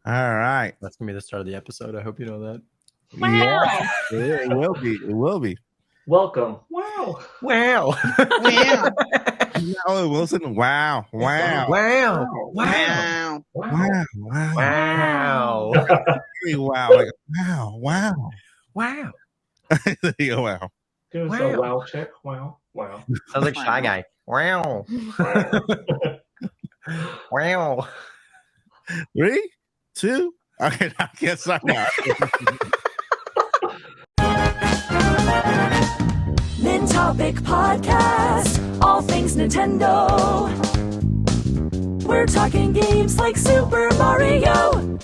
All right. That's going to be the start of the episode. I hope you know that. Wow. Yeah, it will be. It will be. Welcome. Wow. Wow. Wow. Oh, Wilson. Wow. Wow. Wow. Wow. Wow. Wow. Wow. Really wow. Like, wow. Wow. Wow. There you go. Wow. Give us a wow check. Wow. Wow. Sounds like Shy Guy. Wow. Wow. 3, 2. Okay, I guess I'm not. Nintopic Podcast, all things Nintendo. We're talking games like Super Mario.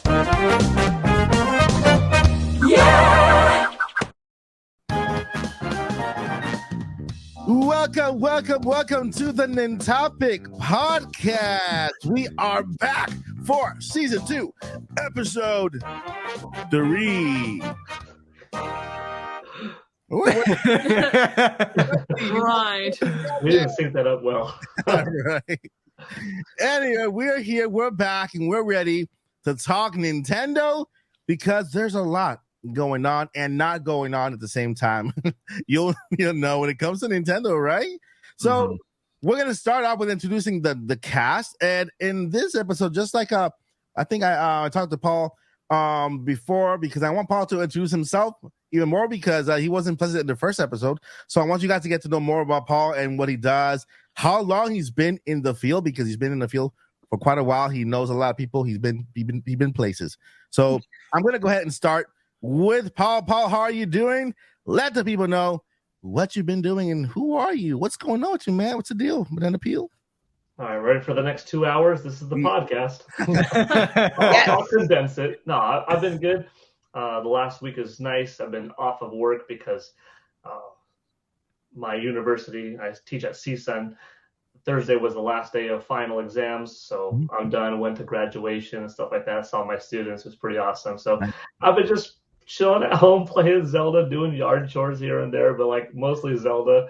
Yeah! Welcome to the Nintopic Podcast. We are back for season 2, episode 3. Right. We didn't sync that up well. All right. Anyway, we're here, we're back, and we're ready to talk Nintendo because there's a lot going on and not going on at the same time. You'll know when it comes to Nintendo, right? So we're gonna start off with introducing the cast, and in this episode, just like I think I talked to Paul before, because I want Paul to introduce himself even more because he wasn't present in the first episode. So I want you guys to get to know more about Paul and what he does, how long he's been in the field, because he's been in the field for quite a while. He knows a lot of people. He's been places. So I'm gonna go ahead and start with Paul. Paul, how are you doing? Let the people know what you've been doing and who are you? What's going on with you, man? What's the deal with an appeal? All right, ready for the next 2 hours? This is the podcast. I'll condense it. No, I've been good. The last week is nice. I've been off of work because my university, I teach at CSUN. Thursday was the last day of final exams, so I'm done. Went to graduation and stuff like that. Saw my students. It was pretty awesome. So I've been just chilling at home, playing Zelda, doing yard chores here and there, but like mostly Zelda.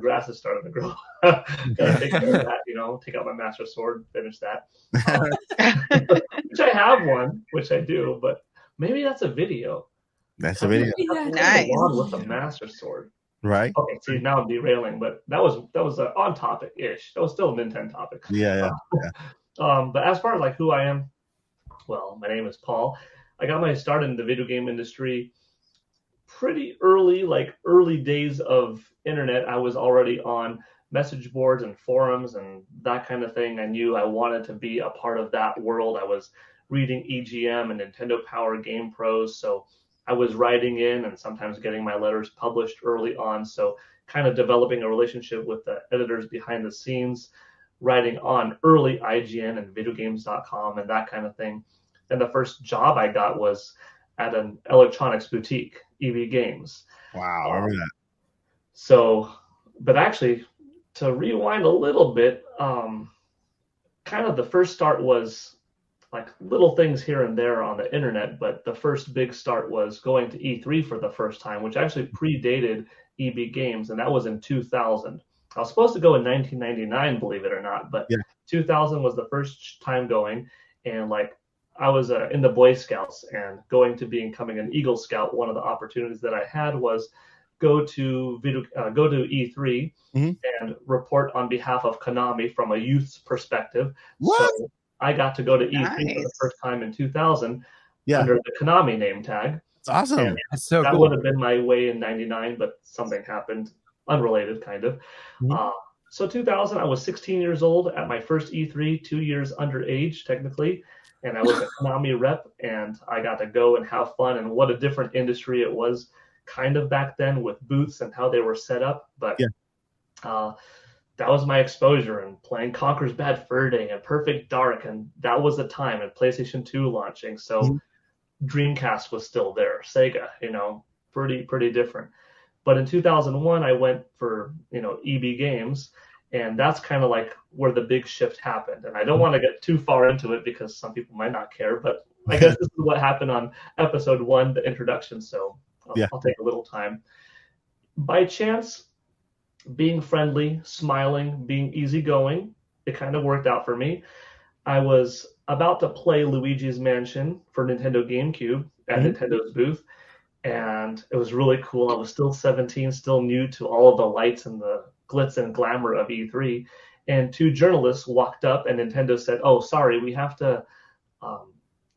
Grass is starting to grow. Gotta take care of that, take out my Master Sword, finish that. Which I have one, which I do, but maybe that's a video. That's a video. Nice. With a Master Sword. Right. Okay, see, now I'm derailing, but that was on topic-ish. That was still a Nintendo topic. Yeah. But as far as like who I am, well, my name is Paul. I got my start in the video game industry pretty early, like early days of internet. I was already on message boards and forums and that kind of thing. I knew I wanted to be a part of that world. I was reading EGM and Nintendo Power Game Pros, so I was writing in and sometimes getting my letters published early on. So kind of developing a relationship with the editors behind the scenes, writing on early IGN and videogames.com and that kind of thing. And the first job I got was at an electronics boutique, EB Games. Wow, I remember that. So, but actually, to rewind a little bit, kind of the first start was like little things here and there on the internet, but the first big start was going to E3 for the first time, which actually predated EB Games, and that was in 2000. I was supposed to go in 1999, believe it or not, but 2000 was the first time going, and like I was in the Boy Scouts, and going to becoming an Eagle Scout, one of the opportunities that I had was go to E3 and report on behalf of Konami from a youth's perspective. What? So I got to go to E3 for the first time in 2000 under the Konami name tag. It's awesome. And That's so that cool. would have been my way in 99, but something happened, unrelated kind of. So 2000, I was 16 years old at my first E3, 2 years underage technically, and I was a Konami rep, and I got to go and have fun, and what a different industry it was kind of back then with booths and how they were set up. But that was my exposure, and playing Conker's Bad Fur Day and Perfect Dark, and that was the time, and PlayStation 2 launching. So Dreamcast was still there, Sega, pretty different. But in 2001, I went for, EB Games, and that's kind of like where the big shift happened. And I don't want to get too far into it because some people might not care, but I guess this is what happened on episode 1, the introduction. So I'll take a little time. By chance, being friendly, smiling, being easygoing, it kind of worked out for me. I was about to play Luigi's Mansion for Nintendo GameCube at Nintendo's booth, and it was really cool. I was still 17, still new to all of the lights and the glitz and glamour of E3, and 2 journalists walked up, and Nintendo said, "Oh, sorry, we have to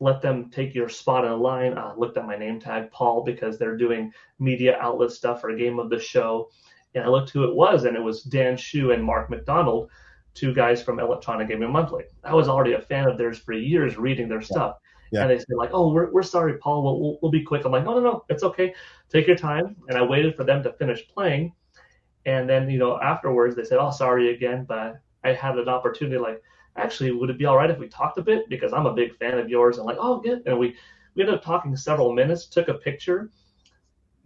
let them take your spot in line." Looked at my name tag, Paul, because they're doing media outlet stuff for a game of the show. And I looked who it was, and it was Dan Shu and Mark McDonald, 2 guys from Electronic Gaming Monthly. I was already a fan of theirs for years, reading their stuff. Yeah. And they said, like, "Oh, we're sorry, Paul. We'll be quick." I'm like, no, it's okay. Take your time. And I waited for them to finish playing. And then, afterwards, they said, "Oh, sorry again." But I had an opportunity, like, "Actually, would it be all right if we talked a bit? Because I'm a big fan of yours." And like, "Oh, good." And we ended up talking several minutes, took a picture,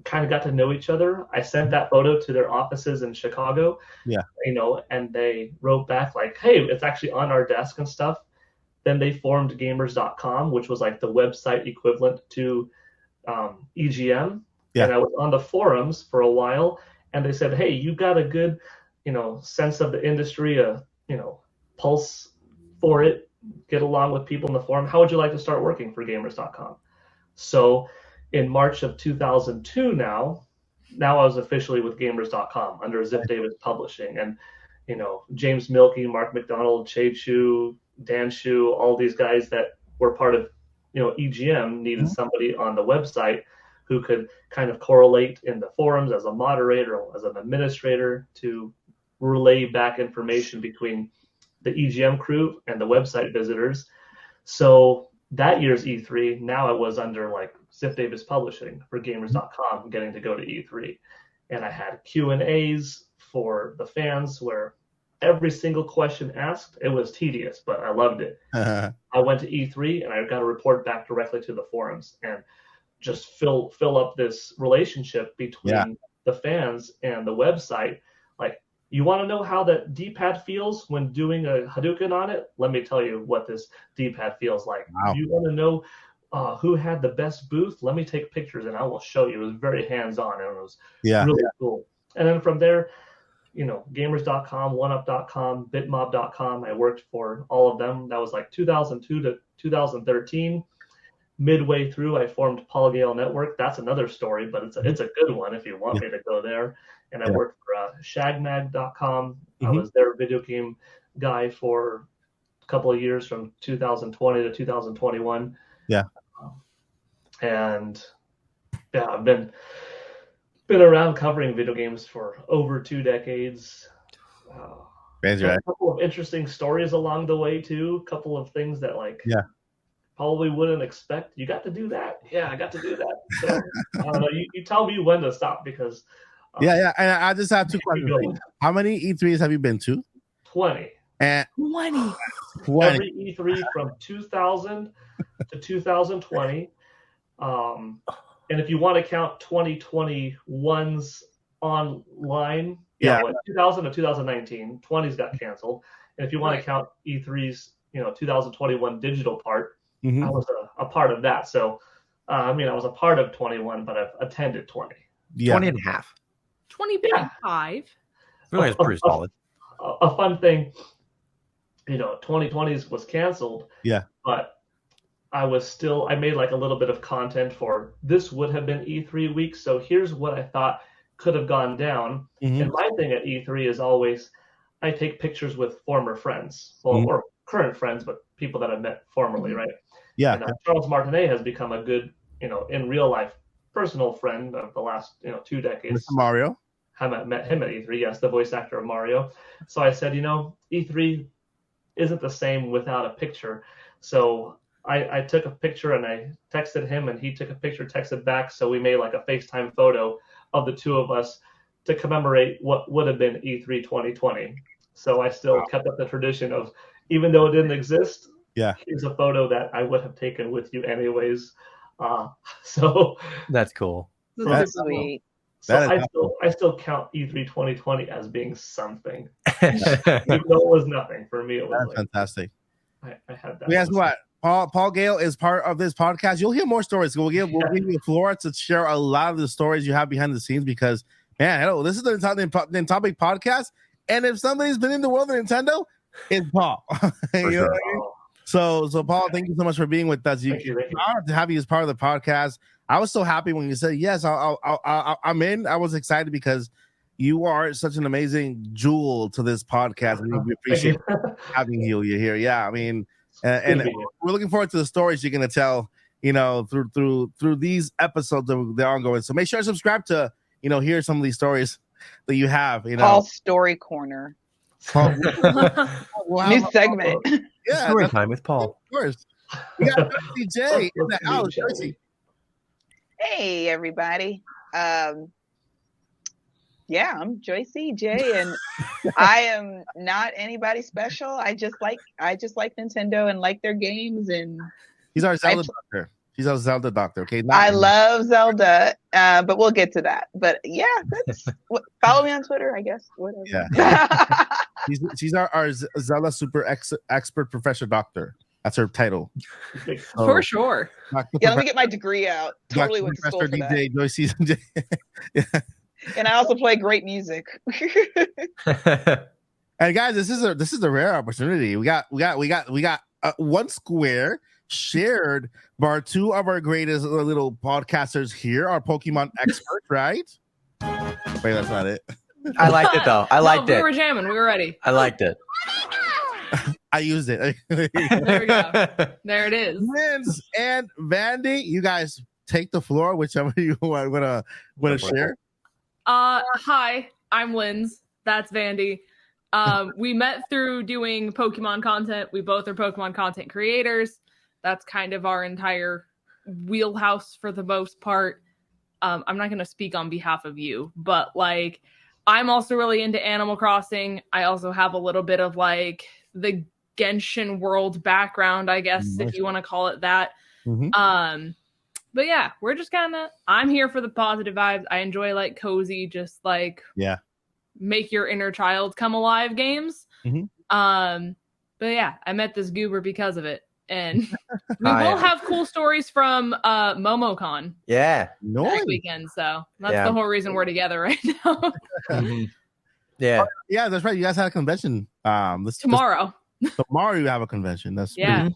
kind of got to know each other. I sent that photo to their offices in Chicago. Yeah. And they wrote back like, "Hey, it's actually on our desk and stuff." Then they formed gamers.com, which was like the website equivalent to EGM. Yeah. And I was on the forums for a while, and they said, "Hey, you got a good, sense of the industry, pulse for it, get along with people in the forum. How would you like to start working for gamers.com?" So in March of 2002 now I was officially with gamers.com under Zip Davis Publishing. And, James Milkey, Mark McDonald, Che Chu, Dan Shu, all these guys that were part of, EGM needed somebody on the website who could kind of correlate in the forums as a moderator, as an administrator, to relay back information between the EGM crew and the website visitors. So that year's E3, now it was under like Zip Davis Publishing for gamers.com, getting to go to E3. And I had Q&As for the fans where every single question asked, it was tedious, but I loved it. I went to E3 and I got to report back directly to the forums and just fill up this relationship between the fans and the website. Like, you want to know how that D-pad feels when doing a Hadouken on it? Let me tell you what this D-pad feels like. Wow. You want to know who had the best booth? Let me take pictures and I will show you. It was very hands-on and it was really cool. And then from there, gamers.com, oneup.com, bitmob.com. I worked for all of them. That was like 2002 to 2013. Midway through, I formed Polygale Network. That's another story, but it's a good one if you want me to go there. And I worked for shagmag.com. I was their video game guy for a couple of years from 2020 to 2021. Yeah. I've been around covering video games for over 2 decades. A couple of interesting stories along the way too. A couple of things that probably wouldn't expect. You got to do that. Yeah, I got to do that. So I don't know. You tell me when to stop because. And I just have 2 questions. How many E3s have you been to? 20. And 20. Every E3 from 2000 to 2020. And if you want to count 2021's online, 2000 to 2019, 20's got canceled. And if you want to count E3's, 2021 digital part, I was a part of that. So, I was a part of 21, but I've attended 20. 20 and a half. 20.5. Really, it's pretty solid. A fun thing, 2020's was canceled. Yeah. But I made like a little bit of content for this would have been E3 week. So here's what I thought could have gone down. And my thing at E3 is always, I take pictures with former friends, or current friends, but people that I've met formerly, right? Yeah. And, Charles Martinet has become a good, in real life, personal friend of the last, 2 decades. Mr. Mario. I met him at E3, yes, the voice actor of Mario. So I said, E3 isn't the same without a picture. So I took a picture and I texted him and he took a picture, texted back. So we made like a FaceTime photo of the 2 of us to commemorate what would have been E3 2020. So I still kept up the tradition of, even though it didn't exist, here's a photo that I would have taken with you anyways. So that's cool. That's sweet. So I still count E3 2020 as being something. Even though it was nothing for me. It was fantastic. I had that. Guess what? Paul Gale is part of this podcast. You'll hear more stories. We'll give you the floor to share a lot of the stories you have behind the scenes because, man, hello, this is the Nintopocs podcast. And if somebody's been in the world of Nintendo, it's Paul. You know what I mean? So Paul, thank you so much for being with us. Thank you. Honored to have you as part of the podcast. I was so happy when you said yes. I'm in. I was excited because you are such an amazing jewel to this podcast. We appreciate having you here. Yeah, I mean, and we're looking forward to the stories you're going to tell. Through these episodes that they're ongoing. So make sure to subscribe to hear some of these stories that you have. Paul's Story Corner. Paul, New segment. Yeah, story time with Paul. Of course. We got DJ in the house. Hey everybody. Yeah, I'm Joycey J, and I am not anybody special. I just like Nintendo and like their games, and he's our Zelda doctor. She's our Zelda doctor. Okay, I love Zelda, but we'll get to that. But yeah, follow me on Twitter, I guess. Whatever. Yeah. she's our Zelda super expert professor doctor. That's her title. For sure. Yeah, let me get my degree out. Totally went to school for DJ, Joycey. Yeah. And I also play great music. And guys, this is a rare opportunity. We got one square shared by two of our greatest little podcasters here, our Pokemon experts, right? Wait, that's not it. I liked it though. We were jamming. We were ready. I liked it. I used it. There we go. There it is. Lindz and Vandy, you guys take the floor. Whichever you want to share. Hi, I'm Lindz. That's Vandy. We met through doing Pokemon content. We both are Pokemon content creators. That's kind of our entire wheelhouse for the most part. I'm not going to speak on behalf of you, but I'm also really into Animal Crossing. I also have a little bit of the Genshin world background, I guess, if you want to call it that. Mm-hmm. But yeah, we're just I'm here for the positive vibes. I enjoy cozy, just make your inner child come alive games. Mm-hmm. But yeah, I met this goober because of it. And we will have cool stories from MomoCon. Yeah. Next weekend. So that's the whole reason we're together right now. Mm-hmm. Yeah. Yeah, that's right. You guys had a convention. Tomorrow. Tomorrow you have a convention. That's yeah.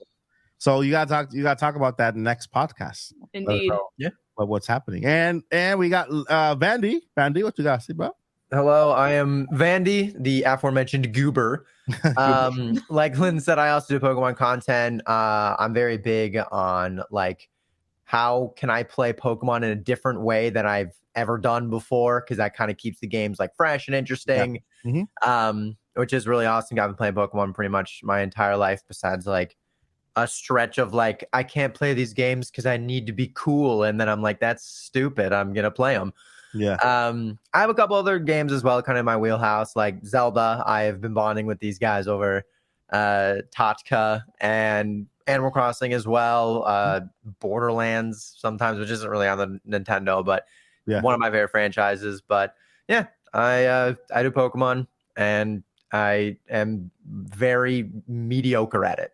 So you gotta talk about that next podcast. Indeed. Yeah. But what's happening? And we got Vandy. Vandy, what you got to say, bro? Hello, I am Vandy, the aforementioned goober. Like Lynn said, I also do Pokemon content. I'm very big on how can I play Pokemon in a different way than I've ever done before, because that kind of keeps the games fresh and interesting. Yeah. Mm-hmm. Which is really awesome. I've been playing Pokemon pretty much my entire life, besides a stretch of I can't play these games because I need to be cool, and then I'm that's stupid, I'm gonna play them. Yeah. I have a couple other games as well, kind of in my wheelhouse, like Zelda. I have been bonding with these guys over Totka, and Animal Crossing as well. Borderlands sometimes, which isn't really on the Nintendo, but one of my favorite franchises. But yeah, I do Pokemon, and I am very mediocre at it.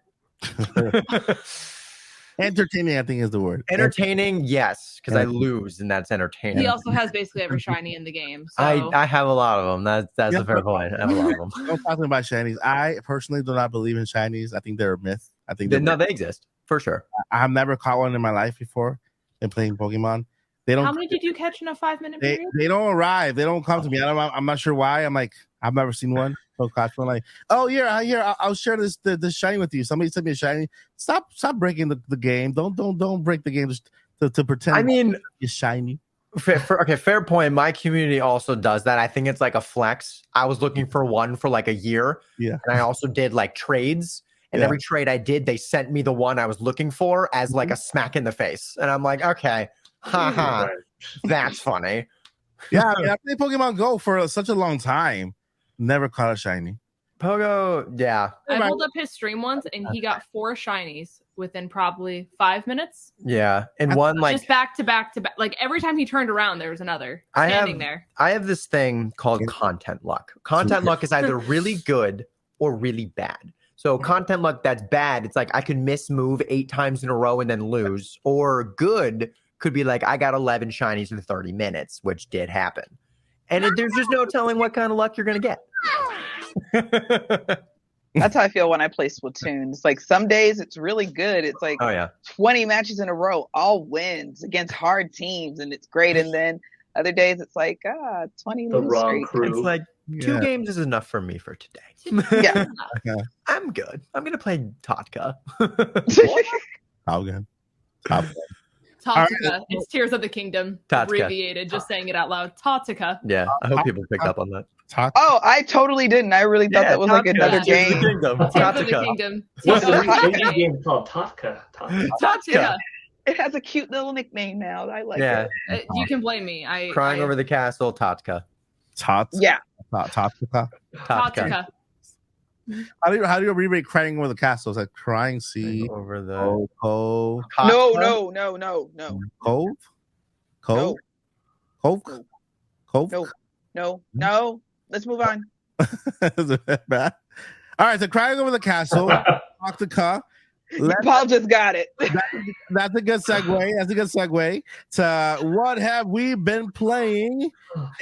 Entertaining, I think, is the word. Entertaining, yes, because I lose, and that's entertaining. He also has basically every shiny in the game. So. I have a lot of them. That's a fair point. I have a lot of them. I'm talking about shinies. I personally do not believe in shinies. I think they're a myth. I think they exist for sure. I have never caught one in my life before in playing Pokemon. They don't. How many did you catch in a 5-minute period? They don't arrive. They don't come to me. I'm not sure why. I've never seen one. I'll share this shiny with you. Somebody sent me a shiny. Stop breaking the game. Don't break the game to pretend. I mean, you're shiny. Fair point. My community also does that. I think it's a flex. I was looking for one for a year. Yeah. And I also did trades. And every trade I did, they sent me the one I was looking for as a smack in the face. And I'm okay, haha, that's funny. Yeah, I played Pokemon Go for such a long time. Never caught a shiny. Pogo, yeah. I pulled up his stream once, and he got 4 shinies within probably 5 minutes. Yeah, and one just back to back to back. Every time he turned around, there was another standing there. I have this thing called content luck. Content luck is either really good or really bad. So content luck that's bad, it's I could miss move 8 times in a row and then lose. Or good could be I got 11 shinies in 30 minutes, which did happen. And there's just no telling what kind of luck you're going to get. That's how I feel when I play Splatoon. It's like some days it's really good. It's like 20 matches in a row, all wins against hard teams, and it's great. And then other days it's like 20 The lose wrong streak. crew. It's like 2 games is enough for me for today. Yeah. I'm good. I'm gonna play Totka. How good? How good? Totsuka. It's Tears of the Kingdom. Totsuka. Abbreviated, just saying it out loud. Totsuka. Yeah, I hope people picked up on that. Oh, I totally didn't. I really thought that was like another Tears of game. the Kingdom. Tears of the Totsuka. Kingdom. What's Tears of the the Kingdom. game called? Totka. Totsuka. It has a cute little nickname now. I like Yeah, it. You can blame me. crying over the castle, Totka. Yeah. Totsuka. Totsuka. How do you reread crying over the castle? It's like crying sea Over the cove. No. No. Let's move on. Is it bad? All right, so crying over the castle. Totsuka. Paul just got it. That's a good segue. That's a good segue to what have we been playing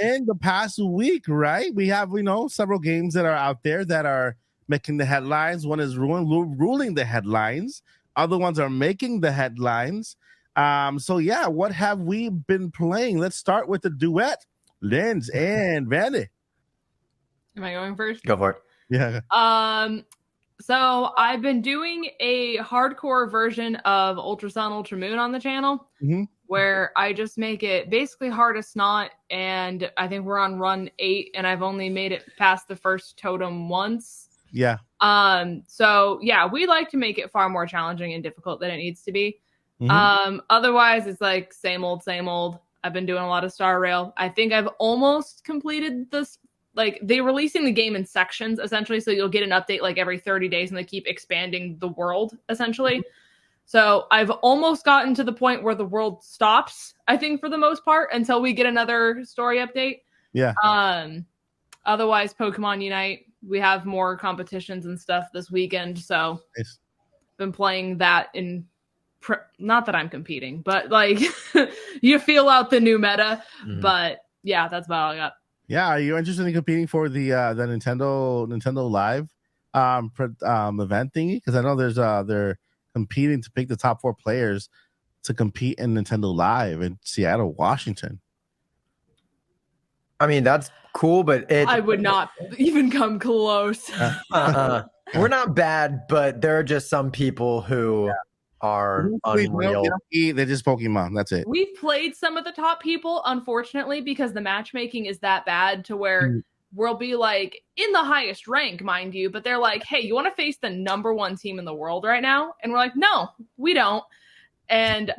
in the past week, right? We have, several games that are out there that are making the headlines. One is ruling the headlines. Other ones are making the headlines. What have we been playing? Let's start with the duet, Lindz and Vandy. Am I going first? Go for it. Yeah. So I've been doing a hardcore version of Ultra Sun, Ultra Moon on the channel, where I just make it basically hard as snot, and I think we're on run 8, and I've only made it past the first totem once. Yeah. We like to make it far more challenging and difficult than it needs to be. Otherwise, it's like same old, same old. I've been doing a lot of Star Rail. I think I've almost completed this. Like, they're releasing the game in sections, essentially, so you'll get an update like every 30 days, and they keep expanding the world, essentially. So I've almost gotten to the point where the world stops, I think, for the most part, until we get another story update. Yeah. Otherwise, Pokemon Unite, we have more competitions and stuff this weekend, so nice. Been playing that in... not that I'm competing, but, like, you feel out the new meta, but, yeah, that's about all I got. Yeah, are you interested in competing for the Nintendo Live event thingy? Because I know they're competing to pick the top 4 players to compete in Nintendo Live in Seattle, Washington. I mean, that's cool, but I would not even come close. We're not bad, but there are just some people who are unreal. They're just Pokemon. That's it. We've played some of the top people, unfortunately, because the matchmaking is that bad to where we'll be like in the highest rank, mind you, but they're like, hey, you want to face the #1 team in the world right now? And we're like, no, we don't. And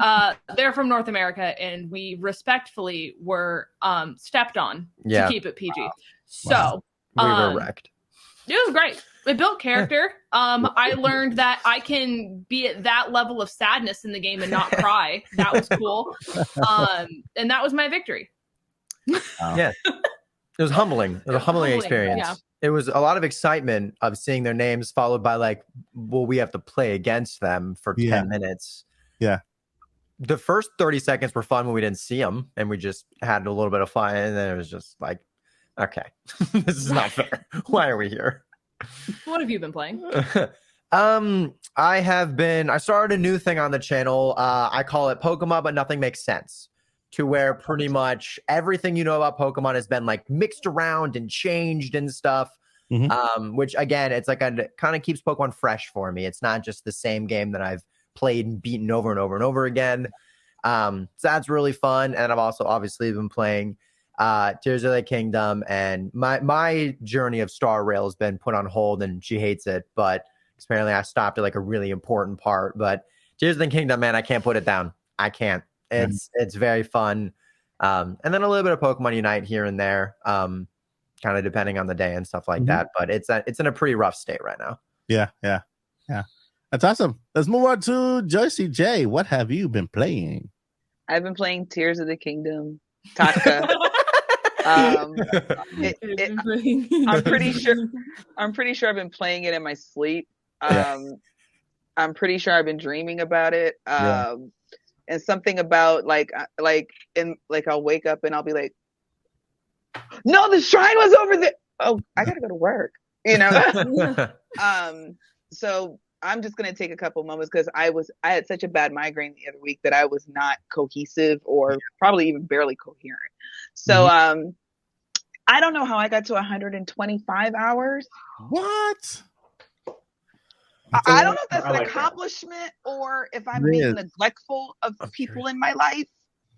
they're from North America, and we respectfully were stepped on to keep it PG. So we were wrecked. It was great. It built character. I learned that I can be at that level of sadness in the game and not cry. That was cool. And that was my victory. Yeah. It was humbling. It was a humbling experience. Yeah. It was a lot of excitement of seeing their names followed by like, well, we have to play against them for 10 minutes. Yeah. The first 30 seconds were fun when we didn't see them and we just had a little bit of fun. And then it was just like, okay, this is not fair. Why are we here? What have you been playing? I started a new thing on the channel. I call it Pokemon, but nothing makes sense. To where pretty much everything you know about Pokemon has been like mixed around and changed and stuff. Which again, it's like it kind of keeps Pokemon fresh for me. It's not just the same game that I've played and beaten over and over and over again. So that's really fun. And I've also obviously been playing Tears of the Kingdom, and my journey of Star Rail has been put on hold, and she hates it. But apparently, I stopped at like a really important part. But Tears of the Kingdom, man, I can't put it down. I can't. It's very fun, and then a little bit of Pokemon Unite here and there, kind of depending on the day and stuff like that. But it's in a pretty rough state right now. Yeah. That's awesome. Let's move on to Joycey J. What have you been playing? I've been playing Tears of the Kingdom, Totka. I'm pretty sure I've been playing it in my sleep. I'm pretty sure I've been dreaming about it. And something about I'll wake up and I'll be like, no, the shrine was over there. Oh, I gotta go to work. You know, So I'm just gonna take a couple moments because I had such a bad migraine the other week that I was not cohesive or probably even barely coherent. So I don't know how I got to 125 hours. What? I don't know if that's an accomplishment or if I'm being neglectful of people in my life.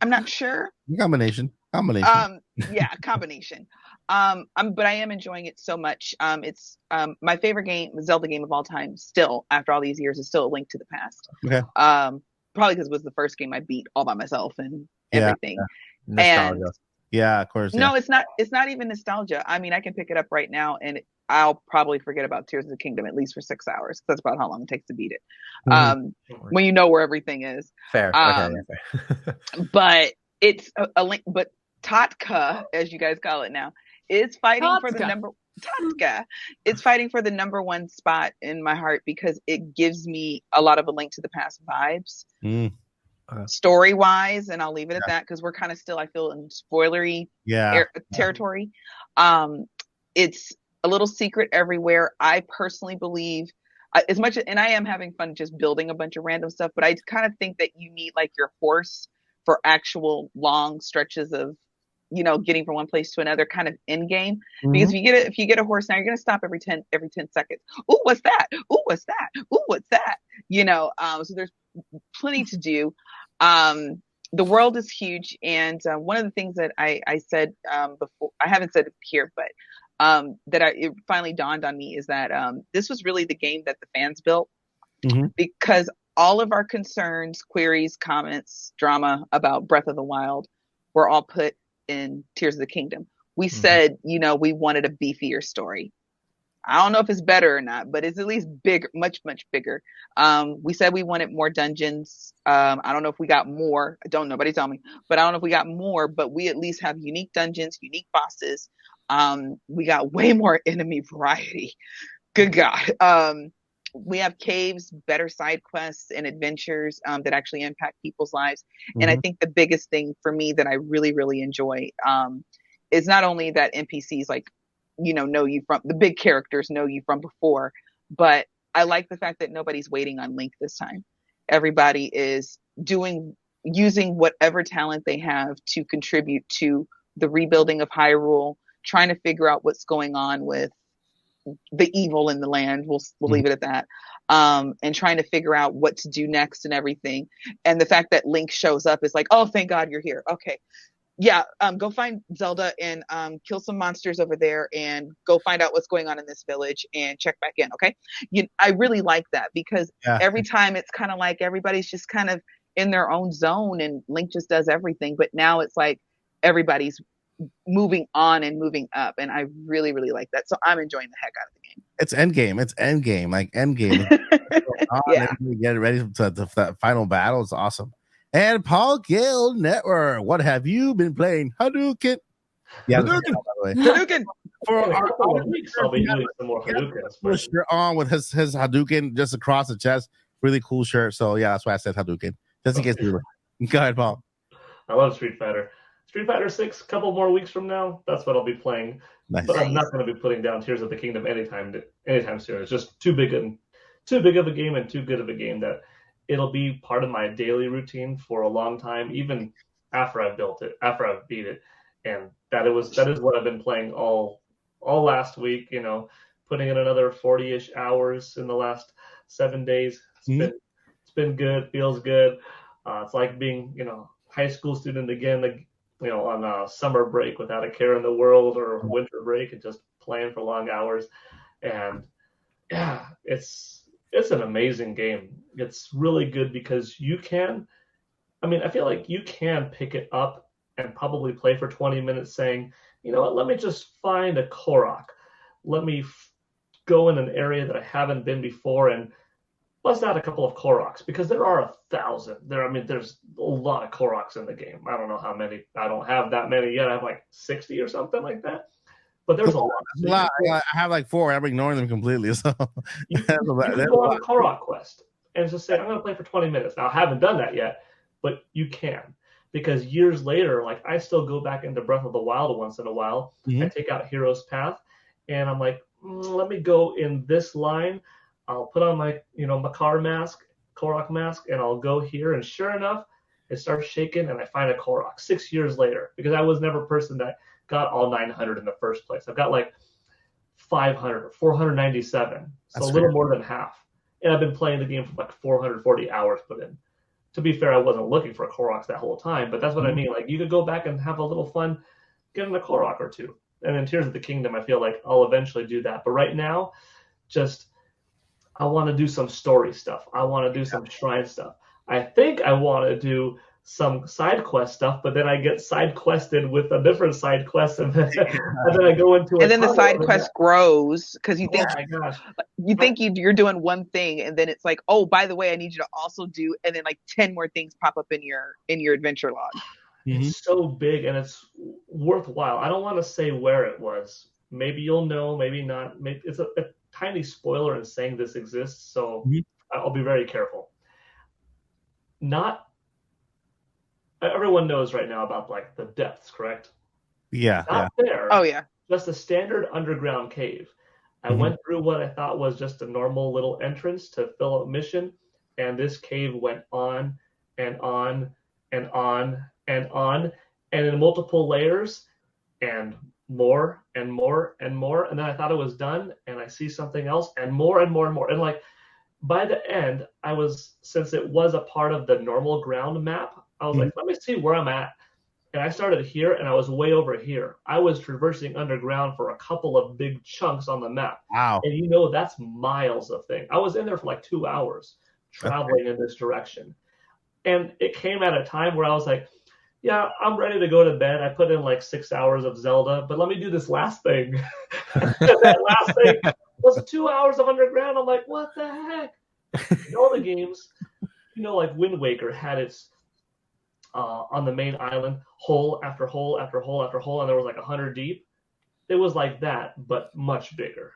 I'm not sure. Combination. Yeah, combination. But I am enjoying it so much. It's my favorite Zelda game of all time. Still, after all these years, is still A Link to the Past. Okay. Probably because it was the first game I beat all by myself and everything. Yeah. And yeah, of course. No, it's not. It's not even nostalgia. I mean, I can pick it up right now, and I'll probably forget about Tears of the Kingdom at least for 6 hours. That's about how long it takes to beat it. When you know where everything is. Fair. Okay. But it's a link. But Totka, as you guys call it now, is fighting for the number. Totka, it's fighting for the number one spot in my heart because it gives me a lot of A Link to the Past vibes. Story wise, and I'll leave it at that because we're kind of still, I feel, in spoilery territory. It's a little secret everywhere. I personally believe as much, and I am having fun just building a bunch of random stuff, but I kind of think that you need like your horse for actual long stretches of, getting from one place to another kind of end game. Because if you get a horse now, you're going to stop every 10 seconds. Ooh, what's that? Ooh, what's that? Ooh, what's that? So there's plenty to do. The world is huge. And one of the things that I said before, I haven't said it here, but it finally dawned on me is that this was really the game that the fans built because all of our concerns, queries, comments, drama about Breath of the Wild were all put in Tears of the Kingdom. We said, we wanted a beefier story. I don't know if it's better or not, but it's at least bigger, much, much bigger. We said we wanted more dungeons. I don't know if we got more. I don't know. Nobody tell me. But I don't know if we got more, but we at least have unique dungeons, unique bosses. We got way more enemy variety. Good God. We have caves, better side quests and adventures that actually impact people's lives. And I think the biggest thing for me that I really, really enjoy is not only that NPCs know you from the big characters know you from before, but I like the fact that nobody's waiting on Link this time. Everybody is using whatever talent they have to contribute to the rebuilding of Hyrule, trying to figure out what's going on with the evil in the land. We'll leave it at that. And trying to figure out what to do next and everything. And the fact that Link shows up is like, oh, thank God you're here. Okay. Yeah, go find Zelda and kill some monsters over there and go find out what's going on in this village and check back in, okay? I really like that because every time it's kind of like everybody's just kind of in their own zone and Link just does everything. But now it's like everybody's moving on and moving up, and I really, really like that. So I'm enjoying the heck out of the game. It's endgame. Like endgame. Get ready for that final battle. It's awesome. And Paul Gale Network, what have you been playing? Hadouken. Yeah, Hadouken. For our weeks, I'll be doing some more Hadouken. Shirt on with his Hadouken just across the chest. Really cool shirt. So yeah, that's why I said Hadouken. Just in case you were. Go ahead, Paul. I love Street Fighter. Street Fighter 6, a couple more weeks from now, that's what I'll be playing. Nice. But I'm not going to be putting down Tears of the Kingdom anytime soon. It's just too big of a game and too good of a game that it'll be part of my daily routine for a long time, even after I've beat it. And that is what I've been playing all last week, putting in another 40-ish hours in the last 7 days. It's been good, feels good. It's like being, high school student again, on a summer break without a care in the world or winter break and just playing for long hours. And yeah, it's an amazing game. It's really good because I feel like you can pick it up and probably play for 20 minutes saying, you know what, let me just find a Korok. Let me go in an area that I haven't been before and bust out a couple of Koroks, because there are 1,000. There's a lot of Koroks in the game. I don't know how many. I don't have that many yet. I have like 60 or something like that. But there's a lot. I have like 4. I'm ignoring them completely. So you can go on a Korok quest and just say, I'm going to play for 20 minutes. Now, I haven't done that yet, but you can. Because years later, I still go back into Breath of the Wild once in a while. I take out Hero's Path, and I'm like, let me go in this line. I'll put on my, Makar mask, Korok mask, and I'll go here. And sure enough, it starts shaking, and I find a Korok 6 years later, because I was never a person that got all 900 in the first place. I've got like 500 or 497, so That's a little fair. more than half. And I've been playing the game for like 440 hours put in. To be fair, I wasn't looking for Koroks that whole time, but that's what I mean. Like, you could go back and have a little fun getting a Korok or two. And then Tears of the Kingdom, I feel like I'll eventually do that. But right now, I want to do some story stuff. I want to do some shrine stuff. I think I want to do some side quest stuff, but then I get side quested with a different side quest, and then I go into and then the side quest grows because you think my gosh. you're doing one thing, and then it's like, oh, by the way, I need you to also do, and then like 10 more things pop up in your adventure log. It's so big and it's worthwhile. I don't want to say where it was. Maybe you'll know, maybe not. Maybe it's a tiny spoiler in saying this exists, so I'll be very careful. Not everyone knows right now about like the depths, correct? Yeah. Not there. Oh yeah. Just a standard underground cave. I went through what I thought was just a normal little entrance to fill a mission, and this cave went on and on and on and on, and in multiple layers, and more and more and more. And then I thought it was done, and I see something else, and more and more and more. And like by the end, since it was a part of the normal ground map, I was like, let me see where I'm at. And I started here, and I was way over here. I was traversing underground for a couple of big chunks on the map. Wow. And that's miles of thing. I was in there for like 2 hours traveling in this direction. And it came at a time where I was like, yeah, I'm ready to go to bed. I put in like 6 hours of Zelda, but let me do this last thing. That last thing was 2 hours of underground. I'm like, what the heck? All the games, like Wind Waker had its on the main island, hole after hole after hole after hole, and there was like 100 deep. It was like that, but much bigger.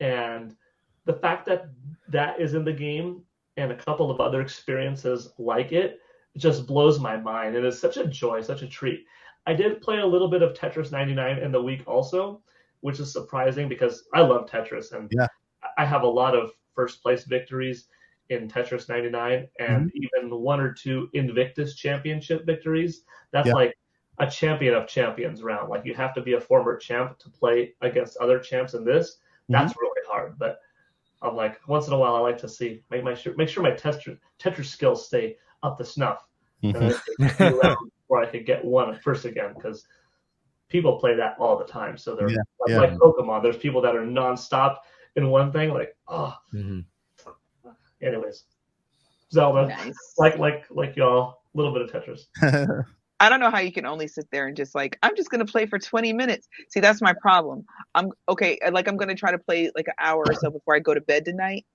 And the fact that that is in the game and a couple of other experiences like it just blows my mind. It is such a joy, such a treat. I did play a little bit of Tetris 99 in the week also, which is surprising because I love Tetris, and I have a lot of first place victories in Tetris 99 and even 1 or 2 Invictus championship victories. That's like a champion of champions round. Like, you have to be a former champ to play against other champs in this. That's really hard. But I'm like, once in a while, I like to see, make sure my Tetris skills stay up to snuff. And then it takes a few rounds before I could get one first again, because people play that all the time. So they're like Pokemon. There's people that are nonstop in one thing. Like, anyways, Zelda, like y'all, a little bit of Tetris. I don't know how you can only sit there and just like, I'm just going to play for 20 minutes. See, that's my problem. I'm going to try to play like an hour or so before I go to bed tonight.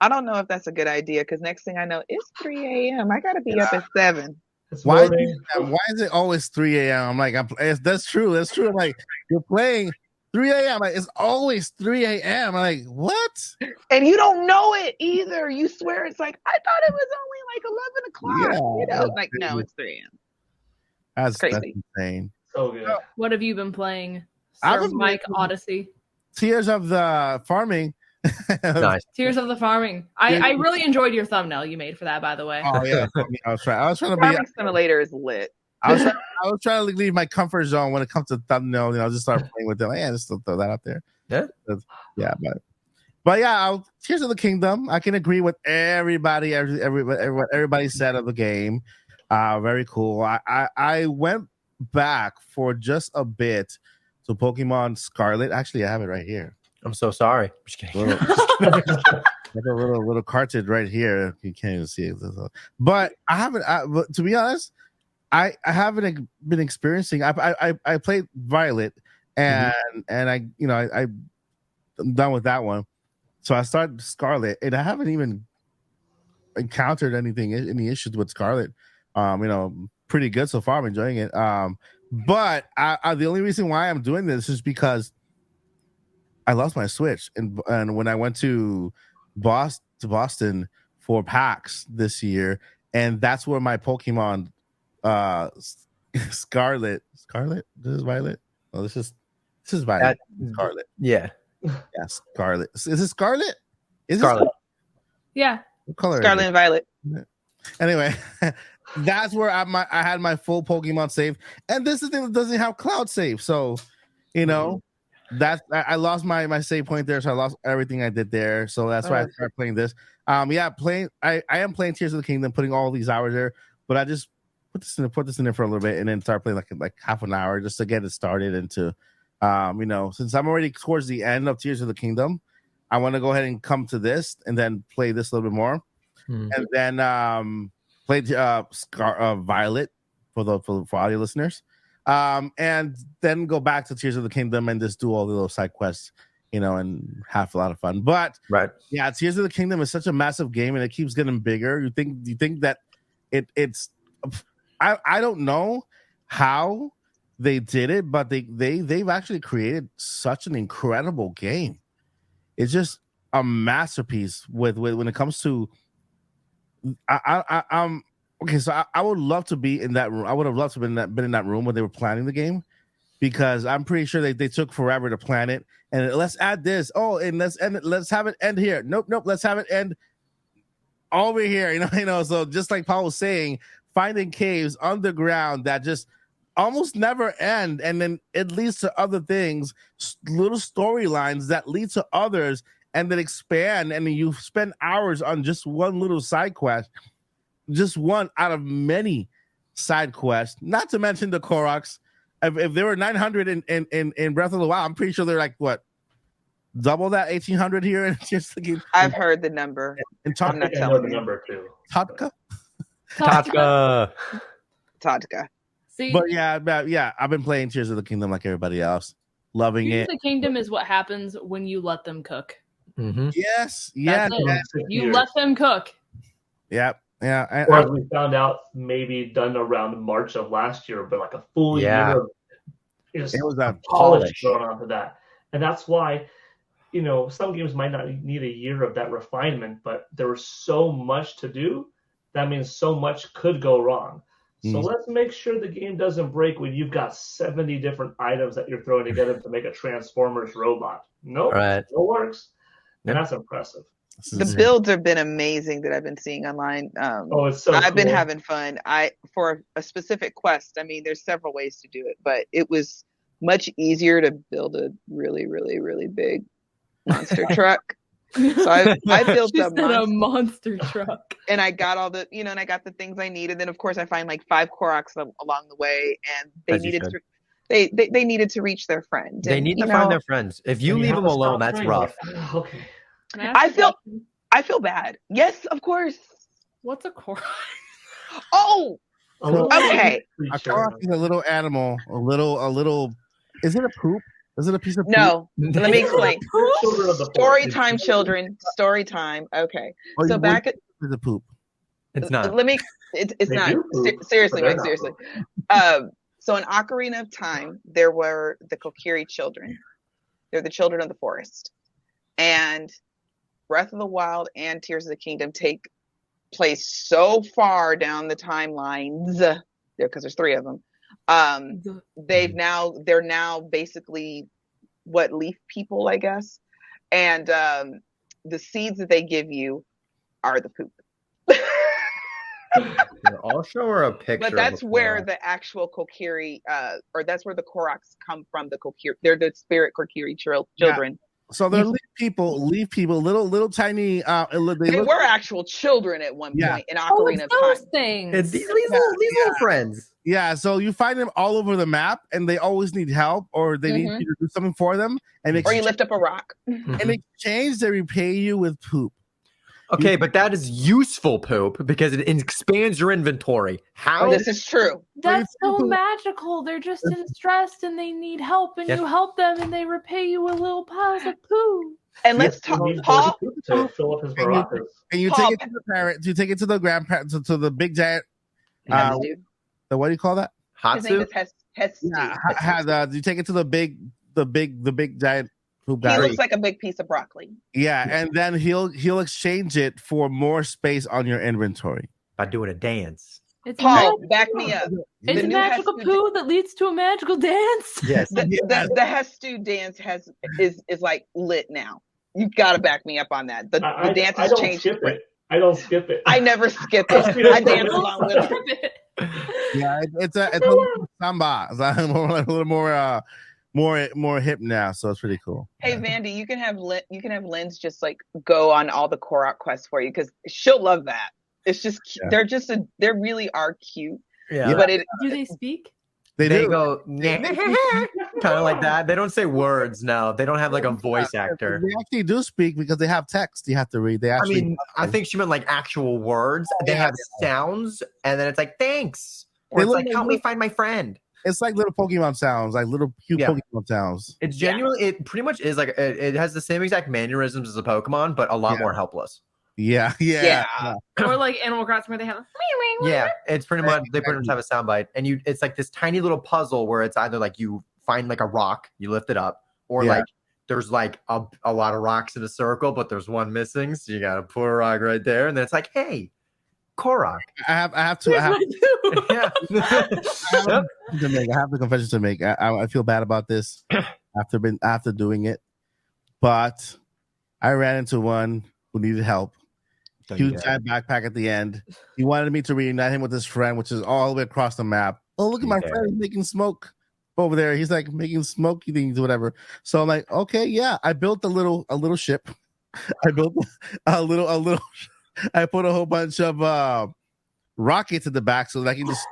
I don't know if that's a good idea, because next thing I know, it's 3 a.m. I got to be up at 7. Why is it always 3 a.m.? I'm like, that's true. That's true. I'm like, you're playing 3 a.m. Like, it's always 3 a.m. I'm like, what? And you don't know it either. You swear it's like, I thought it was only like 11 o'clock. Like, no, it's 3 a.m. That's crazy. That's insane. So good. What have you been playing? FollowMike Odyssey. Tears of the Farming. Nice. Tears of the Farming. I really enjoyed your thumbnail you made for that, by the way. Oh yeah, I was trying to be. Farming Simulator is lit. I was trying to leave my comfort zone when it comes to thumbnail. Just start playing with them. Just throw that out there. But Tears of the Kingdom. I can agree with everybody. Everybody said of the game. Very cool. I went back for just a bit to Pokemon Scarlet. Actually, I have it right here. I'm so sorry. I'm just kidding. Like a little cartridge right here. You can't even see it. But I haven't. But to be honest, I haven't been experiencing. I played Violet, and I'm done with that one. So I started Scarlet, and I haven't even encountered any issues with Scarlet. Pretty good so far. I'm enjoying it. But the only reason why I'm doing this is because I lost my Switch, and when I went to Boston for PAX this year, and that's where my Pokemon Scarlet. This is Violet. Oh, this is Violet. Scarlet. Yeah. Yeah, Scarlet. Is it Scarlet? Is Scarlet. Yeah. What color? Scarlet and Violet. Anyway, that's where I had my full Pokemon save, and this is the thing that doesn't have cloud save. So, you know, I lost my save point there, so I lost everything I did there. So that's why I started playing this. I am playing Tears of the Kingdom, putting all these hours there, but I just put this in there for a little bit and then start playing like half an hour just to get it started and to since I'm already towards the end of Tears of the Kingdom, I want to go ahead and come to this and then play this a little bit more. And then play Violet for audio listeners. And then go back to Tears of the Kingdom and just do all the little side quests, and have a lot of fun. But yeah, Tears of the Kingdom is such a massive game and it keeps getting bigger. You think that it's I don't know how they did it, but they've actually created such an incredible game. It's just a masterpiece with when it comes to okay, so I would love to be in that room. I would have loved to have been in that room when they were planning the game, because I'm pretty sure they took forever to plan it. And let's add this. Oh, and let's have it end here. Nope. Let's have it end over here. So just like Paul was saying, finding caves underground that just almost never end, and then it leads to other things, little storylines that lead to others, and then expand, and then you spend hours on just one little side quest, just one out of many side quests. Not to mention the Koroks. If there were 900 in Breath of the Wild, I'm pretty sure they're like what, double that, 1800 here. And just I've heard the number. And I'm not telling the number too. Todka. See, but yeah, I've been playing Tears of the Kingdom like everybody else, loving Tears it. of the Kingdom is what happens when you let them cook. Mm-hmm. Yes. You let them cook. Yeah. Or as we found out, maybe done around March of last year, but like a full year of it was a polish going on to that. And that's why, some games might not need a year of that refinement, but there was so much to do. That means so much could go wrong. So let's make sure the game doesn't break when you've got 70 different items that you're throwing together to make a Transformers robot. Nope, it still works. And that's impressive. The builds have been amazing that I've been seeing online. It's so I've been having fun. For a specific quest, there's several ways to do it, but it was much easier to build a really, really, really big monster truck. So I built a monster truck, and I got all the, and I got the things I needed. Then of course I find like 5 Koroks along the way, and they needed to reach their friend. They need to find their friends. If you leave them alone, that's rough. Okay. I feel bad. Yes, of course. What's a Korok? Oh, okay. A Korok is a little animal. A little. Is it a poop? Is it a piece of poop? No. Let me explain. Story time, children. Story time. Okay. So back at the poop. It's not. It's not. Seriously, Mike. Seriously. So in Ocarina of Time, there were the Kokiri children. They're the children of the forest, and Breath of the Wild and Tears of the Kingdom take place so far down the timelines there, because there's 3 of them. They're now basically leaf people, I guess, and the seeds that they give you are the poop. I'll show her a picture. But that's where the actual Kokiri, or that's where the Koroks come from. The Kokiri, they're the spirit Kokiri children. Yeah. So they're leaf people, little tiny. They were actual children at one point in Ocarina of Time. Things. It's these little friends. Yeah, so you find them all over the map, and they always need help, or they need you to do something for them, or you lift up a rock. In exchange, they repay you with poop. Okay, but that is useful poop because it expands your inventory. How? This is true. That's so magical. They're just in stress and they need help, and you help them, and they repay you with little piles of poo. And let's talk, Paul. To fill up his maracas. And you take it to the parent. You take it to the grandparent, to the big giant. What do you call that? His name is Hetsu. Yeah, you take it to the big giant. He looks like a big piece of broccoli. Yeah, and then he'll exchange it for more space on your inventory by doing a dance. It's Paul, back me up. It's a new magical Hestu poo that leads to a magical dance. Yes. The Hestu dance is like lit now. You gotta back me up on that. The dance has changed. Skip it. I don't skip it. I never skip it. I dance along with it. Yeah, it's a little samba. It's a little more hip now, so it's pretty cool. Hey Vandy, you can have Lindz just like go on all the Korok quests for you because she'll love that. It's just they really are cute. Yeah. But Do they speak? They go kind of like that. They don't say words now. They don't have like a voice actor. They actually do speak because they have text you have to read. They actually. I think she meant like actual words. They have sounds, and then it's like thanks, or it's like help me find my friend. It's like little Pokemon sounds, like little cute Pokemon sounds. It's genuinely. It pretty much is like it has the same exact mannerisms as a Pokemon, but a lot more helpless. Yeah. Or like Animal Crossing where they have it's pretty much they pretty much have a soundbite, and it's like this tiny little puzzle where it's either like you find like a rock, you lift it up, or like there's like a lot of rocks in a circle, but there's one missing, so you gotta put a rock right there, and then it's like, hey, Korok. I have the confession to make. I feel bad about this after doing it, but I ran into one who needed help. Huge giant backpack at the end. He wanted me to reunite him with his friend, which is all the way across the map. Oh, look at my friend, he's making smoke over there. He's like making smoky things, whatever. So I'm like, okay, yeah. I built a little ship. I built a little. I put a whole bunch of rockets at the back so that I can just,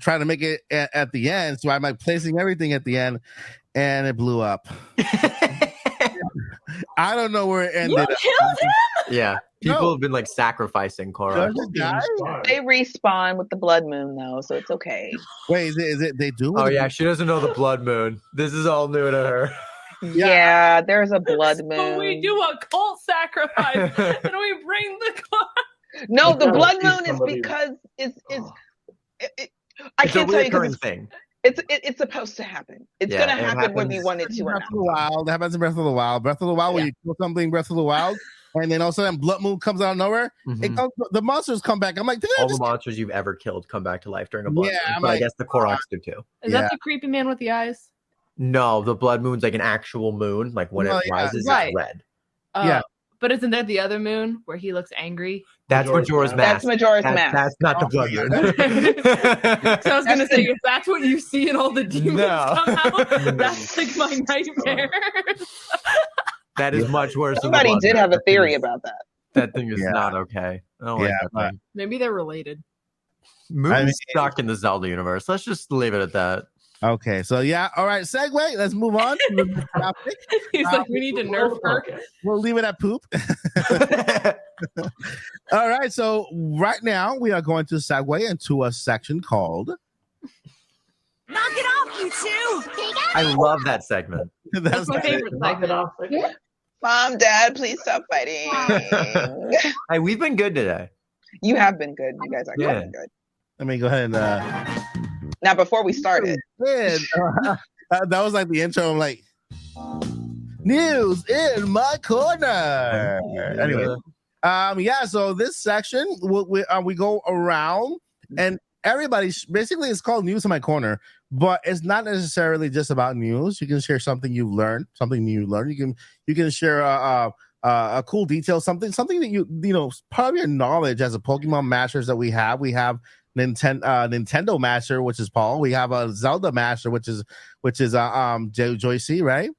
try to make it at the end. So I'm like placing everything at the end, and it blew up. I don't know where it ended. You killed him? Yeah. People have been like sacrificing Korok. They respawn with the blood moon though, so it's okay. Wait, is it they do? Oh yeah, she doesn't know the blood moon. This is all new to her. Yeah, there's a blood moon. So we do a cult sacrifice and we bring the car. No, the blood moon is because I can't tell you because thing. It's supposed to happen. It's gonna happen when we want it to or not. That happens in Breath of the Wild. Breath of the Wild, when you kill something, Breath of the Wild, and then all of a sudden blood moon comes out of nowhere. The monsters come back. I'm like, all the monsters you've ever killed come back to life during a blood moon. But I guess the Koroks do too. Is that the creepy man with the eyes? No, the blood moon's like an actual moon. Like when it rises, it's red. But isn't that the other moon where he looks angry? That's Majora's Mask. That's Majora's Mask. That's not the blood moon. So I was going to say, if that's what you see in all the demons come out, that's like my nightmare. That is much worse. Somebody did have a theory about that. That thing is not okay. I don't like that thing. Maybe they're related. Moon's stuck in the Zelda universe. Let's just leave it at that. Okay, so all right, segue. Let's move on to the next topic. He's like, we need to nerf her. We'll leave it at poop. All right, so right now we are going to segue into a section called Knock it off, you two! I love that segment. That's my favorite segment. Mom, Dad, please stop fighting. Hey, we've been good today. You have been good. You guys are been good. Let me go ahead and now before we started. That was like the intro. I'm like, news in my corner. Anyway, so this section we go around and everybody basically it's called news in my corner, but it's not necessarily just about news. You can share something you've learned, something new you learned. You can share a cool detail, something that you part of your knowledge as a Pokemon masters that we have. We have Nintendo master, which is Paul. We have a Zelda master, which is Joycey, right?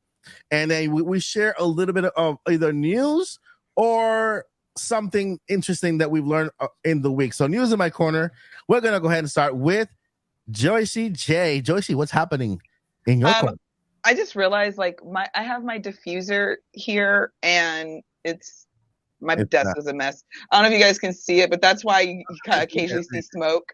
And then we share a little bit of either news or something interesting that we've learned in the week. So news in my corner. We're gonna go ahead and start with Joycey J. Joycey, what's happening in your corner? I just realized I have my diffuser here and my desk is a mess. I don't know if you guys can see it, but that's why you occasionally see smoke.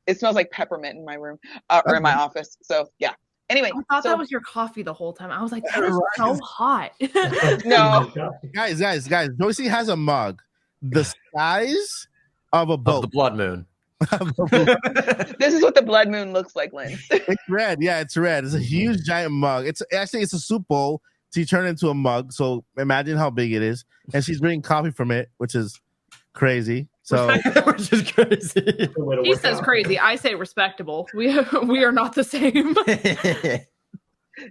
It smells like peppermint in my room or in my office. So yeah. Anyway, I thought that was your coffee the whole time. I was like, that is so hot. No, guys. Joycey has a mug the size of a boat. Of the blood moon. This is what the blood moon looks like, Lynn. It's red. Yeah, it's red. It's a huge giant mug. It's a soup bowl. She turned it into a mug. So imagine how big it is. And she's drinking coffee from it, which is crazy. So which is crazy. Good way to He work says out. crazy. I say respectable. We are not the same.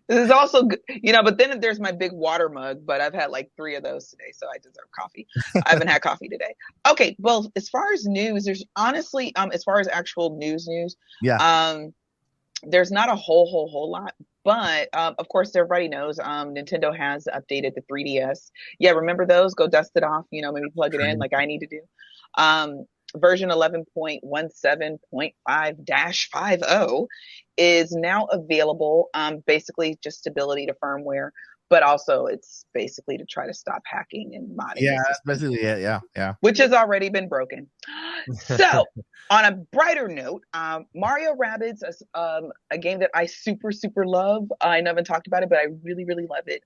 This is also, but then there's my big water mug, but I've had like 3 of those today, so I deserve coffee. I haven't had coffee today. Okay, well, as far as news, there's honestly, as far as actual news, there's not a whole lot, but of course, everybody knows Nintendo has updated the 3DS. Yeah, remember those? Go dust it off, maybe plug it in like I need to do. Version 11.17.5-50 is now available. Basically just stability to firmware, but also it's basically to try to stop hacking and modding. yeah, that's basically it. Yeah. Which has already been broken. So on a brighter note, Mario Rabbids is a game that I super love. I haven't talked about it, but I really love it.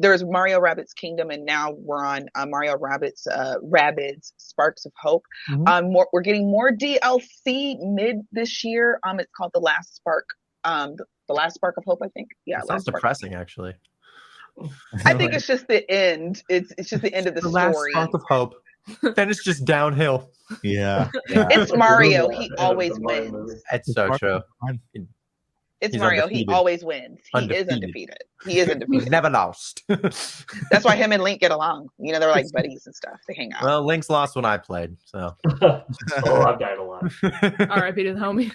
There's Mario Rabbids Kingdom, and now we're on Mario Rabbids Sparks of Hope. We're getting more DLC mid this year. It's called The Last Spark. The Last Spark of Hope, I think. Yeah, sounds depressing, actually. I think it's just the end. It's just the end of the story. Last Spark of Hope. Then it's just downhill. Yeah. It's Mario. He always wins. It's so true. It's He's Mario. undefeated. He always wins. He is undefeated. He is He's undefeated. never lost. That's why him and Link get along. They're like buddies and stuff. They hang out. Well, Link's lost when I played, so. Oh, I've died a lot. R.I.P. to the homie.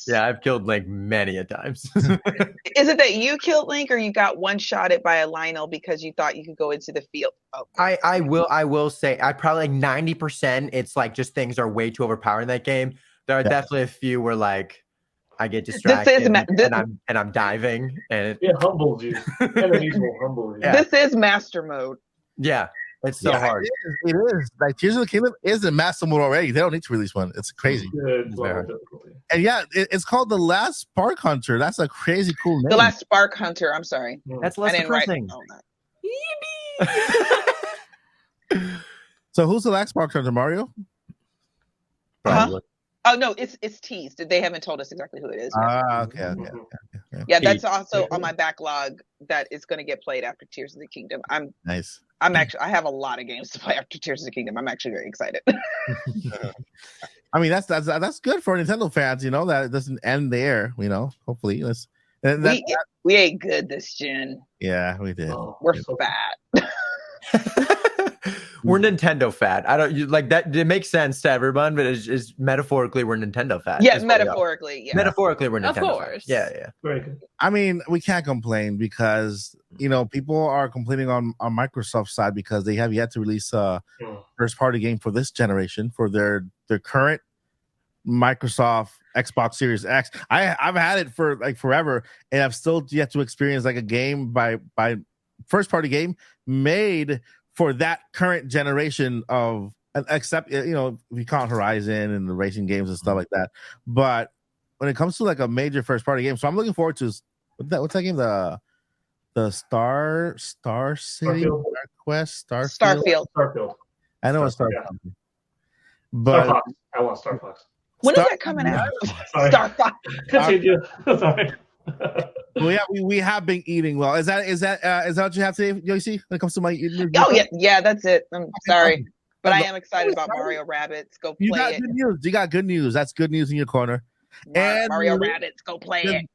Yeah, I've killed Link many a times. Is it that you killed Link, or you got one-shotted by a Lionel because you thought you could go into the field? Oh. I will say I probably like 90%. It's like just things are way too overpowered in that game. There are definitely a few where like I get distracted and I'm diving and It humbles you. Enemies will humble you. Yeah. This is master mode. yeah, it's so hard. It is. Like Tears of the Kingdom is in master mode already. They don't need to release one. It's crazy. Good It's level very- of difficulty. And yeah, it's called The Last Spark Hunter. That's a crazy cool name. The Last Spark Hunter. I'm sorry. That's I less didn't write depressing. all that. So who's the Last Spark Hunter? Mario? Probably. Oh no, it's teased. They haven't told us exactly who it is. yet. Okay. Yeah, that's also on my backlog that is going to get played after Tears of the Kingdom. Nice. I have a lot of games to play after Tears of the Kingdom. I'm actually very excited. I mean, that's good for Nintendo fans. That it doesn't end there. Hopefully, we ate good this gen. yeah, we did. Oh, We're so fat. We're Nintendo fat. I don't like that. It makes sense to everyone, but it's metaphorically we're Nintendo fat. Yeah, That's what we are. metaphorically. Yeah. Metaphorically, we're Nintendo Of course. fat. Yeah. very good. I mean, we can't complain because people are complaining on Microsoft's side because they have yet to release a first party game for this generation for their current Microsoft Xbox Series X. I've had it for like forever, and I've still yet to experience like a game by first party game made for that current generation of, except if you count Horizon and the racing games and stuff like that. But when it comes to like a major first party game, so I'm looking forward to what's that game? The Star City, Starfield. Star Quest, Starfield. Starfield. I know it's Star Starfield, Star but Fox. I want Star Fox. When is that coming out? Sorry. Star Fox. Continue. Sorry. we have been eating well. Is that what you have today, Yoshi? When it comes to my eating? Oh yeah, that's it. I'm sorry, but I am excited about Mario Rabbids. Go You play got it. good news. You got good news. That's good news in your corner. And Mario Rabbids. Go play it.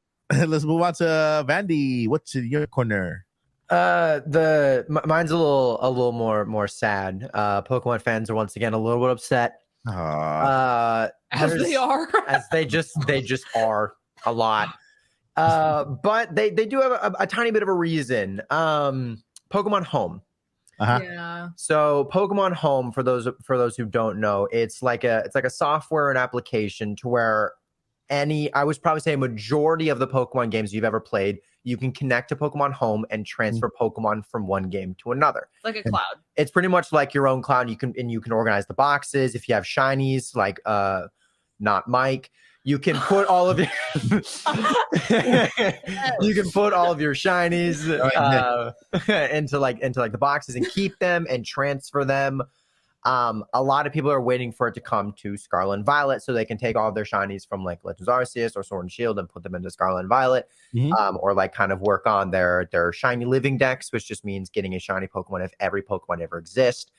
Let's move on to Vandy. What's in your corner? Mine's a little more sad. Pokemon fans are once again a little bit upset. As they are. As they just are a lot. But they do have a tiny bit of a reason. Pokemon Home. Yeah. So Pokemon Home, for those who don't know, it's like a software and application to where I would probably say a majority of the Pokemon games you've ever played, you can connect to Pokemon Home and transfer Pokemon from one game to another. Like a cloud. It's pretty much like your own cloud. You can organize the boxes. If you have shinies, like not Mike, you can put all of your shinies into the boxes and keep them and transfer them. A lot of people are waiting for it to come to Scarlet and Violet so they can take all of their shinies from like Legends Arceus or Sword and Shield and put them into Scarlet and Violet, or like kind of work on their shiny living decks, which just means getting a shiny Pokemon if every Pokemon ever exists.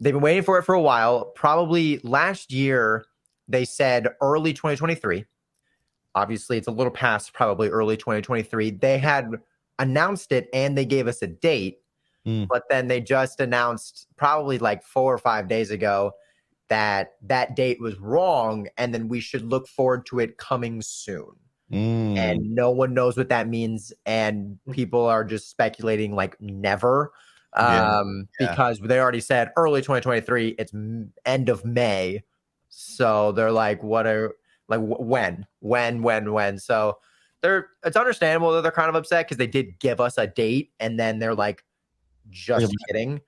they've been waiting for it for a while. Probably last year, they said early 2023. Obviously, it's a little past probably early 2023. They had announced it and they gave us a date, but then they just announced probably like 4 or 5 days ago that date was wrong, and then we should look forward to it coming soon. And no one knows what that means, and people are just speculating like never, because they already said early 2023. It's end of May, so they're like, when? So it's understandable that they're kind of upset because they did give us a date, and then they're like, just kidding.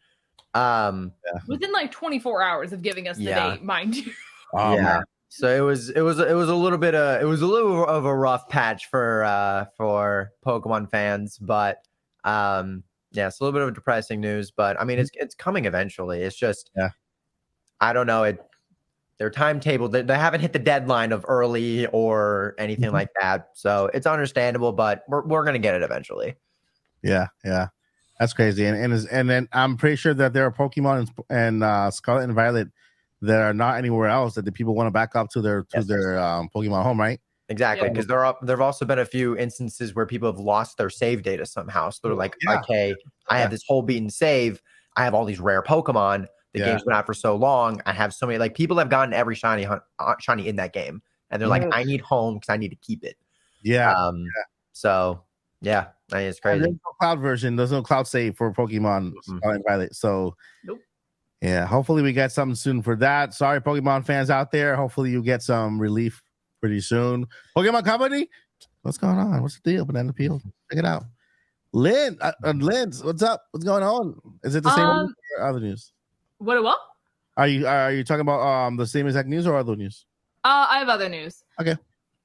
Within like 24 hours of giving us the date, mind you. Man. So it was a little bit of a rough patch for Pokemon fans, but it's a little bit of depressing news. But I mean, it's coming eventually. It's just I don't know their timetable. They haven't hit the deadline of early or anything like that. So it's understandable, but we're gonna get it eventually. Yeah. That's crazy. And then I'm pretty sure that there are Pokemon and Scarlet and Violet that are not anywhere else that the people want to back up to their Pokemon home, right? Exactly, because there've also been a few instances where people have lost their save data somehow. So they're like, okay, I have this whole beaten save. I have all these rare Pokemon. The game's been out for so long. I have so many, like, people have gotten every shiny in that game, and they're like, I need home because I need to keep it. So I mean, it's crazy. There's no cloud version. There's no cloud save for Pokemon Scarlet and Violet. So yeah, hopefully we get something soon for that. Sorry, Pokemon fans out there. Hopefully you get some relief pretty soon. Pokemon Company, what's going on? What's the deal? Banana Peel, check it out. Lindz, what's up? What's going on? Is it the same news or other news? What? Are you talking about the same exact news or other news? I have other news. Okay.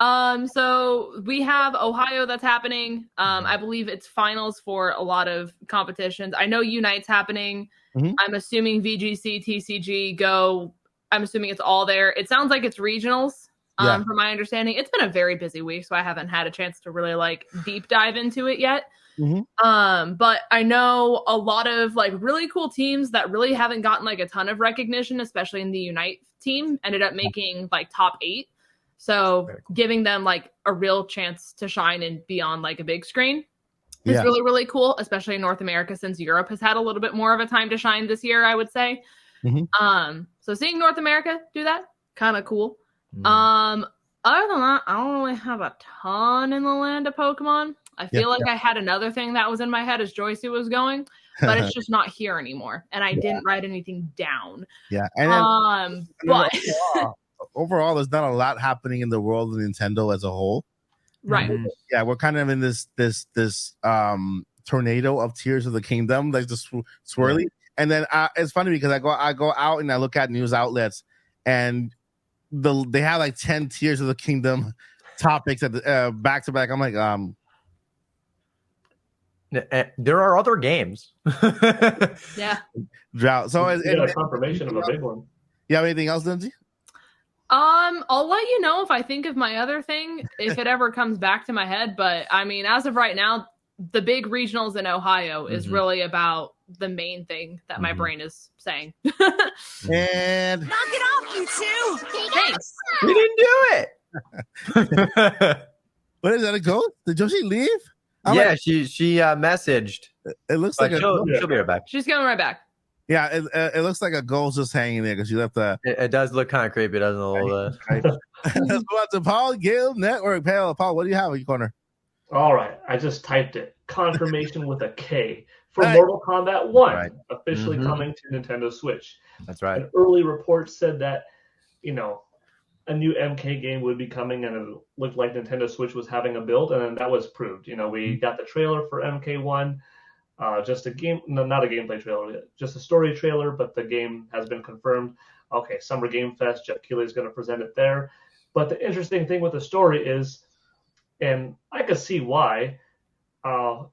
So we have Ohio that's happening. I believe it's finals for a lot of competitions. I know Unite's happening. I'm assuming VGC, TCG, Go. I'm assuming it's all there. It sounds like it's regionals. From my understanding, it's been a very busy week, so I haven't had a chance to really like deep dive into it yet. But I know a lot of like really cool teams that really haven't gotten like a ton of recognition, especially in the Unite team, ended up making like top 8. So giving them like a real chance to shine and be on like a big screen is really, really cool, especially in North America, since Europe has had a little bit more of a time to shine this year, I would say. So seeing North America do that, kind of cool. Other than that, I don't really have a ton in the land of Pokemon. I feel like I had another thing that was in my head as Joycey was going, but it's just not here anymore. And I didn't write anything down. And then, but overall, there's not a lot happening in the world of Nintendo as a whole. Right. Yeah, we're kind of in this tornado of Tears of the Kingdom, like just swirly. And then it's funny because I go out and I look at news outlets, and they have like 10 Tears of the Kingdom topics at the, back to back. I'm like, there are other games. Drought. So it's a confirmation of a big one. You have anything else, Lindsay? I'll let you know if I think of my other thing, if it ever comes back to my head. But I mean, as of right now, the big regionals in Ohio is really about the main thing that my brain is saying. And knock it off, you two. Thanks. We didn't do it. What is that? A ghost? Did Josie leave? She messaged. It looks like she'll be right back. She's coming right back. Yeah, it looks like a ghost just hanging there because you left the. It does look kind of creepy, doesn't it? Let's go out to Paul Gale Network. Paul, what do you have in your corner? All right, I just typed it. Confirmation with a K for Mortal Kombat 1 officially coming to Nintendo Switch. That's right. An early report said that, a new MK game would be coming, and it looked like Nintendo Switch was having a build, and then that was proved. We got the trailer for MK1. Just a game, no, not a gameplay trailer, just a story trailer, but the game has been confirmed. Okay, Summer Game Fest, Jeff Keighley is going to present it there. But the interesting thing with the story is, and I can see why,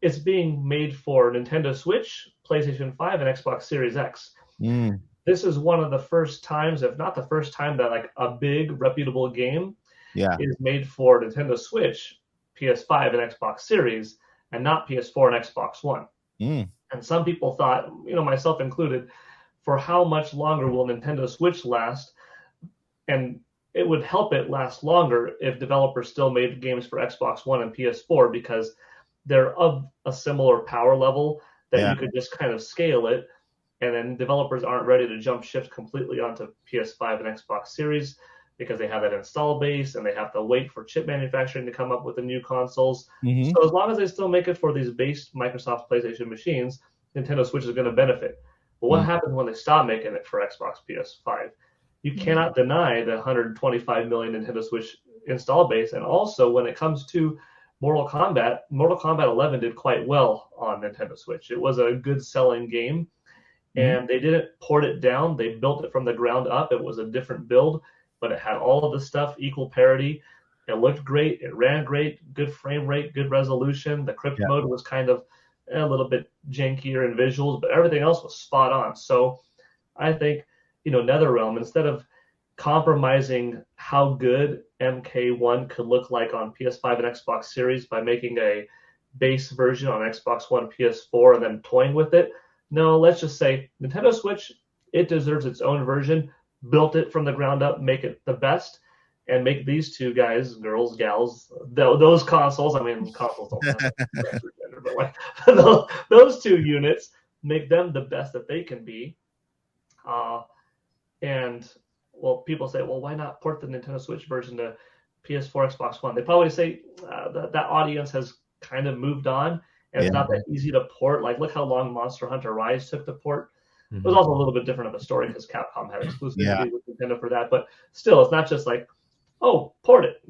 it's being made for Nintendo Switch, PlayStation 5, and Xbox Series X. This is one of the first times, if not the first time, that like a big reputable game is made for Nintendo Switch, PS5, and Xbox Series, and not PS4 and Xbox One. And some people thought, myself included, for how much longer will Nintendo Switch last, and it would help it last longer if developers still made games for Xbox One and PS4 because they're of a similar power level that you could just kind of scale it, and then developers aren't ready to jump shift completely onto PS5 and Xbox Series because they have that install base and they have to wait for chip manufacturing to come up with the new consoles. Mm-hmm. So as long as they still make it for these base Microsoft PlayStation machines, Nintendo Switch is going to benefit. But what happens when they stop making it for Xbox PS5? You cannot deny the 125 million Nintendo Switch install base. And also when it comes to Mortal Kombat 11 did quite well on Nintendo Switch. It was a good selling game. And they didn't port it down. They built it from the ground up. It was a different build, but it had all of the stuff, equal parity. It looked great. It ran great, good frame rate, good resolution. The crypt mode was kind of a little bit jankier in visuals, but everything else was spot on. So I think, NetherRealm, instead of compromising how good MK1 could look like on PS5 and Xbox Series by making a base version on Xbox One, PS4, and then toying with it, no, let's just say Nintendo Switch, it deserves its own version, built it from the ground up, make it the best, and make these two guys, girls, gals, those consoles, consoles don't have gender, but like those two units, make them the best that they can be. And, well, people say, well, why not port the Nintendo Switch version to PS4, Xbox One? They probably say that audience has kind of moved on. And it's not that easy to port. Like, look how long Monster Hunter Rise took to port. It was also a little bit different of a story because Capcom had exclusivity with Nintendo for that. But still, it's not just like, oh, port it.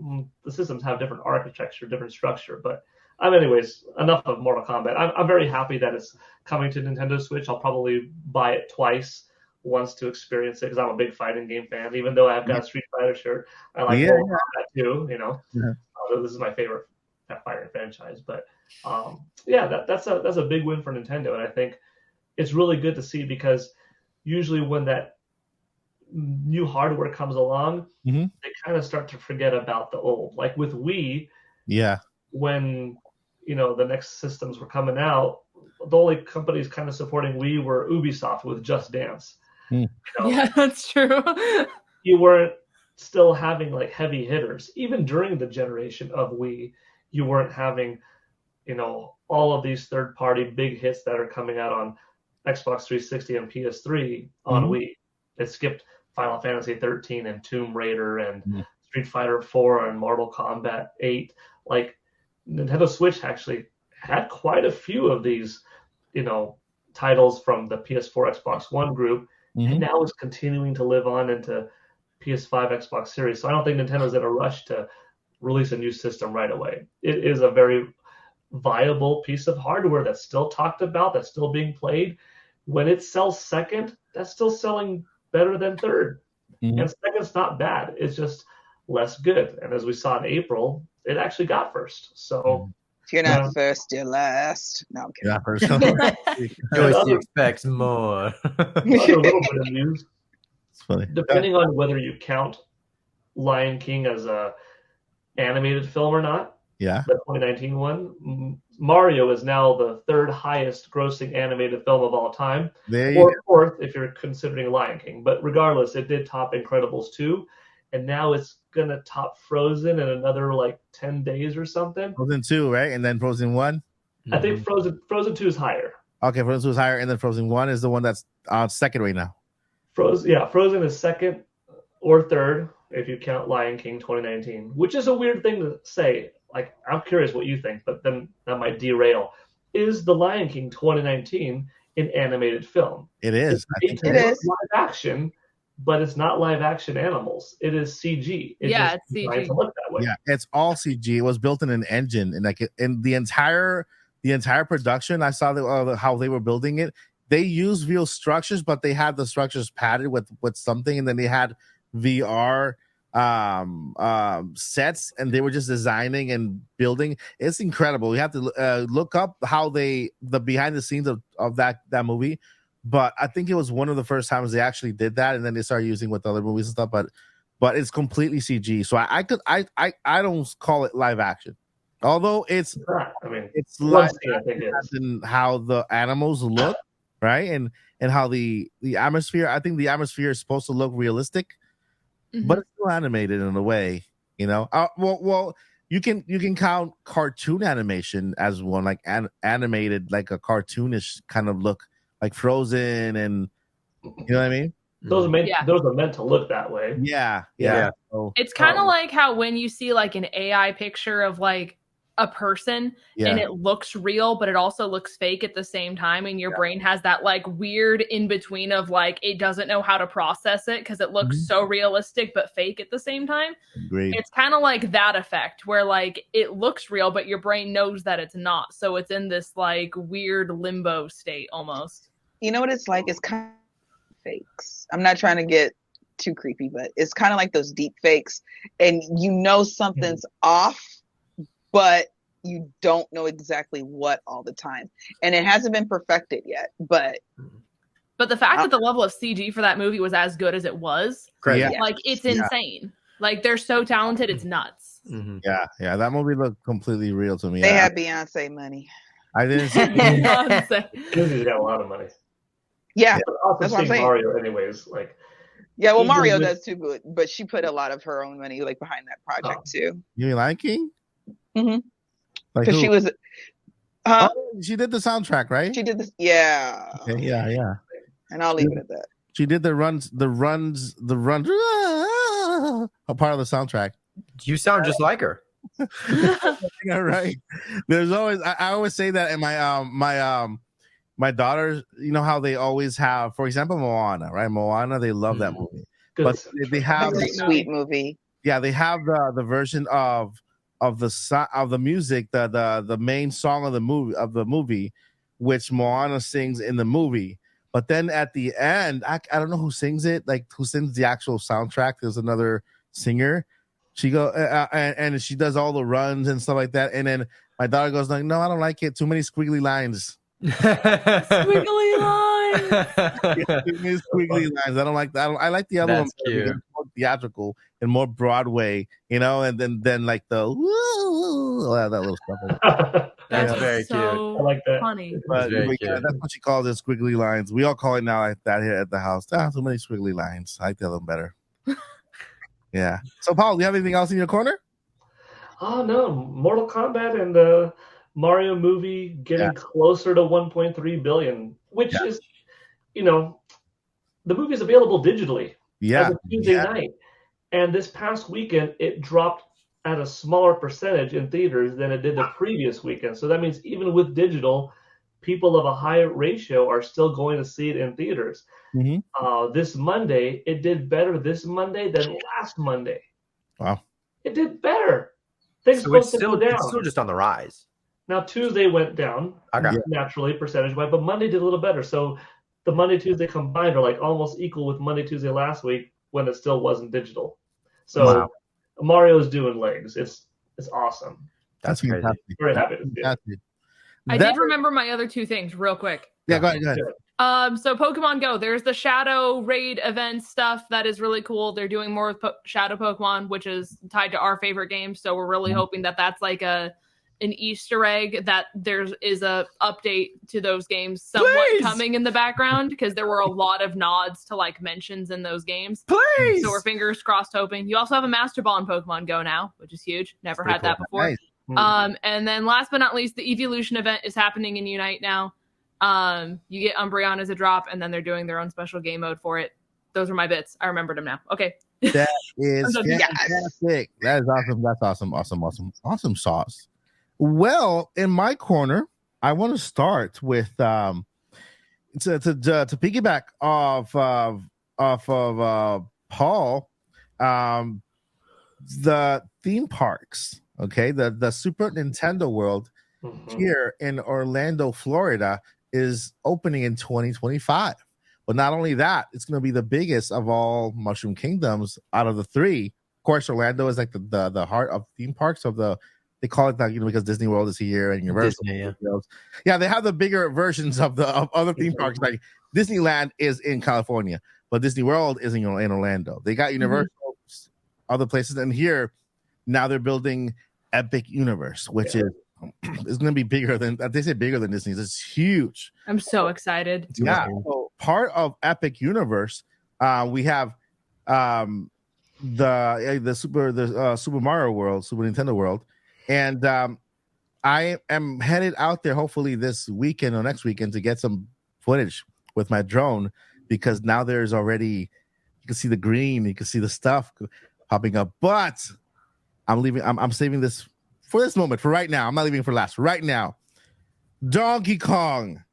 The systems have different architecture, different structure. But anyways, enough of Mortal Kombat. I'm very happy that it's coming to Nintendo Switch. I'll probably buy it twice, once to experience it because I'm a big fighting game fan. Even though I've got a Street Fighter shirt, I like Mortal Kombat too. This is my favorite fighting franchise. But that's a big win for Nintendo, and I think it's really good to see because usually when that new hardware comes along, they kind of start to forget about the old. Like with Wii, when the next systems were coming out, the only companies kind of supporting Wii were Ubisoft with Just Dance. Yeah, that's true. You weren't still having like heavy hitters. Even during the generation of Wii, you weren't having, all of these third-party big hits that are coming out on Xbox 360 and PS3 on Wii. It skipped Final Fantasy 13 and Tomb Raider and Street Fighter 4 and Mortal Kombat 8. Like Nintendo Switch actually had quite a few of these, titles from the PS4, Xbox One group, and now it's continuing to live on into PS5, Xbox Series. So I don't think Nintendo's in a rush to release a new system right away. It is a very viable piece of hardware that's still talked about, that's still being played. When it sells second, that's still selling better than third. And second's not bad. It's just less good. And as we saw in April, it actually got first. So if you're not first, you're last. No, I'm kidding. Yeah, first. Joyce expects more. Another little bit of news. It's funny. Depending on whether you count Lion King as a animated film or not, the 2019 one, Mario is now the third highest grossing animated film of all time, or fourth if you're considering Lion King. But regardless, it did top Incredibles 2, and now it's gonna top Frozen in another like 10 days or something. Frozen 2, right? And then Frozen 1? I think Frozen 2 is higher. Okay, Frozen 2 is higher, and then Frozen 1 is the one that's second right now. Frozen is second or third if you count Lion King 2019, which is a weird thing to say. Like, I'm curious what you think, but then that might derail. Is the Lion King 2019 an animated film? It is. It is live action, but it's not live action animals. It is CG. It's CG. To look that way. Yeah, it's all CG. It was built in an engine, and like in the entire production, I saw how they were building it. They used real structures, but they had the structures padded with something, and then they had VR sets, and they were just designing and building. It's incredible. You have to look up how the behind the scenes of that movie. But I think it was one of the first times they actually did that, and then they started using with other movies and stuff. But it's completely CG. So I don't call it live action, although it's live action how the animals look, right? And how the atmosphere. I think the atmosphere is supposed to look realistic, but it's still animated in a way. You know, well, you can count cartoon animation as one, like animated, like a cartoonish kind of look, like Frozen, and you know what I mean. Those are meant to look that way. Yeah. So, it's kind of like how when you see like an AI picture of like a person and it looks real, but it also looks fake at the same time, and your brain has that like weird in between of like it doesn't know how to process it because it looks so realistic but fake at the same time. Great. It's kind of like that effect where like it looks real but your brain knows that it's not, so it's in this like weird limbo state almost. You know what it's like? It's kind of fakes. I'm not trying to get too creepy, but it's kind of like those deep fakes, and you know something's off, but you don't know exactly what all the time. And it hasn't been perfected yet, but the fact that the level of CG for that movie was as good as it was, like it's insane. Like they're so talented, it's nuts. Yeah, that movie looked completely real to me. They had Beyonce money. I didn't see Disney's got a lot of money. Yeah, that's what I'm saying. Mario, anyways, like. Yeah, well, Mario does too, but she put a lot of her own money like behind that project too. You liking? Mm-hmm. Like because she was. She did the soundtrack, right? She did this. Yeah. Okay, yeah. And I'll leave it at that. She did the runs. A part of the soundtrack. You sound just like her. Yeah, right. There's always. I always say that in my daughters, you know how they always have, for example, Moana, right? Moana, they love that movie. But they have a sweet movie. Yeah, they have the version of the music, the main song of the movie, which Moana sings in the movie. But then at the end, I don't know who sings it, like who sings the actual soundtrack. There's another singer. She and she does all the runs and stuff like that. And then my daughter goes like, "No, I don't like it. Too many squiggly lines." Squiggly lines. Squiggly lines. I don't like that. I like the other one. It's more theatrical and more Broadway, you know. And then like the that little stuff. That's very cute. I like that. Funny. But yeah, that's what she calls it, squiggly lines. We all call it now like that here at the house. Too many squiggly lines. I like the other one better. Yeah. So, Paul, do you have anything else in your corner? Oh no, Mortal Kombat and the Mario movie getting closer to 1.3 billion, which is, the movie is available digitally. As a Tuesday night, and this past weekend it dropped at a smaller percentage in theaters than it did the previous weekend. So that means even with digital, people of a high ratio are still going to see it in theaters. Mm-hmm. This Monday, it did better this Monday than last Monday. Wow. It did better. Things so it's still just on the rise. Now, Tuesday went down naturally, percentage-wise, but Monday did a little better. So the Monday, Tuesday combined are like almost equal with Monday, Tuesday last week when it still wasn't digital. So Mario's doing legs. It's awesome. That's fantastic. Very happy to see it. I did remember my other two things real quick. Yeah, go ahead. So Pokemon Go, there's the Shadow Raid event stuff that is really cool. They're doing more with Shadow Pokemon, which is tied to our favorite game. So we're really hoping that that's like an Easter egg, that there is a update to those games somewhat coming in the background, because there were a lot of nods to like mentions in those games. Please. So we're fingers crossed hoping. You also have a Master Ball in Pokemon Go now, which is huge. Never had that before. Nice. And then last but not least, the Evolution event is happening in Unite now. You get Umbreon as a drop, and then they're doing their own special game mode for it. Those are my bits. I remembered them now. Okay. That is fantastic. That is awesome. That's awesome sauce. Well, in my corner, I want to start with to piggyback off of Paul, the theme parks. Okay, the Super Nintendo World here in Orlando, Florida, is opening in 2025. But not only that, it's going to be the biggest of all Mushroom Kingdoms out of the three. Of course, Orlando is like the heart of theme parks of the. They call it that, because Disney World is here and Universal. Disney, they have the bigger versions of other theme parks. Like Disneyland is in California, but Disney World is in Orlando. They got Universal, other places, and here now they're building Epic Universe, which is is going to be bigger than they say bigger than Disney's. It's huge. I'm so excited. Yeah. So part of Epic Universe, we have the Super Mario World, Super Nintendo World, and I am headed out there hopefully this weekend or next weekend to get some footage with my drone, because now there's already, you can see the green, you can see the stuff popping up. But I'm saving this for this moment, for right now. I'm not leaving for last. Right now, Donkey Kong.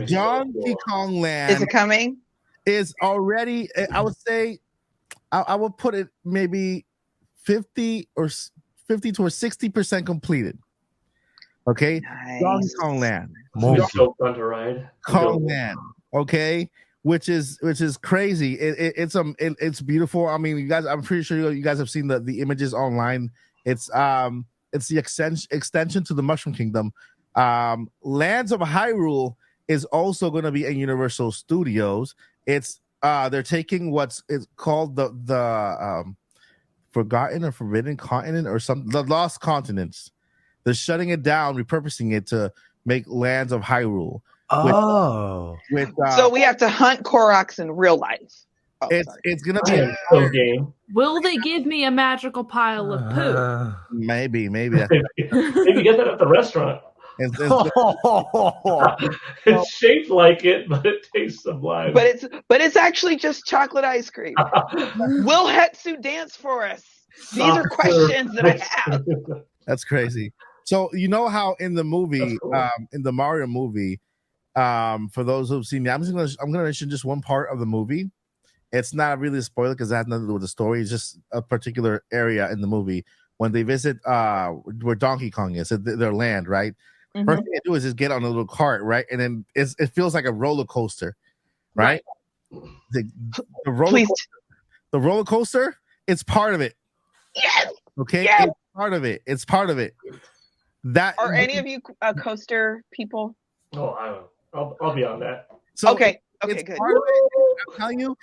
Donkey Kong Land. Is it coming? Is already, I would say, I would put it maybe 50 to 60% completed. Okay, Nice. Donkey Kong Land. So fun to ride. Kong Land. Okay, which is crazy. It's beautiful. I mean, you guys, I'm pretty sure you guys have seen the images online. It's the extension to the Mushroom Kingdom. Lands of Hyrule is also going to be in Universal Studios. It's they're taking what's called the Forgotten or Forbidden Continent or the Lost Continents. They're shutting it down, repurposing it to make Lands of Hyrule. So we have to hunt Koroks in real life. It's gonna be a game. Will they give me a magical pile of poo? Maybe. Maybe get that at the restaurant. It's shaped like it, but it tastes sublime. But it's actually just chocolate ice cream. Will Hetsu dance for us? These are questions that I have. That's crazy. So you know how in the movie, in the Mario movie, for those who've seen me, I'm gonna mention just one part of the movie. It's not really a spoiler because it has nothing to do with the story. It's just a particular area in the movie when they visit where Donkey Kong is, their land, right? Mm-hmm. First thing they do is just get on a little cart, right? And then it feels like a roller coaster, right? The roller coaster, it's part of it. Yes. Okay. Yes. It's part of it. That are any of you coaster people? Oh, I don't know. I'll be on that. So okay, good. Part of it. I'm telling you,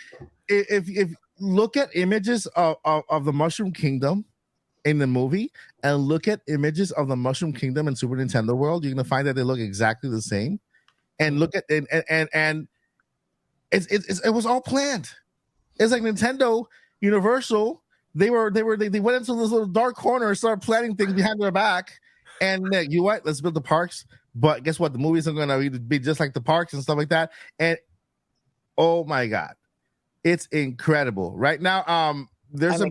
if look at images of the Mushroom Kingdom in the movie and look at images of the Mushroom Kingdom in Super Nintendo World, you're gonna find that they look exactly the same. And look at and it was all planned. It's like Nintendo, Universal. They went into this little dark corner and started planning things behind their back. And you know what? Let's build the parks. But guess what? The movies are gonna be just like the parks and stuff like that. And oh my god, it's incredible right now. I'm gonna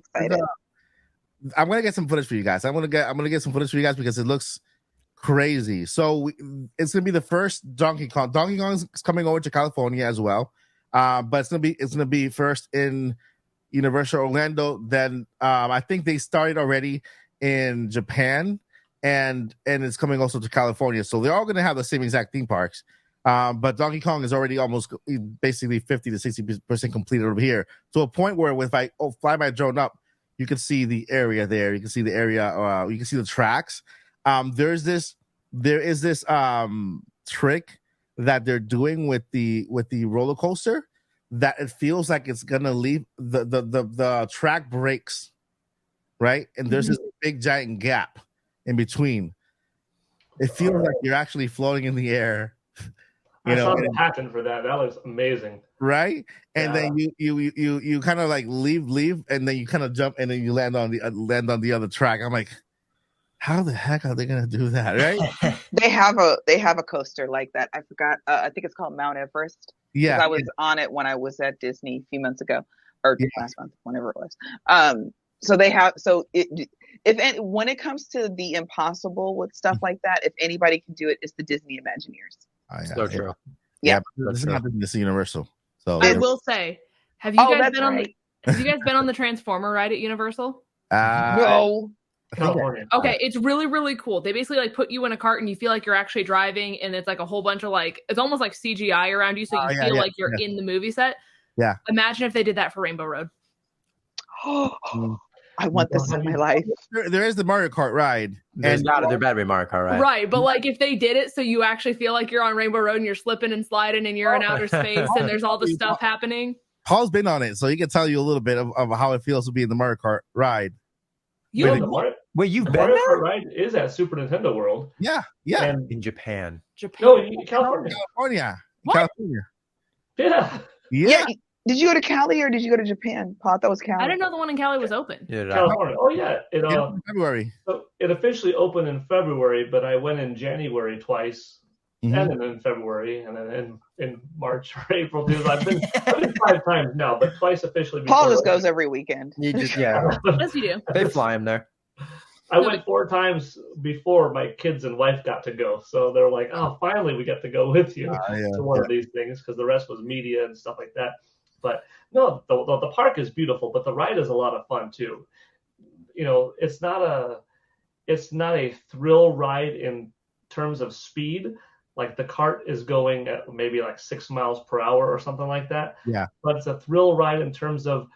get some footage for you guys. I'm gonna get some footage for you guys because it looks crazy. So it's gonna be the first Donkey Kong. Donkey Kong is coming over to California as well, but it's gonna be first in Universal Orlando. Then I think they started already in Japan, and it's coming also to California. So they're all gonna have the same exact theme parks. But Donkey Kong is already almost basically 50 to 60% completed over here, to a point where if I fly my drone up, you can see the area there. You can see the area. You can see the tracks. There is this trick that they're doing with the roller coaster that it feels like it's gonna leave the track breaks, right? And there's this big giant gap in between. It feels like you're actually floating in the air. I saw the patent for that. That was amazing. Right? And then you kind of like leave, and then you kind of jump, and then you land on the other track. I'm like, how the heck are they gonna do that? Right? They have a coaster like that. I forgot. I think it's called Mount Everest. Yeah, I was on it when I was at Disney a few months ago, or last month, whenever it was. So they have. So when it comes to the impossible with stuff like that, if anybody can do it, it's the Disney Imagineers. Oh, yeah. So true. Yeah, this is not this Universal. So I will say, have you guys been on the Transformer ride at Universal? No. Okay, it's really, really cool. They basically like put you in a cart and you feel like you're actually driving, and it's like a whole bunch of it's almost like CGI around you, so you feel like you're in the movie set. Yeah. Imagine if they did that for Rainbow Road. I want this in my life. There is the Mario Kart ride. There better be Mario Kart ride. Right, but like if they did it so you actually feel like you're on Rainbow Road and you're slipping and sliding and you're in outer space and there's all this stuff happening. Paul's been on it, so he can tell you a little bit of how it feels to be in the Mario Kart ride. You Wait, you've The been Mario there? Kart ride is at Super Nintendo World. Yeah. And In Japan. no, in California. California. What? California. Yeah. Yeah. Did you go to Cali or did you go to Japan? Paul, I thought it was Cali. I didn't know the one in Cali was open. Yeah, California. Oh yeah. February. So it officially opened in February, but I went in January twice, Mhm. and then in February, and then in March or April too. I've been 5 times now, but twice officially. Paul just before. goes every weekend. You just Yes, you do. they fly him there. I went 4 times before my kids and wife got to go, so they're like, "Oh, finally we get to go with you to one of these things," because the rest was media and stuff like that. But no, the park is beautiful, but the ride is a lot of fun too. You know, it's not a thrill ride in terms of speed. Like the cart is going at maybe like 6 miles per hour or something like that. Yeah. But it's a thrill ride in terms of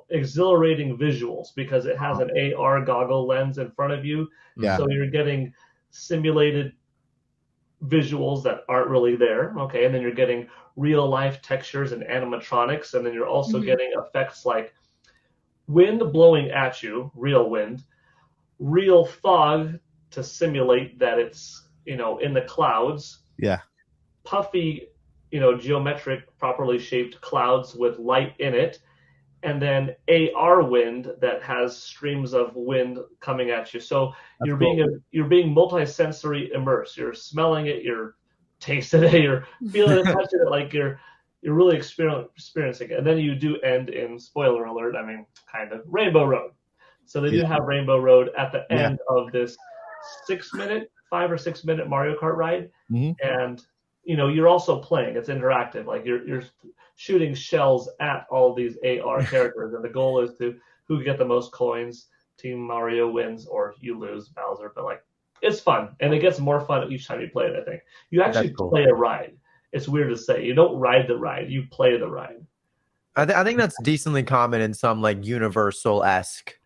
exhilarating visuals because it has an AR goggle lens in front of you. Yeah. So you're getting simulated visuals that aren't really there. Okay. And then you're getting real life textures and animatronics. And then you're also getting effects like wind blowing at you, real wind, real fog to simulate that it's, you know, in the clouds. Yeah. Puffy, you know, geometric, properly shaped clouds with light in it. And then AR wind that has streams of wind coming at you. So you're being multi-sensory immersed. You're smelling it, you're tasting it, you're feeling it, touching it, like you're really experiencing it. And then you do end in, spoiler alert, I mean, kind of, Rainbow Road. So they do have Rainbow Road at the end of this 5 or 6 minute Mario Kart ride. And you know, you're also playing. It's interactive. Like you're shooting shells at all these AR characters, and the goal is to who get the most coins. Team Mario wins, or you lose, Bowser. But like, it's fun, and it gets more fun each time you play it. I think you actually play a ride. It's weird to say. You don't ride the ride. You play the ride. I think that's decently common in some like Universal-esque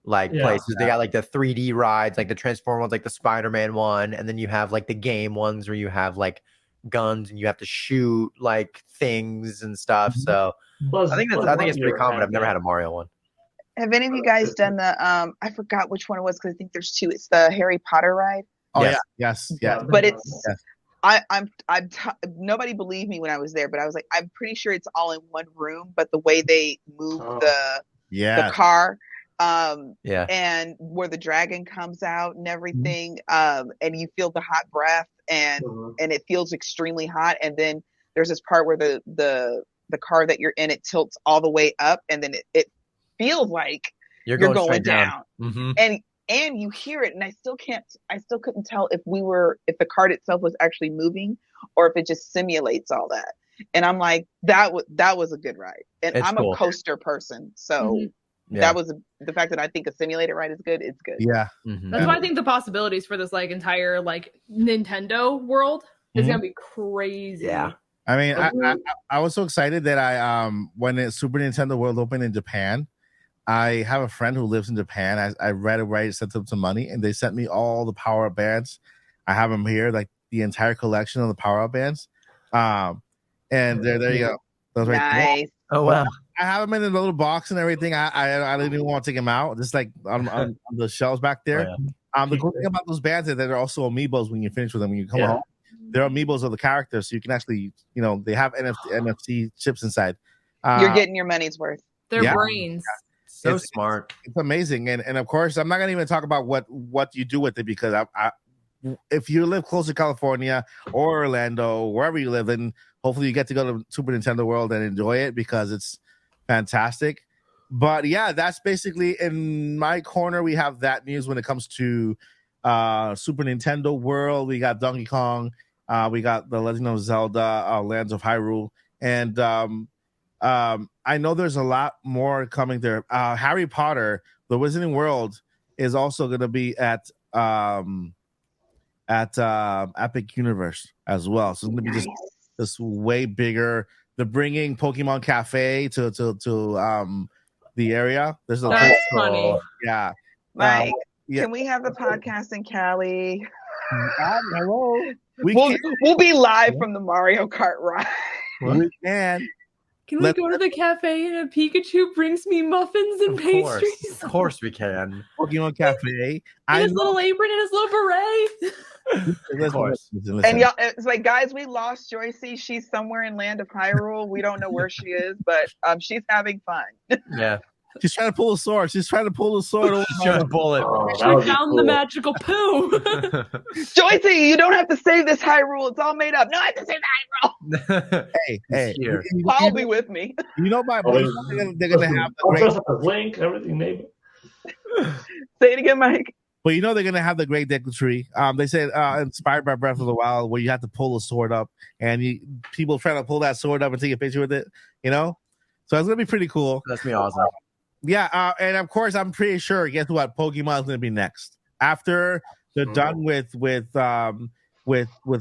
places. They got like the 3D rides, like the Transformer ones, like the Spider-Man one, and then you have like the game ones where you have like guns and you have to shoot like things and stuff. So I think it's pretty common. I've never had a Mario one. Have any of you guys done the I forgot which one it was because I think there's 2. It's the Harry Potter ride. Oh yes. But it's nobody believed me when I was there, but I was like, I'm pretty sure it's all in one room, but the way they move the car and where the dragon comes out and everything, and you feel the hot breath and it feels extremely hot, and then there's this part where the car that you're in, it tilts all the way up, and then it feels like you're going down. And you hear it, and I still couldn't tell if the cart itself was actually moving or if it just simulates all that. And I'm like, that was a good ride. And I'm a coaster person, so that was the fact that I think a simulated ride is good. It's good. Yeah. That's why I think the possibilities for this like entire like Nintendo world is gonna be crazy. Yeah. I mean, I was so excited that when Super Nintendo World opened in Japan, I have a friend who lives in Japan. I read it right, sent them some money, and they sent me all the power-up bands. I have them here, like the entire collection of the power-up bands. And there you go. Those right there. Oh wow. I have them in a little box and everything. I didn't even want to take them out, just like on the shelves back there. The cool thing about those bands is that they're also amiibos when you finish with them. When you come home, they're amiibos of the characters, so you can actually, you know, they have NFC chips inside. You're getting your money's worth. Their brains. So smart. It's amazing, and of course, I'm not gonna even talk about what you do with it, because if you live close to California or Orlando, wherever you live, then hopefully you get to go to Super Nintendo World and enjoy it, because it's fantastic. But yeah, that's basically in my corner. We have that news when it comes to Super Nintendo World. We got Donkey Kong, we got The Legend of Zelda, Lands of Hyrule, and I know there's a lot more coming there. Harry Potter, The Wizarding World, is also going to be at Epic Universe as well. So it's going to be just way bigger. They're bringing Pokemon Cafe to the area. There's a That's funny. Yeah. Mike, can we have the podcast in Cali? Hello. We'll be live from the Mario Kart ride. We can. Can we go to the cafe and a Pikachu brings me muffins and pastries? Of course we can. Pokemon Cafe. And his little apron and his little beret. Of course. Listen. And y'all, it's like, guys, we lost Joycey. She's somewhere in Land of Hyrule. We don't know where she is, but she's having fun. Yeah. She's trying to pull a sword. She's trying to pull the sword. She's trying to pull it. Oh, She found the magical poo. Joycey, you don't have to save this Hyrule. It's all made up. No, I have to save the Hyrule. Hey, here. Paul be with me. You know my boys, they're gonna have the I'll great. dress up as Link, everything, name it. Say it again, Mike. But you know they're gonna have the Great Deku Tree. They said inspired by Breath of the Wild, where you have to pull the sword up, and people trying to pull that sword up and take a picture with it. You know, so it's gonna be pretty cool. That's me awesome. Yeah, and of course I'm pretty sure. Guess what? Pokemon is gonna be next after they're done with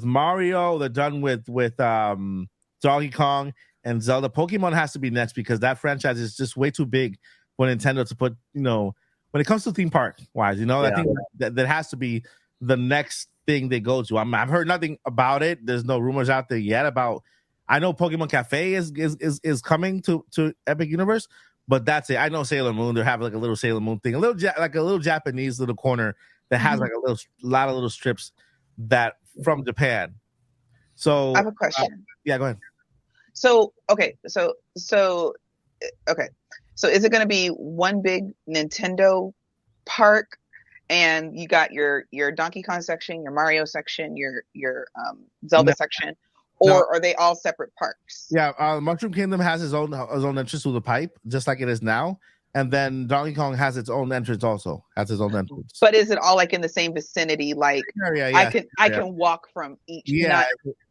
Mario. They're done with Donkey Kong and Zelda. Pokemon has to be next because that franchise is just way too big for Nintendo to put. You know, when it comes to theme park wise, you know, I think that has to be the next thing they go to. I've heard nothing about it. There's no rumors out there yet about. I know Pokemon Cafe is coming to Epic Universe. But that's it. I know Sailor Moon. They have like a little Sailor Moon thing, a little Japanese little corner that has like a lot of little strips that from Japan. So I have a question. Yeah, go ahead. So is it going to be one big Nintendo park, and you got your Donkey Kong section, your Mario section, your Zelda section? Or are they all separate parks? Yeah, Mushroom Kingdom has his own entrance through the pipe, just like it is now. And then Donkey Kong has its own entrance also. Has its own entrance. But is it all like in the same vicinity? Like I can walk from each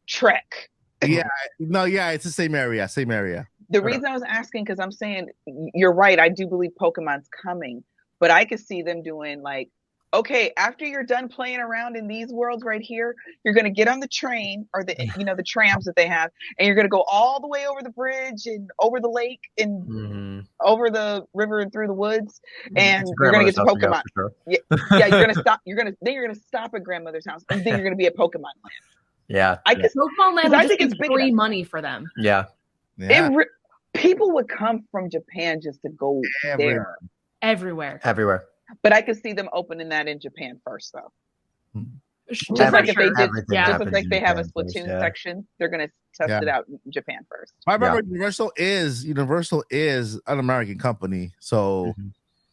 trek. It's the same area. The reason I was asking, because I'm saying you're right. I do believe Pokemon's coming, but I could see them doing like, okay, after you're done playing around in these worlds right here, you're going to get on the train or the trams that they have, and you're going to go all the way over the bridge and over the lake and over the river and through the woods, and you're going to get to Pokemon. Sure. Yeah, you're going to stop. You're going to stop at grandmother's house, and then you're going to be at Pokemon Land. Yeah, Pokemon Land. I think it's free money for them. Yeah. People would come from Japan just to go there. Everywhere. But I could see them opening that in Japan first, though. Just like they have a Splatoon section, they're going to test it out in Japan first. I remember Universal is an American company, so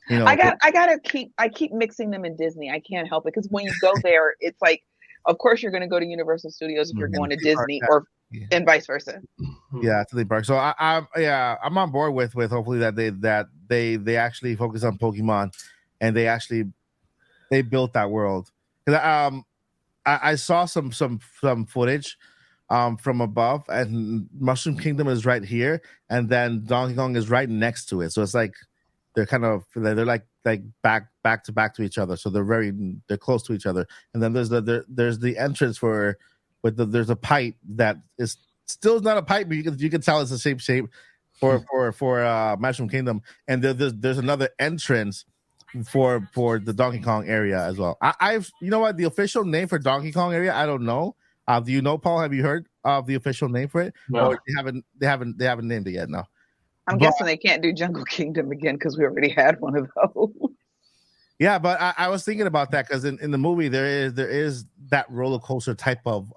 you know. I keep mixing them in Disney. I can't help it because when you go there, it's like, of course you're going to go to Universal Studios if you're going to Disney, and vice versa. Yeah, to the park. So I'm on board with hopefully that they actually focus on Pokemon. And they built that world. I saw some footage from above, and Mushroom Kingdom is right here, and then Donkey Kong is right next to it. So it's like they're like back to each other. So they're close to each other. And then there's the entrance there's a pipe that is still not a pipe, but you can tell it's the same shape for Mushroom Kingdom. And there's another entrance for the Donkey Kong area as well. You know what, the official name for Donkey Kong area, I don't know. Do you know, Paul? Have you heard of the official name for it? No. Or they haven't named it yet. No. I'm guessing they can't do Jungle Kingdom again because we already had one of those. Yeah, but I was thinking about that because in the movie there is that roller coaster type of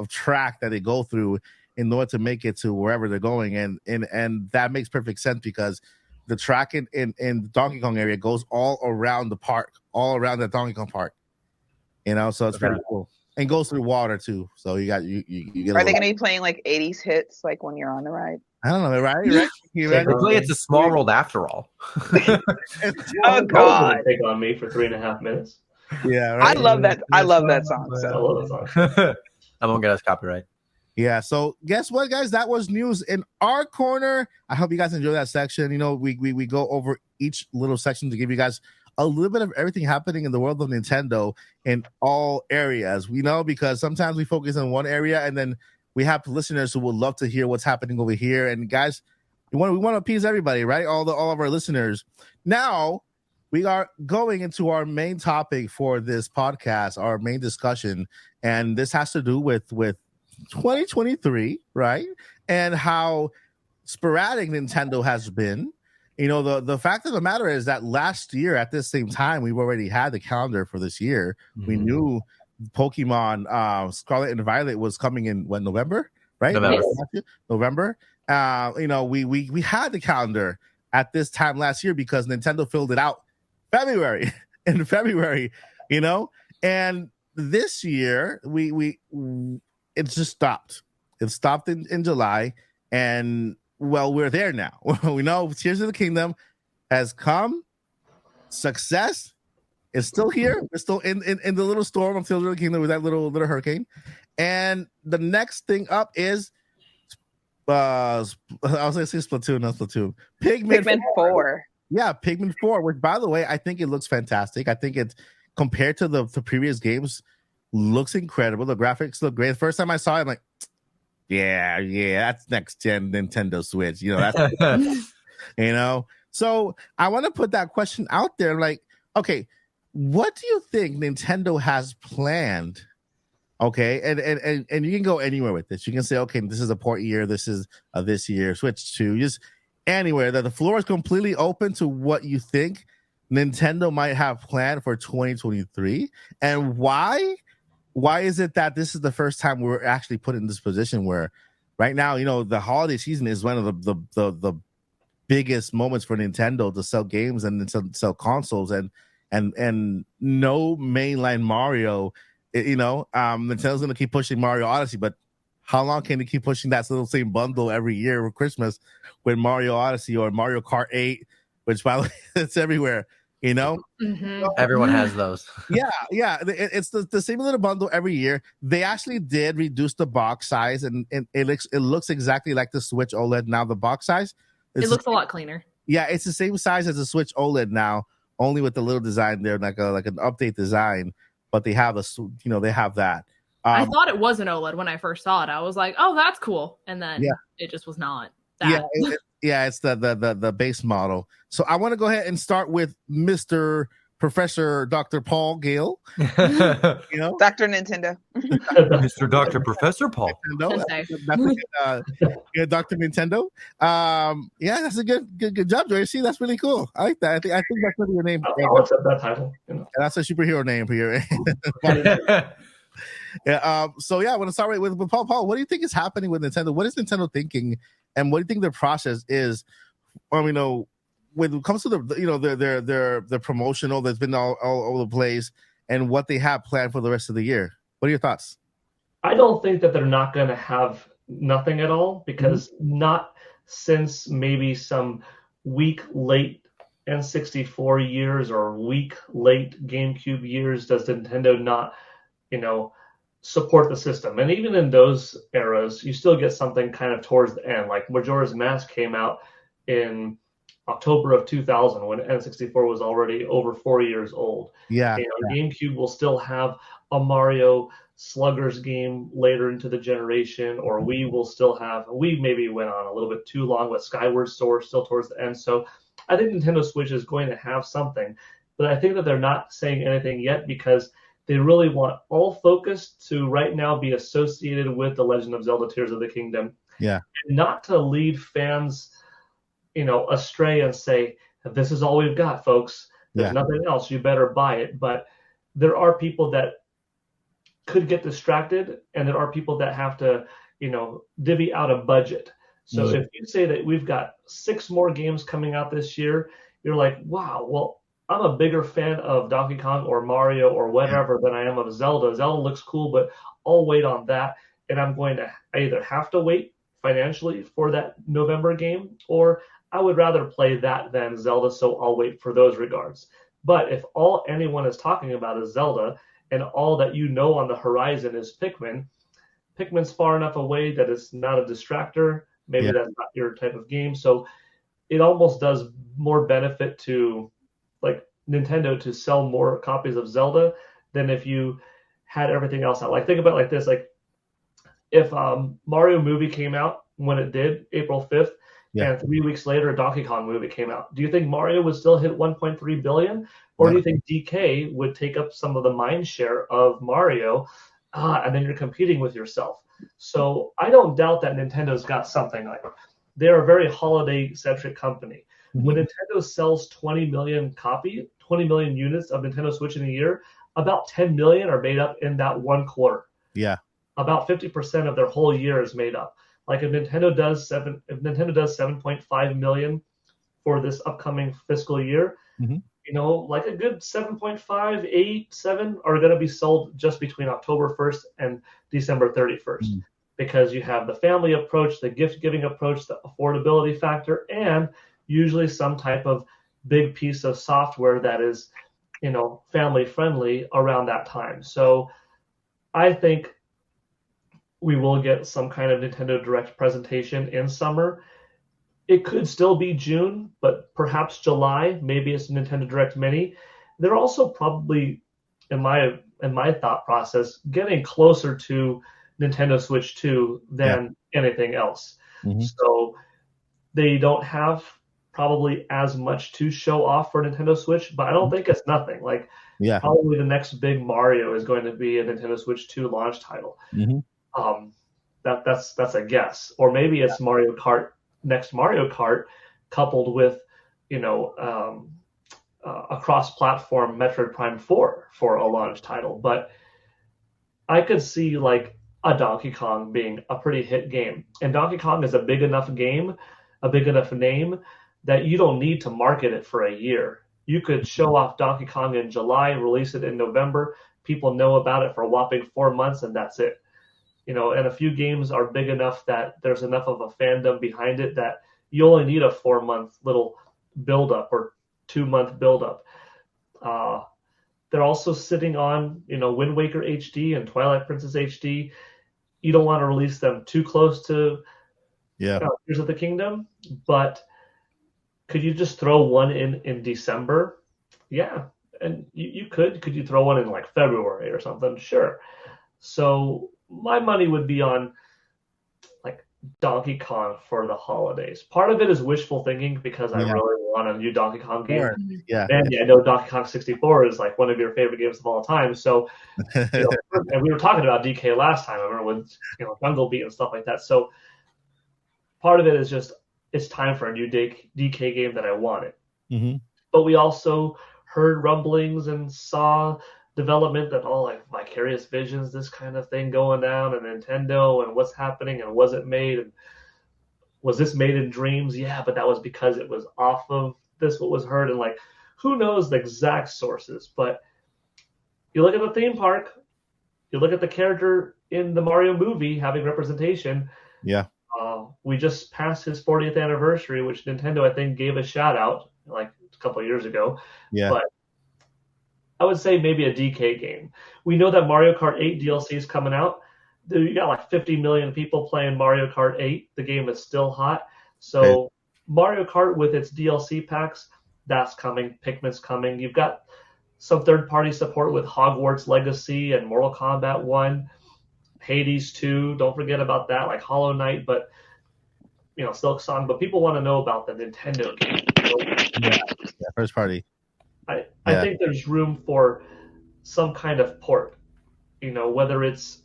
track that they go through in order to make it to wherever they're going, and that makes perfect sense because the track in the Donkey Kong area goes all around the park, all around the Donkey Kong park. You know, so it's pretty cool. And goes through water too. So you get. Are they going to be playing like 80s hits like when you're on the ride? I don't know, right? Technically, it's a small world after all. Oh God! Take on me for 3.5 minutes. Yeah, right? I love that. I love that song. I So love that song. I won't get us copyright. Yeah, so guess what, guys? That was news in our corner. I hope you guys enjoy that section. You know, we go over each little section to give you guys a little bit of everything happening in the world of Nintendo in all areas. You know, because sometimes we focus on one area and then we have listeners who would love to hear what's happening over here. And guys, we want to appease everybody, right? All of our listeners. Now we are going into our main topic for this podcast, our main discussion, and this has to do with 2023, right? And how sporadic Nintendo has been. You know, the fact of the matter is that last year at this same time, we've already had the calendar for this year. We knew Pokemon Scarlet and Violet was coming in November, right? November. You know, we had the calendar at this time last year because Nintendo filled it out in February, you know, and this year it just stopped. It stopped in July, and well, we're there now. We know Tears of the Kingdom has come. Success is still here. We're still in the little storm of Tears of the Kingdom with that little hurricane. And the next thing up is I was going to say Splatoon, not Splatoon. Pikmin 4. Yeah, Pikmin 4, which, by the way, I think it looks fantastic. I think it, compared to the previous games, looks incredible. The graphics look great. The first time I saw it, I'm like, yeah, that's next gen Nintendo Switch. You know, that's you know. So I want to put that question out there. Like, okay, what do you think Nintendo has planned? Okay, and you can go anywhere with this. You can say, okay, this is a port year. This is this year. Switch to just anywhere. That the floor is completely open to what you think Nintendo might have planned for 2023, and why. Why is it that this is the first time we're actually put in this position where right now, you know, the holiday season is one of the biggest moments for Nintendo to sell games and to sell consoles and no mainline Mario, you know, Nintendo's going to keep pushing Mario Odyssey, but how long can they keep pushing that little same bundle every year for Christmas with Mario Odyssey or Mario Kart 8, which by the way, it's everywhere. You know, everyone has those. Yeah. It's the same little bundle every year. They actually did reduce the box size, and it looks exactly like the Switch OLED now. The box size, it looks a lot cleaner. Yeah, it's the same size as the Switch OLED now, only with the little design there, like an update design. But they have they have that. I thought it was an OLED when I first saw it. I was like, oh, that's cool, and then it just was not. That. Yeah, it's the base model. So I want to go ahead and start with Mr. Professor Dr. Paul Gale. You know, Dr. Nintendo. Mr. Dr. Professor Paul. That's good, Dr. Nintendo. Yeah, that's a good job, Joy. See, that's really cool. I like that. I think that's really your name. I'll accept that title. You know. That's a superhero name for you. Yeah. So yeah, I want to start with Paul. Paul, what do you think is happening with Nintendo? What is Nintendo thinking, and what do you think their process is? You know, when it comes to their promotional that's been all over the place, and what they have planned for the rest of the year. What are your thoughts? I don't think that they're not going to have nothing at all, because not since maybe some weak late N64 years or weak late GameCube years does Nintendo not, support the system. And even in those eras, you still get something kind of towards the end. Like Majora's Mask came out in October of 2000 when N64 was already over 4 years old. Yeah. GameCube will still have a Mario Sluggers game later into the generation, or Wii will still have. Wii maybe went on a little bit too long, but Skyward Sword still towards the end. So I think Nintendo Switch is going to have something, but I think that they're not saying anything yet because they really want all focus to right now be associated with The Legend of Zelda Tears of the Kingdom. Yeah. And not to lead fans, astray and say, this is all we've got, folks. There's nothing else. You better buy it. But there are people that could get distracted, and there are people that have to, divvy out a budget. So if you say that we've got 6 more games coming out this year, you're like, wow, well, I'm a bigger fan of Donkey Kong or Mario or whatever than I am of Zelda. Zelda looks cool, but I'll wait on that. And I'm going to either have to wait financially for that November game, or I would rather play that than Zelda, so I'll wait for those regards. But if all anyone is talking about is Zelda, and all that on the horizon is Pikmin's far enough away that it's not a distractor. Maybe that's not your type of game. So it almost does more benefit to like Nintendo to sell more copies of Zelda than if you had everything else out. Like think about it like this, like if Mario movie came out when it did, April 5th, and 3 weeks later a Donkey Kong movie came out, do you think Mario would still hit 1.3 billion? Or do you think DK would take up some of the mind share of Mario, and then you're competing with yourself? So I don't doubt that Nintendo's got something. Like they're a very holiday-centric company. Mhm. When Nintendo sells 20 million units of Nintendo Switch in a year, about 10 million are made up in that one quarter. Yeah. About 50% of their whole year is made up. Like if Nintendo does 7.5 million for this upcoming fiscal year, Mhm. you know, like a good 7.5, 8, 7 are going to be sold just between October 1st and December 31st. Mhm. Because you have the family approach, the gift giving approach, the affordability factor, and usually some type of big piece of software that is, you know, family friendly around that time. So I think we will get some kind of Nintendo Direct presentation in summer. It could still be June, but perhaps July. Maybe it's a Nintendo Direct Mini. They're also probably, in my thought process, getting closer to Nintendo Switch 2 than anything else. Mhm. So they don't have probably as much to show off for Nintendo Switch, but I don't think it's nothing. Like Yeah. probably the next big Mario is going to be a Nintendo Switch 2 launch title. Mhm. That's a guess, or maybe it's Mario Kart, next Mario Kart, coupled with, you know, a cross-platform Metroid Prime 4 for a launch title. But I could see like a Donkey Kong being a pretty hit game, and Donkey Kong is a big enough game, a big enough name that you don't need to market it for a year. You could show off Donkey Kong in July, release it in November. People know about it for a whopping 4 months, and that's it. You know, and a few games are big enough that there's enough of a fandom behind it that you only need a 4-month little build-up or 2-month build-up. They're also sitting on, you know, Wind Waker HD and Twilight Princess HD. You don't want to release them too close to Tears of the Kingdom, but could you just throw one in December? Yeah, and you could. Could you throw one in like February or something? Sure. So my money would be on like Donkey Kong for the holidays. Part of it is wishful thinking because I really want a new Donkey Kong game. Sure. Yeah. And I know Donkey Kong 64 is like one of your favorite games of all time. So, you know, and we were talking about DK last time. I remember when, you know, Jungle Beat and stuff like that. So part of it is just it's time for a new DK game that I wanted. Mhm. But we also heard rumblings and saw development that all like Vicarious Visions, this kind of thing going down, and Nintendo, and what's happening, and was it made, and was this made in dreams? Yeah, but that was because it was off of this what was heard, and like who knows the exact sources. But you look at the theme park, you look at the character in the Mario movie having representation. Yeah. We just passed his 40th anniversary, which Nintendo I think gave a shout out like a couple of years ago. Yeah. But I would say maybe a DK game. We know that Mario Kart 8 DLC is coming out. You got like 50 million people playing Mario Kart 8. The game is still hot. So Mario Kart with its DLC packs, that's coming. Pikmin's coming. You've got some third-party support with Hogwarts Legacy and Mortal Kombat 1, Hades 2. Don't forget about that, like Hollow Knight, but you know, Silk Song. But people want to know about the Nintendo game. Yeah, first party. I think there's room for some kind of port, you know, whether it's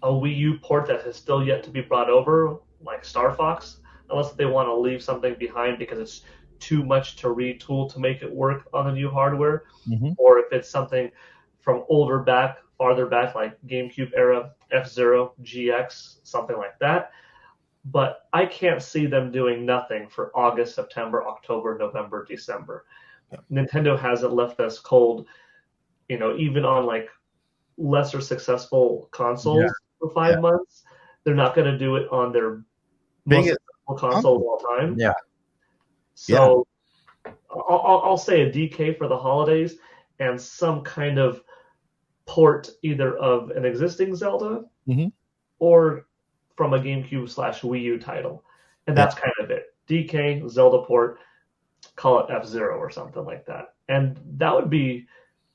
a Wii U port that has still yet to be brought over, like Star Fox, unless they want to leave something behind because it's too much to retool to make it work on the new hardware, or if it's something from farther back, like GameCube era, F-Zero, GX, something like that. But I can't see them doing nothing for August, September, October, November, December. Nintendo hasn't left us cold, you know, even on like lesser successful consoles for 5 months. They're not going to do it on their most successful console of all time. Yeah. So I'll say a DK for the holidays and some kind of port either of an existing Zelda or from a GameCube/Wii U title. And that's kind of it. DK, Zelda port, call it F-Zero or something like that. And that would be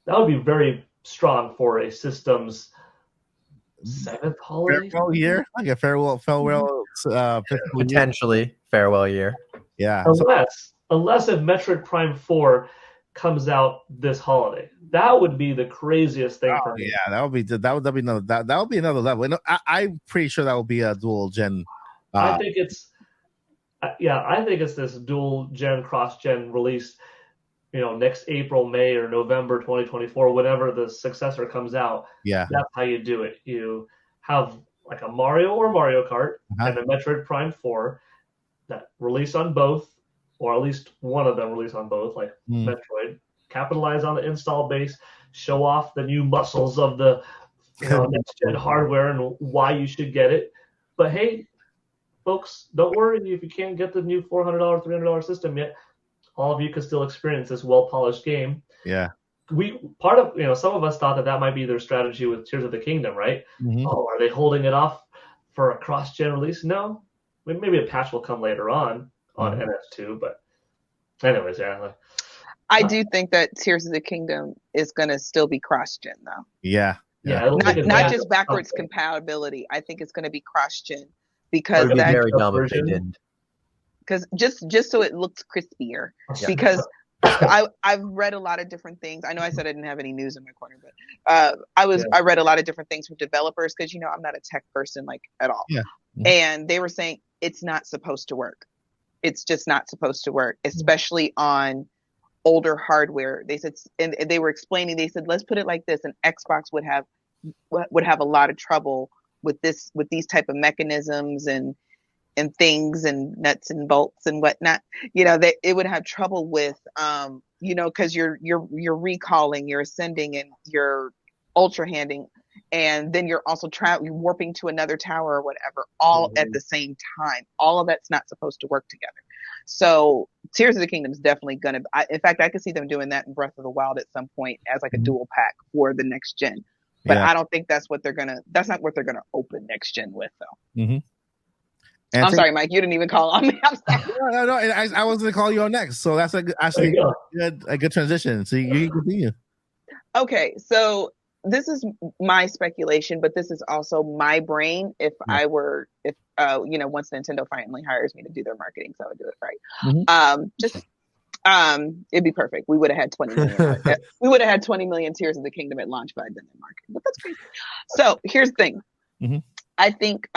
very strong for a system's 7th holiday. Farewell year? Like a farewell potentially farewell year. Yeah. Unless if Metroid Prime 4 comes out this holiday. That would be the craziest thing for me. Yeah, that would be another level. I'm pretty sure that will be a dual gen. I think it's Yeah, I think it's this dual gen, cross gen release. Next April, May, or November 2024, whenever the successor comes out. Yeah. That's how you do it. You have like a Mario or Mario Kart and a Metroid Prime 4 that release on both, or at least one of them release on both, like Metroid. Capitalize on the install base, show off the new muscles of the next gen hardware and why you should get it. But hey, folks, don't worry if you can't get the new $400, $300 system yet. All of you can still experience this well-polished game. Yeah. Some of us thought that might be their strategy with Tears of the Kingdom, right? Oh, are they holding it off for a cross-gen release? No. Maybe a patch will come later on NS2, but anyways, yeah. I do think that Tears of the Kingdom is going to still be cross-gen, though. Yeah. Not just backwards compatibility. I think it's going to be cross-gen because it'd be very dumb if they didn't. Because just so it looks crispier. Yeah. Because I've read a lot of different things. I know I said I didn't have any news in my corner, but I read a lot of different things from developers because I'm not a tech person like at all. Yeah. And they were saying it's not supposed to work. It's just not supposed to work, especially on older hardware. They said, and they were explaining. They said, let's put it like this: an Xbox would have a lot of trouble with these type of mechanisms and things and nuts and bolts and whatnot, that it would have trouble with, because you're recalling, you're ascending, and you're ultra handing, and then you're also you're warping to another tower or whatever, all at the same time. All of that's not supposed to work together. So Tears of the Kingdom is definitely gonna. In fact, I could see them doing that in Breath of the Wild at some point as like a dual pack for the next gen. But I don't think that's not what they're gonna open next gen with, though. Mm-hmm. I'm sorry, Mike. You didn't even call on me. I'm sorry. No. I was going to call you on next, so that's actually a good transition. So you can continue. Okay, so this is my speculation, but this is also my brain. If once Nintendo finally hires me to do their marketing, so I would do it right. It'd be perfect. We would have had 20 million. We would have had 20 million Tears of the Kingdom at launch if I'd done their marketing. But that's crazy. So here's the thing. Mm-hmm. I think.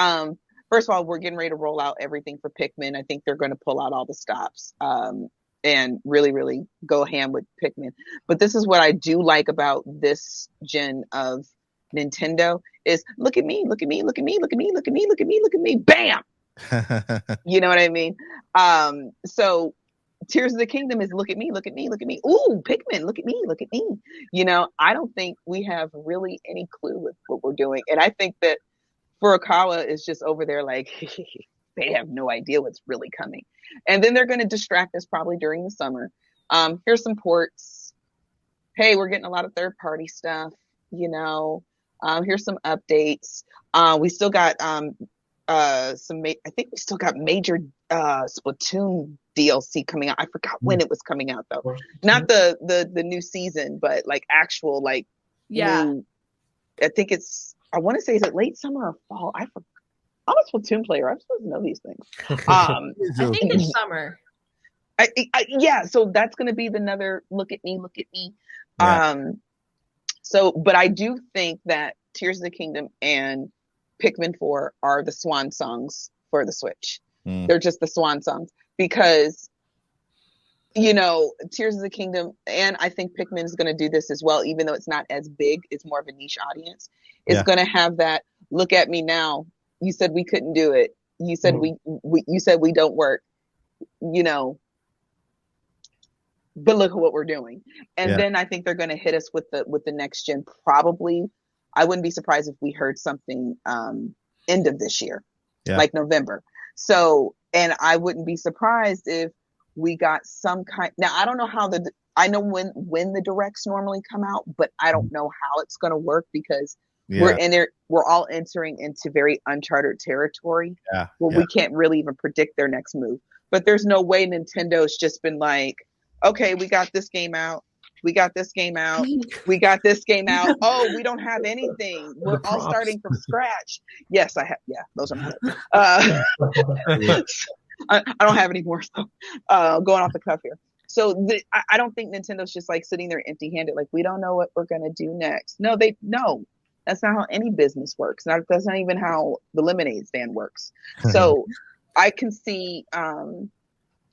First of all, we're getting ready to roll out everything for Pikmin. I think they're going to pull out all the stops and really, really go ham with Pikmin. But this is what I do like about this gen of Nintendo is look at me, look at me, look at me, look at me, look at me, look at me, look at me, bam! You know what I mean? So Tears of the Kingdom is look at me, look at me, look at me. Ooh, Pikmin, look at me, look at me. I don't think we have really any clue with what we're doing. And I think that Furukawa is just over there like they have no idea what's really coming. And then they're going to distract us probably during the summer. Here's some ports. Hey, we're getting a lot of third-party stuff, Here's some updates. We still got I think we still got major Splatoon DLC coming out. I forgot when it was coming out, though. Not the new season, but like actual new, I think I want to say, is it late summer or fall? I'm a Splatoon player. I'm supposed to know these things. I think it's summer. Yeah, so that's going to be another look at me, look at me. Yeah. But I do think that Tears of the Kingdom and Pikmin 4 are the swan songs for the Switch. They're just the swan songs because, Tears of the Kingdom, and I think Pikmin is going to do this as well, even though it's not as big, it's more of a niche audience. It's going to have that look at me now. You said we couldn't do it. You said you said we don't work, but look at what we're doing. And then I think they're going to hit us with the next gen. Probably, I wouldn't be surprised if we heard something end of this year, like November. So, and I wouldn't be surprised if we got some kind. Now, I don't know how I know when the directs normally come out, but I don't know how it's going to work because we're all entering into very uncharted territory where we can't really even predict their next move. But there's no way Nintendo's just been like, okay, we got this game out. We got this game out. We got this game out. Oh, we don't have anything. We're all starting from scratch. Yes, I have. Yeah, those are mine. I don't have any more. So going off the cuff here. So I don't think Nintendo's just like sitting there empty-handed, like we don't know what we're gonna do next. No, that's not how any business works. That's not even how the lemonade stand works. So I can see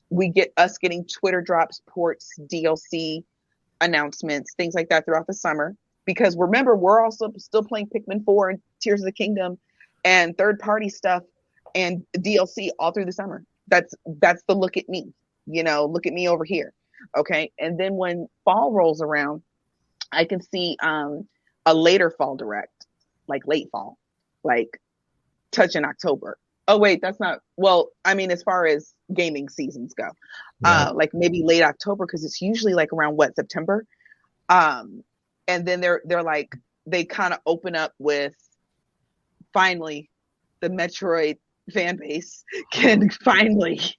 we get us getting Twitter drops, ports, DLC announcements, things like that throughout the summer. Because remember, we're also still playing Pikmin 4 and Tears of the Kingdom and third-party stuff and DLC all through the summer. That's the look at me, look at me over here. Okay. And then when fall rolls around, I can see a later fall direct, like late fall, like touching October. Oh, wait, that's not, well, I mean, as far as gaming seasons go, like maybe late October, because it's usually like around September. And then they're like, they kind of open up with finally the Metroid fan base can finally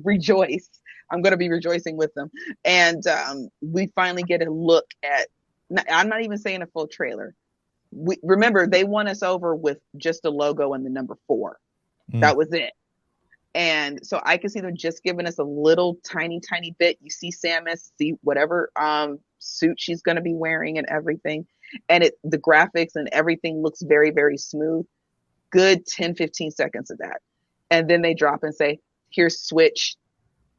rejoice. I'm going to be rejoicing with them. And we finally get a look at, I'm not even saying a full trailer. Remember, they won us over with just a logo and the number 4. That was it. And so I can see them just giving us a little tiny bit. You see Samus, see whatever suit she's going to be wearing and everything. And the graphics and everything looks very, very smooth. Good 10-15 seconds of that. And then they drop and say, here's Switch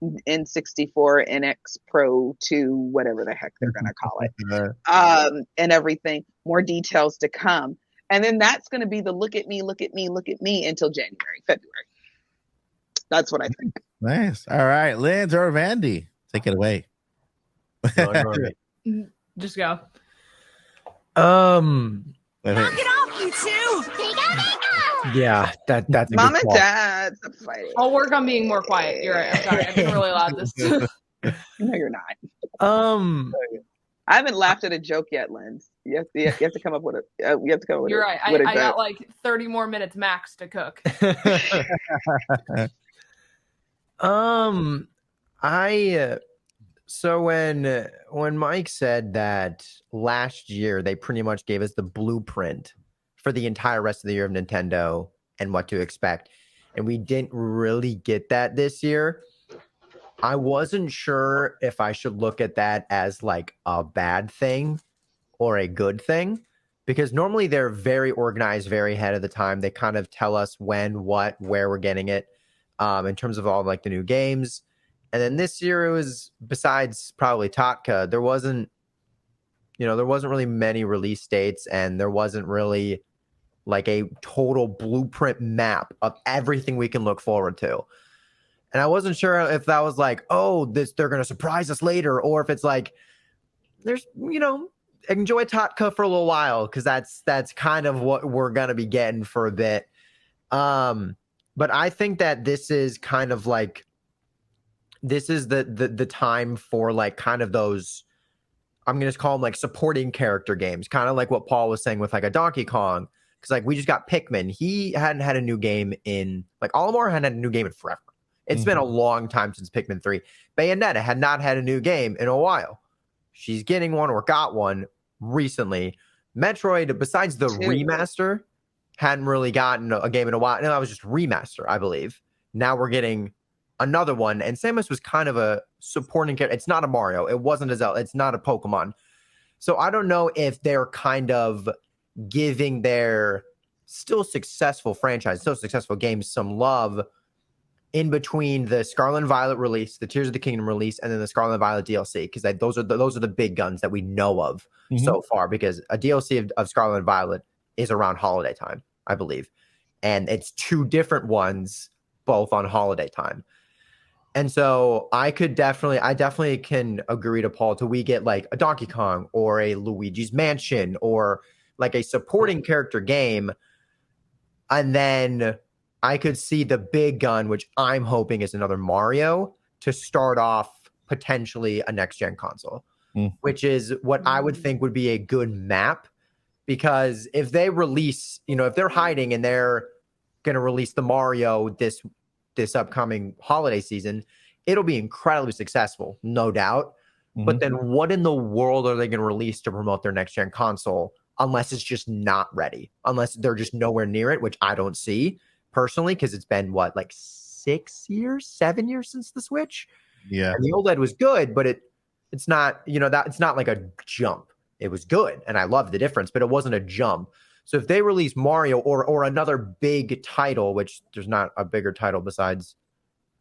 N64 NX Pro 2, whatever the heck they're going to call it. And everything. More details to come. And then that's going to be the look at me until January, February. That's what I think. Nice. All right. Lindz or Vandy, take it away. Just go. Knock it off, you two! Yeah, that's a Mom good and call. Dad, stop fighting. I'll work on being more quiet. You're right. I'm sorry. I've been really loud this time. No, you're not. I haven't laughed at a joke yet, Lindz. You have to come up with a. You have to come up with. You're a, right. with a I joke. got like 30 more minutes max to cook. So when Mike said that last year they pretty much gave us the blueprint for the entire rest of the year of Nintendo and what to expect, and we didn't really get that this year, I wasn't sure if I should look at that as like a bad thing or a good thing, because normally they're very organized, very ahead of the time. They kind of tell us when, what, where we're getting it, in terms of all like the new games. And then this year it was, besides probably Totka, there wasn't really many release dates, and there wasn't really like a total blueprint map of everything we can look forward to. And I wasn't sure if that was like, oh, they're going to surprise us later, or if it's like, there's, enjoy Totka for a little while, because that's kind of what we're going to be getting for a bit. But I think that this is kind of like, this is the time for like kind of those, I'm going to call them like supporting character games, kind of like what Paul was saying with like a Donkey Kong. Because like we just got Pikmin. He hadn't had a new game in, like Olimar hadn't had a new game in forever. It's been a long time since Pikmin 3. Bayonetta had not had a new game in a while. She's getting one or got one recently. Metroid, besides the remaster, hadn't really gotten a game in a while. No, that was just remaster, I believe. Now we're getting another one. And Samus was kind of a supporting character. It's not a Mario. It wasn't a Zelda. It's not a Pokemon. So I don't know if they're kind of giving their still successful franchise, still successful games some love in between the Scarlet and Violet release, the Tears of the Kingdom release, and then the Scarlet and Violet DLC, because those are the big guns that we know of so far. Because a DLC of Scarlet and Violet is around holiday time, I believe, and it's 2 different ones, both on holiday time. And so I definitely can agree to Paul till we get like a Donkey Kong or a Luigi's Mansion or like a supporting character game, and then I could see the big gun, which I'm hoping is another Mario, to start off potentially a next-gen console, which is what I would think would be a good map. Because if they release, if they're hiding and they're going to release the Mario this upcoming holiday season, it'll be incredibly successful, no doubt. But then what in the world are they going to release to promote their next-gen console unless it's just not ready, unless they're just nowhere near it, which I don't see personally, because it's been what, like 7 years since the Switch. Yeah, and the OLED was good, but it's not, it's not like a jump. It was good, and I love the difference, but it wasn't a jump. So if they release Mario or another big title, which there's not a bigger title besides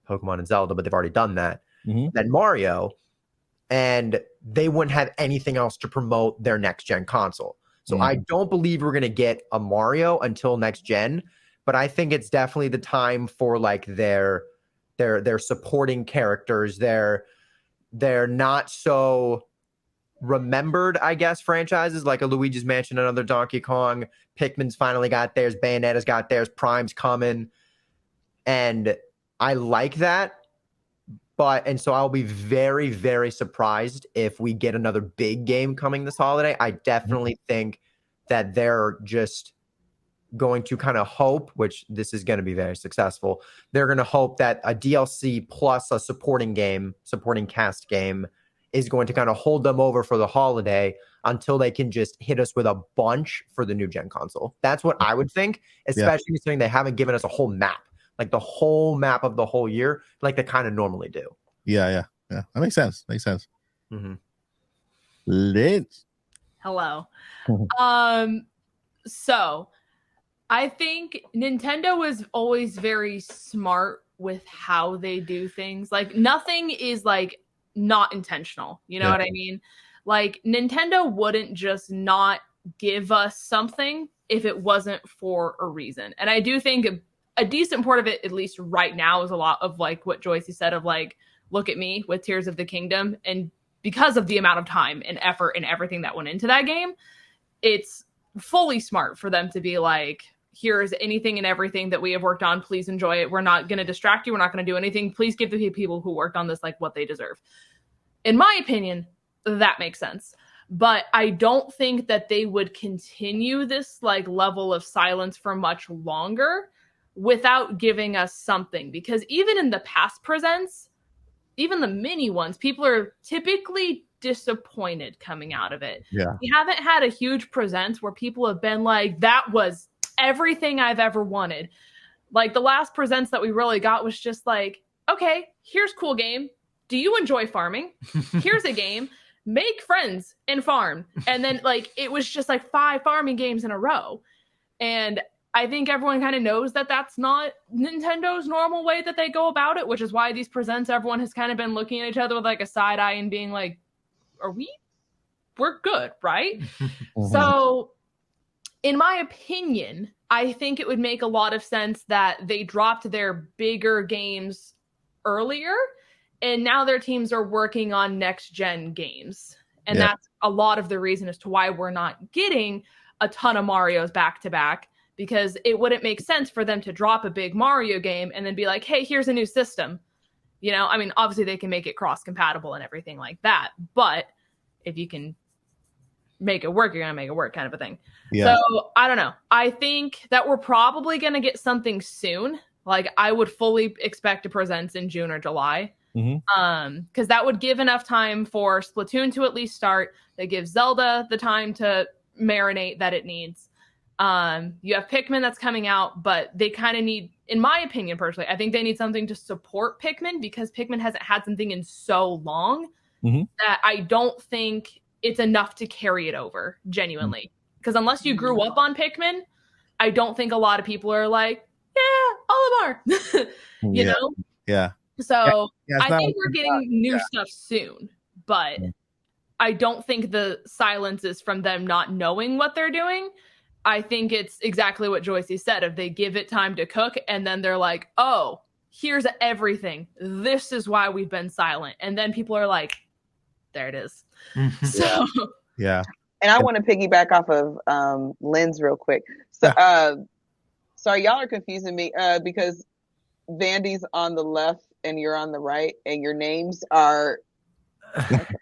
Pokemon and Zelda, but they've already done that, than Mario, and they wouldn't have anything else to promote their next gen console. So I don't believe we're going to get a Mario until next gen, but I think it's definitely the time for like their supporting characters, their not so remembered, I guess, franchises like a Luigi's Mansion, another Donkey Kong, Pikmin's finally got theirs, Bayonetta's got theirs, Prime's coming, and I like that. And so I'll be very, very surprised if we get another big game coming this holiday. I definitely think that they're just going to kind of hope, which this is going to be very successful. They're going to hope that a DLC plus a supporting cast game is going to kind of hold them over for the holiday until they can just hit us with a bunch for the new gen console. That's what I would think, especially considering they haven't given us a whole map. Like the whole map of the whole year, like they kind of normally do. Yeah. That makes sense. Lindz. Hello. So I think Nintendo was always very smart with how they do things. Like nothing is like not intentional. You know what I mean? Like Nintendo wouldn't just not give us something if it wasn't for a reason. And I do think a decent part of it, at least right now, is a lot of like what Joycey said of like, look at me with Tears of the Kingdom. And because of the amount of time and effort and everything that went into that game, it's fully smart for them to be like, here's anything and everything that we have worked on. Please enjoy it. We're not going to distract you. We're not going to do anything. Please give the people who worked on this like what they deserve. In my opinion, that makes sense. But I don't think that they would continue this like level of silence for much longer without giving us something, because even in the past presents, even the mini ones, people are typically disappointed coming out of it. Yeah. We haven't had a huge presents where people have been like, that was everything I've ever wanted. Like the last presents that we really got was just like, okay, here's cool game. Do you enjoy farming? Here's a game. Make friends and farm. And then like, it was just like 5 farming games in a row. And I think everyone kind of knows that that's not Nintendo's normal way that they go about it, which is why these presents, everyone has kind of been looking at each other with like a side eye and being like, we're good, right? So in my opinion, I think it would make a lot of sense that they dropped their bigger games earlier and now their teams are working on next gen games. And that's a lot of the reason as to why we're not getting a ton of Marios back to back. Because it wouldn't make sense for them to drop a big Mario game and then be like, hey, here's a new system. You know, I mean, obviously they can make it cross-compatible and everything like that. But if you can make it work, you're going to make it work kind of a thing. Yeah. So I don't know. I think that we're probably going to get something soon. Like I would fully expect a presents in June or July. Because that would give enough time for Splatoon to at least start. That gives Zelda the time to marinate that it needs. You have Pikmin that's coming out, but they kind of need, in my opinion, personally, I think they need something to support Pikmin because Pikmin hasn't had something in so long that I don't think it's enough to carry it over, genuinely. Because unless you grew up on Pikmin, I don't think a lot of people are like, yeah, Olimar, you know? Yeah. So I think we're getting new stuff soon, but I don't think the silence is from them not knowing what they're doing. I think it's exactly what Joycey said. If they give it time to cook and then they're like, oh, here's everything. This is why we've been silent. And then people are like, there it is. So, yeah. And I want to piggyback off of Lindz real quick. So, sorry, y'all are confusing me because Vandy's on the left and you're on the right and your names are...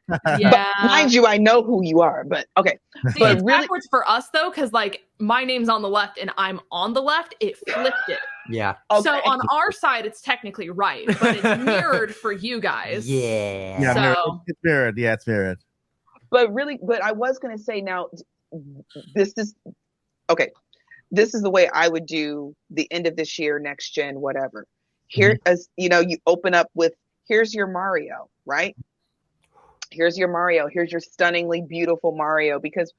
But mind you, I know who you are, but okay. See, but it's really backwards for us though, because like my name's on the left and I'm on the left. It flipped it. Yeah. Okay. So on our side, it's technically right, but it's mirrored for you guys. Yeah. So It's mirrored. Yeah, it's mirrored. But really, but I was going to say now, this is okay. This is the way I would do the end of this year, next gen, whatever. Here, as you know, you open up with here's your Mario, right? Here's your Mario. Here's your stunningly beautiful Mario. Because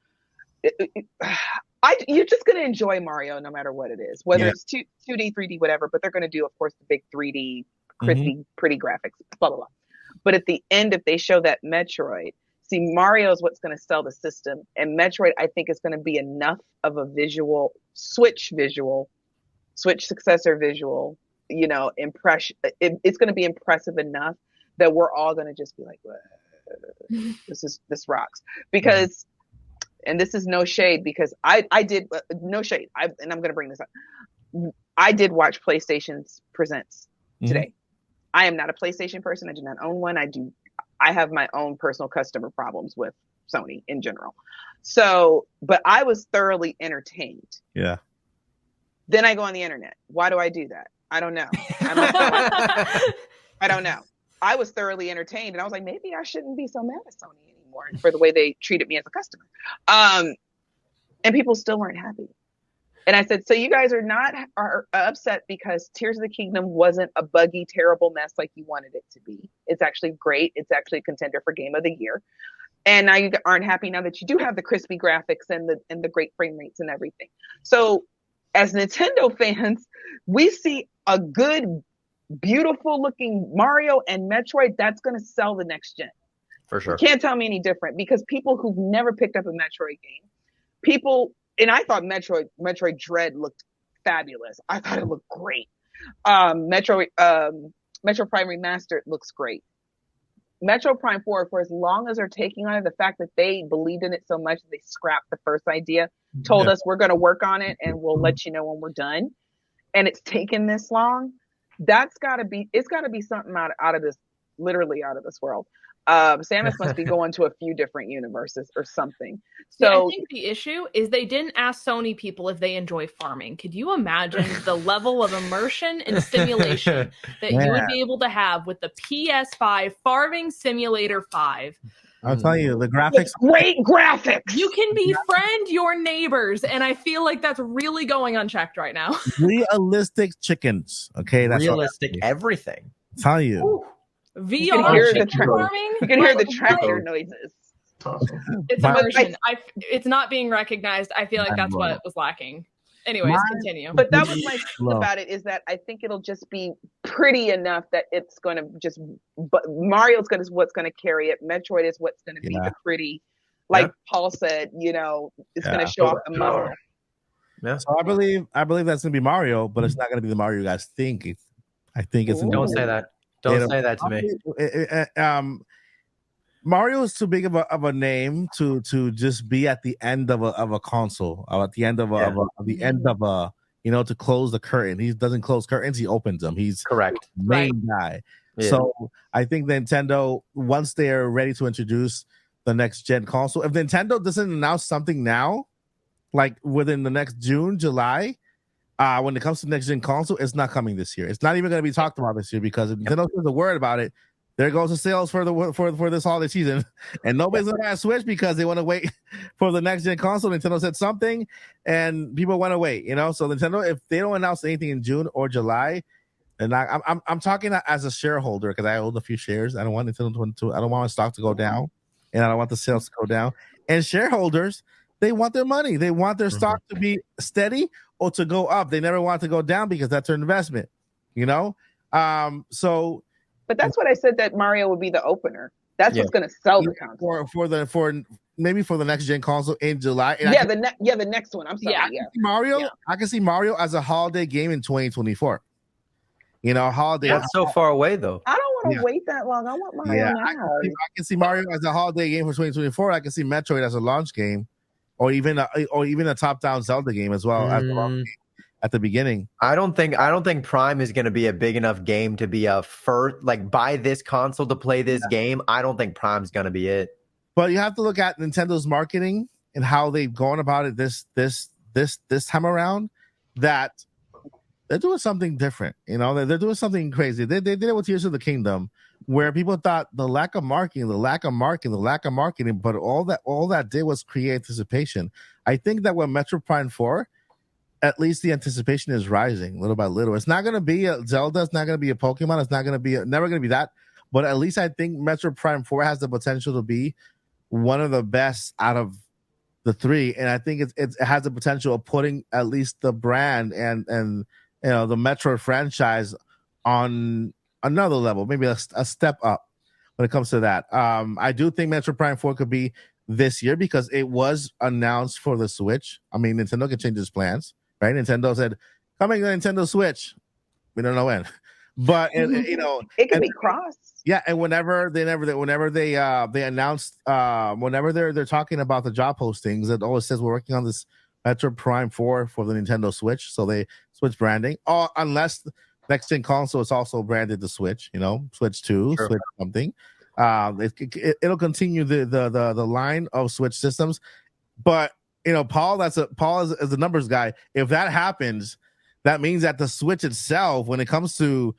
You're just going to enjoy Mario no matter what it is, whether it's 2D, 3D, whatever. But they're going to do, of course, the big 3D, crispy, pretty graphics, blah, blah, blah. But at the end, if they show that Metroid, see, Mario is what's going to sell the system. And Metroid, I think, is going to be enough of a Switch successor visual, impression. It's going to be impressive enough that we're all going to just be like, this rocks. Because, and this is no shade, because I did, no shade, and I'm going to bring this up. I did watch PlayStation's Presents today. I am not a PlayStation person. I do not own one. I have my own personal customer problems with Sony in general. So, but I was thoroughly entertained. Yeah. Then I go on the internet. Why do I do that? I don't know. I don't know. I was thoroughly entertained, and I was like, maybe I shouldn't be so mad at Sony anymore for the way they treated me as a customer. And people still weren't happy. And I said, so you guys are upset because Tears of the Kingdom wasn't a buggy, terrible mess like you wanted it to be. It's actually great. It's actually a contender for Game of the Year. And now you aren't happy now that you do have the crispy graphics and the great frame rates and everything. So as Nintendo fans, we see a good, beautiful looking Mario and Metroid. That's going to sell the next gen. For sure. You can't tell me any different, because people who've never picked up a Metroid game, and I thought Metroid Dread looked fabulous. I thought it looked great. Metro Prime Remastered looks great. Metro Prime 4, for as long as they're taking on it, the fact that they believed in it so much that they scrapped the first idea, told us we're going to work on it and we'll let you know when we're done. And it's taken this long. It's got to be something out of this, literally out of this world. Samus must be going to a few different universes or something. So yeah, I think the issue is they didn't ask Sony people if they enjoy farming. Could you imagine the level of immersion and stimulation that you would be able to have with the PS5 Farming Simulator 5? I'll tell you, the graphics, great graphics. You can befriend your neighbors, and I feel like that's really going unchecked right now. Realistic chickens. Okay, that's realistic everything. I'll tell you. Ooh. VR you can hear the tractor farming. noises. It's immersion. It's not being recognized. I feel like that's what was lacking. Anyways, continue. But that was my thing about it, is that I think it'll just be pretty enough that it's going to just. But Mario's what's going to carry it. Metroid is what's going to be the pretty, like Paul said. It's going to show off the muscle. Yeah. So I believe that's going to be Mario, but it's not going to be the Mario you guys think. I think it's. Don't say that. Don't say that to me. Mario is too big of a name to just be at the end of a console, or at the end of to close the curtain. He doesn't close curtains; he opens them. He's correct, main guy. Yeah. So I think Nintendo, once they're ready to introduce the next gen console, if Nintendo doesn't announce something now, like within the next June, July. When it comes to next gen console, it's not coming this year. It's not even going to be talked about this year, because if Nintendo says a word about it, there goes the sales for this holiday season, and nobody's going to switch because they want to wait for the next gen console. Nintendo said something, and people want to wait. So Nintendo, if they don't announce anything in June or July, and I'm talking as a shareholder, because I own a few shares. I don't want Nintendo I don't want my stock to go down, and I don't want the sales to go down. And shareholders, they want their money. They want their stock to be steady or to go up. They never want to go down, because that's their investment, So, but that's what I said, that Mario would be the opener. That's what's going to sell the console for the next gen console in July. And the next one. I'm sorry. Mario. I can see Mario as a holiday game in 2024. Holiday. That's so far away, though. I don't want to wait that long. I want Mario now. I can see Mario as a holiday game for 2024. I can see Metroid as a launch game. Or even a top-down Zelda game as well at the beginning. I don't think Prime is going to be a big enough game to be a first, like, buy this console to play this game. I don't think Prime's going to be it. But you have to look at Nintendo's marketing and how they've gone about it this time around. That they're doing something different. They're doing something crazy. They did it with Tears of the Kingdom, where people thought the lack of marketing, but all that did was create anticipation. I think that with Metro Prime 4, at least the anticipation is rising little by little. It's not going to be a Zelda. It's not going to be a Pokemon. It's not going to be never going to be that. But at least I think Metro Prime 4 has the potential to be one of the best out of the 3, and I think it has the potential of putting at least the brand and the Metroid franchise on another level, maybe a step up when it comes to that. I do think Metroid Prime 4 could be this year because it was announced for the Switch. I mean, Nintendo can change its plans, right? Nintendo said coming to Nintendo Switch. We don't know when, but it could be cross. Yeah, and whenever they announced, whenever they're talking about the job postings, it always says we're working on this Metroid Prime 4 for the Nintendo Switch. So they switch branding, unless the next gen console is also branded the Switch. Switch 2, Sure. Switch something. It'll continue the line of Switch systems, but Paul is a numbers guy. If that happens, that means that the Switch itself, when it comes to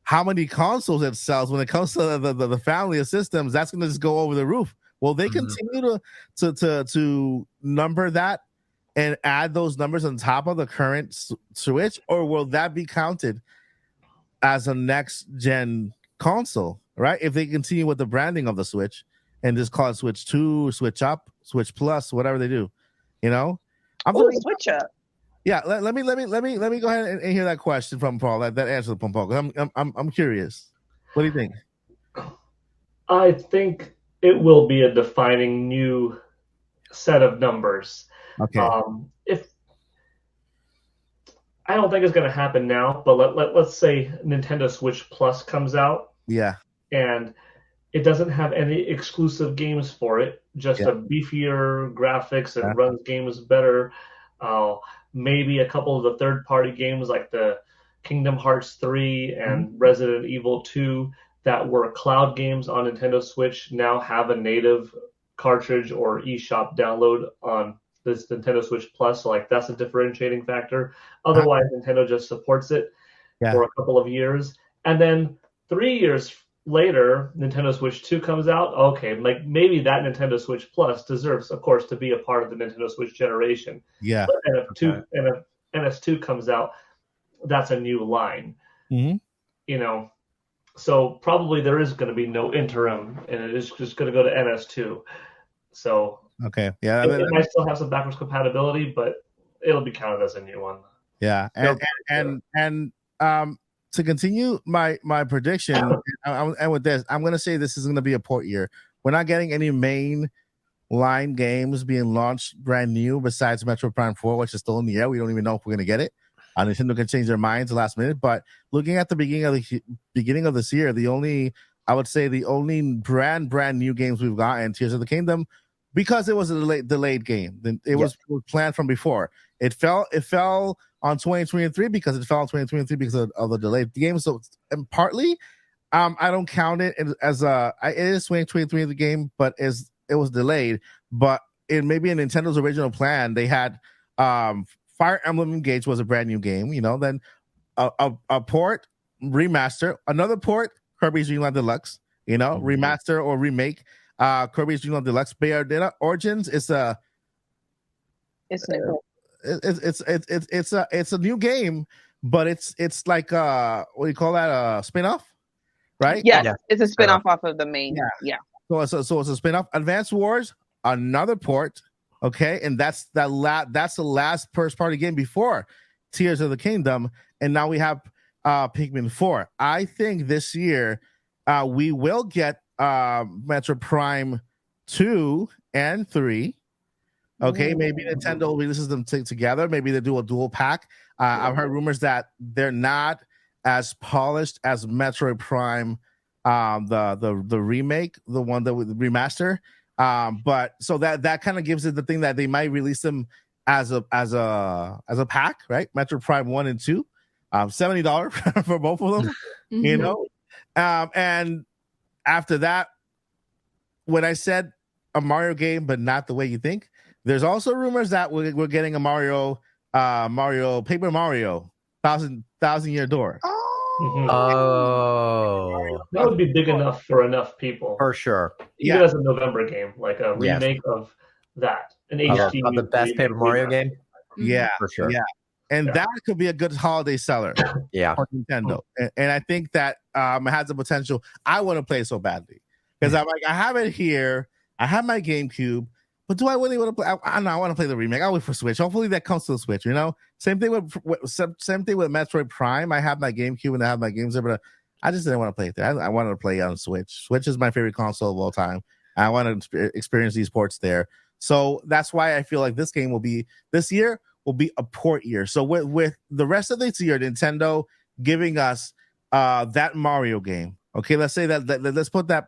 how many consoles it sells, when it comes to the family of systems, that's going to just go over the roof. Will they continue to number that and add those numbers on top of the current Switch, or will that be counted as a next gen console? Right? If they continue with the branding of the Switch and just call it Switch 2, Switch Up, Switch Plus, whatever they do, Switch Up. Yeah, let me go ahead and hear that question from Paul. That answer from Paul. I'm curious. What do you think? I think it will be a defining new set of numbers. Okay. If I don't think it's going to happen now, but let's say Nintendo Switch Plus comes out. Yeah. And it doesn't have any exclusive games for it, just a beefier graphics and runs games better. Maybe a couple of the third-party games like the Kingdom Hearts 3 and Resident Evil 2 that were cloud games on Nintendo Switch now have a native cartridge or eShop download on this Nintendo Switch Plus. So that's a differentiating factor. Otherwise, Nintendo just supports it for a couple of years. And then 3 years later, Nintendo Switch 2 comes out. Okay, maybe that Nintendo Switch Plus deserves, of course, to be a part of the Nintendo Switch generation. Yeah. But if NS2 comes out, that's a new line. Mm-hmm. So probably there is going to be no interim, and it is just going to go to NS2. So okay, yeah, it might still have some backwards compatibility, but it'll be counted as a new one. Yeah, and to continue my prediction, and with this, I'm going to say this is going to be a port year. We're not getting any main line games being launched brand new besides Metroid Prime 4, which is still in the air. We don't even know if we're going to get it. Nintendo can change their minds last minute. But looking at the beginning of this year, the only brand new games we've gotten, Tears of the Kingdom, because it was a delayed game. It was planned from before. It fell on 2023 because of the delayed game. So, and partly, I don't count it as it is 2023 the game, but it was delayed. But maybe in Nintendo's original plan, they had Fire Emblem Engage was a brand new game. Then a port, remaster, another port, Kirby's Dream Land Deluxe. Remaster or remake, Kirby's Dream Land Deluxe. Bayonetta Origins is It's new. It's a new game, but it's like what do you call that? A spin-off, right? Yes, it's a spin-off off of the main. Yeah. So it's a spin-off. Advance Wars, another port. Okay, and that's the last first-party game before Tears of the Kingdom, and now we have Pikmin 4. I think this year we will get Metroid Prime 2 and 3. Okay, maybe Nintendo releases them together. Maybe they do a dual pack. I've heard rumors that they're not as polished as Metroid Prime, the remake, the one that with the remaster. But so that kind of gives it the thing that they might release them as a pack, right? Metroid Prime 1 and 2, $70 for both of them. And after that, when I said a Mario game, but not the way you think, there's also rumors that we're getting a Paper Mario, Thousand Year Door. Oh, that would be big enough for enough people, for sure. Even as a November game, like a remake of that, an HD of the best Paper Mario game. Yeah, for sure. Yeah, and that could be a good holiday seller. For Nintendo, and I think that it has the potential. I want to play so badly because I'm like, I have it here. I have my GameCube. But do I really want to play? I don't know. I want to play the remake. I'll wait for Switch. Hopefully that comes to the Switch. Same thing with Metroid Prime. I have my GameCube and I have my games there, but I just didn't want to play it there. I wanted to play on Switch. Switch is my favorite console of all time. I want to experience these ports there. So that's why I feel like this year will be a port year. So with the rest of this year, Nintendo giving us that Mario game. Okay, let's say that let's put that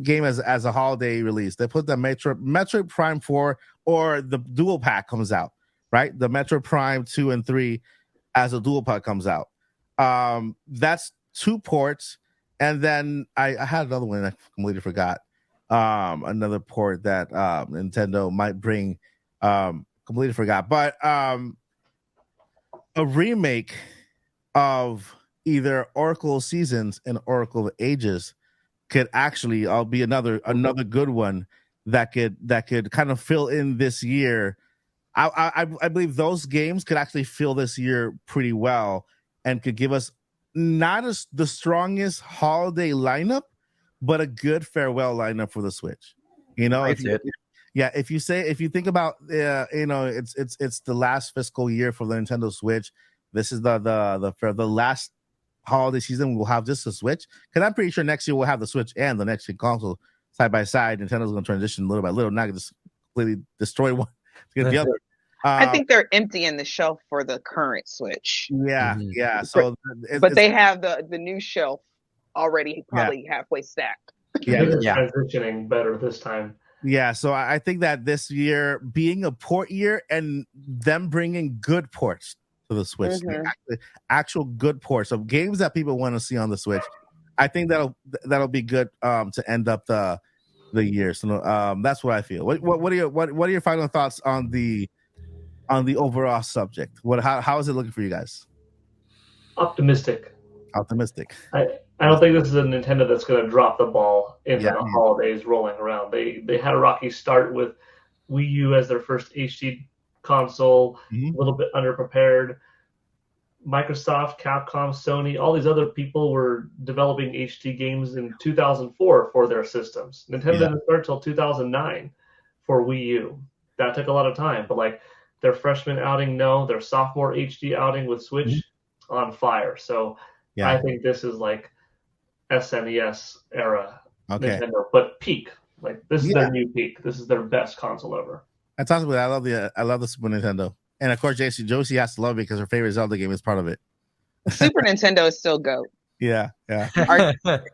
game as a holiday release. They put the Metroid Prime 4 or the dual pack comes out, right? The Metroid Prime 2 and 3 as a dual pack comes out. That's 2 ports. And then I had another one I completely forgot. Another port that Nintendo might bring. Completely forgot. But a remake of either Oracle Seasons and Oracle Ages could actually be another good one that could kind of fill in this year. I believe those games could actually fill this year pretty well and could give us not as the strongest holiday lineup, but a good farewell lineup for the Switch. If you think about it's the last fiscal year for the Nintendo Switch. This is the last holiday season we'll have just the Switch, because I'm pretty sure next year we'll have the Switch and the next gen console side by side. Nintendo's going to transition little by little, not just completely destroy one to get the other. I think they're emptying the shelf for the current Switch. Yeah. So, but they have the new shelf already probably halfway stacked. Transitioning better this time. Yeah, so I think that this year being a port year and them bringing good ports to the Switch, actual good ports of games that people want to see on the Switch, I think that'll be good to end up the year. So that's what I feel. What are your final thoughts on the overall subject? How is it looking for you guys? Optimistic. I don't think this is a Nintendo that's going to drop the ball in the holidays rolling around. They had a rocky start with Wii U as their first HD console, a little bit underprepared. Microsoft, Capcom, Sony, all these other people were developing HD games in 2004 for their systems. Nintendo didn't start until 2009 for Wii U. That took a lot of time, but their freshman outing, their sophomore HD outing with Switch on fire. So I think this is SNES era Nintendo, but peak. This is their new peak. This is their best console ever. That's awesome. I love the Super Nintendo, and of course Josie has to love it because her favorite Zelda game is part of it. Super Nintendo is still GOAT. Yeah.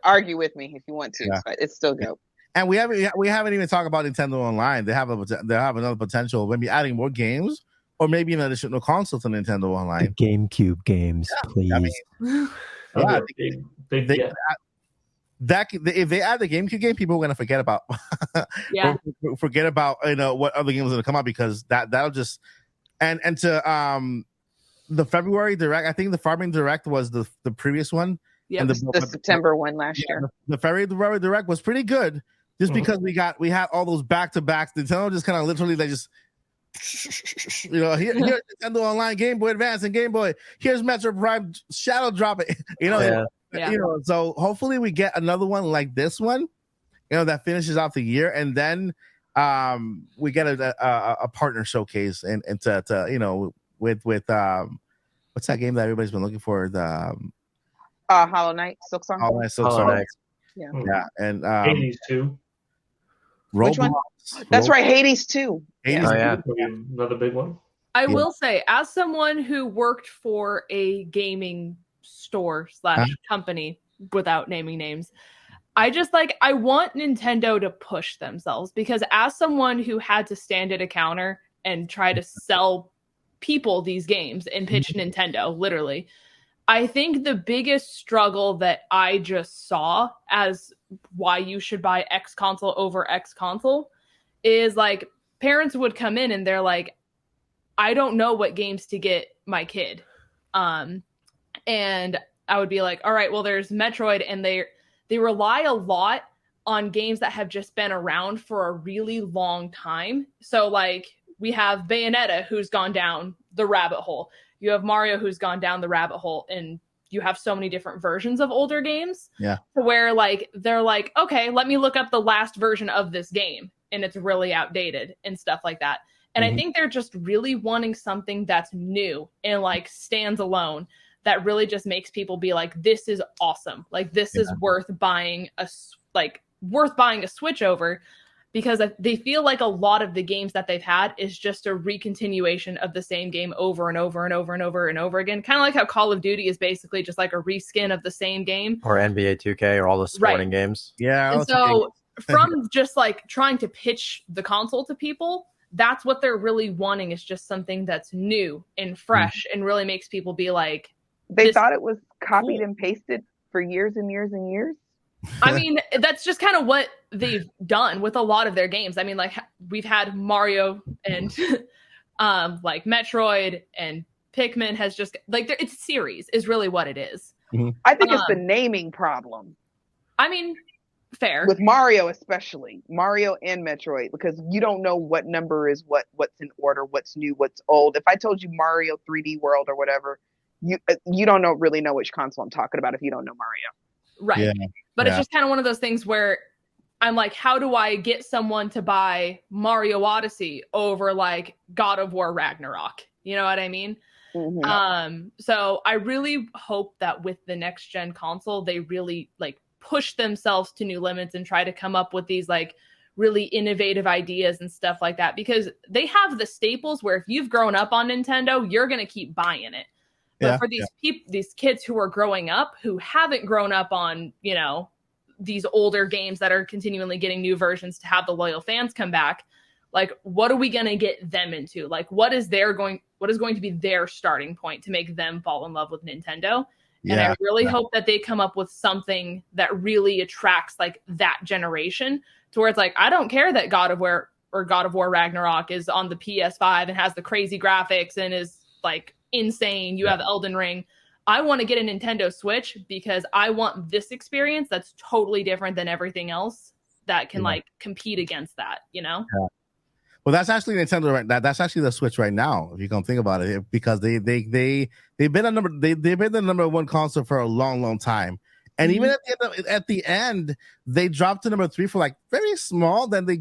Argue with me if you want to, but it's still GOAT. And we haven't even talked about Nintendo Online. They have another potential, maybe adding more games or maybe an additional console to Nintendo Online. The GameCube games, please. If they add the GameCube game, people are going to forget about what other games are going to come out, because that'll just and to the February Direct. I think the Farming Direct was the previous one. Yeah, the September one last year. The February Direct was pretty good, just because we had all those back to backs. Nintendo just kind of literally here's Nintendo Online, Game Boy Advance, and Game Boy. Here's Metro Prime Shadow Drop it. So hopefully we get another one like this one, that finishes off the year, and then we get a partner showcase and to with what's that game that everybody's been looking for, the Hollow Knight, Silk Song. Hollow Knight. Yeah, and Hades 2. Which one? That's right, Hades 2. Another big one. I will say, as someone who worked for a gaming store / company, without naming names, I want Nintendo to push themselves, because as someone who had to stand at a counter and try to sell people these games and pitch Nintendo, literally, I think the biggest struggle that I just saw as why you should buy X console over X console is parents would come in and they're like, I don't know what games to get my kid. And I would be like, all right, well, there's Metroid, and they rely a lot on games that have just been around for a really long time. So we have Bayonetta, who's gone down the rabbit hole. You have Mario, who's gone down the rabbit hole, and you have so many different versions of older games. Yeah. Where they're like, okay, let me look up the last version of this game. and it's really outdated and stuff like that. And I think they're just really wanting something that's new and like stands alone, that really just makes people be like, this is awesome. Like this is worth buying a Switch over, because they feel like a lot of the games that they've had is just a recontinuation of the same game over and over and over and over and over again. Kind of like how Call of Duty is basically just like a reskin of the same game. Or NBA 2K or all the sporting games. Yeah. And so from just like trying to pitch the console to people, that's what they're really wanting, is just something that's new and fresh and really makes people be like, they thought it was copied and pasted for years and years and years. I mean, that's just kind of what they've done with a lot of their games. I mean, like we've had Mario and like Metroid, and Pikmin has just like it's series is really what it is. I think it's the naming problem. I mean, fair. With Mario especially, Mario and Metroid, because you don't know what number is what's in order, what's new, what's old. If I told you Mario 3D World or whatever, you don't really know which console I'm talking about if you don't know Mario. Right. Yeah. But it's just kind of one of those things where I'm like, how do I get someone to buy Mario Odyssey over like God of War Ragnarok? You know what I mean? So I really hope that with the next gen console, they really like push themselves to new limits and try to come up with these like really innovative ideas and stuff like that, because they have the staples where if you've grown up on Nintendo, you're going to keep buying it. But for these these kids who are growing up, who haven't grown up on, you know, these older games that are continually getting new versions to have the loyal fans come back, like, what are we going to get them into? Like, what is going to be their starting point to make them fall in love with Nintendo? And I really hope that they come up with something that really attracts like that generation, to where it's like, I don't care that God of War Ragnarok is on the PS5 and has the crazy graphics and is like insane. You have Elden Ring. I want to get a Nintendo Switch because I want this experience that's totally different than everything else that can like compete against that, you know? Well, that's actually Nintendo right now. That's actually the Switch right now, if you can think about it, because they've been the number one console for a long time. And even at the end, they dropped to number 3 for like very small. Then they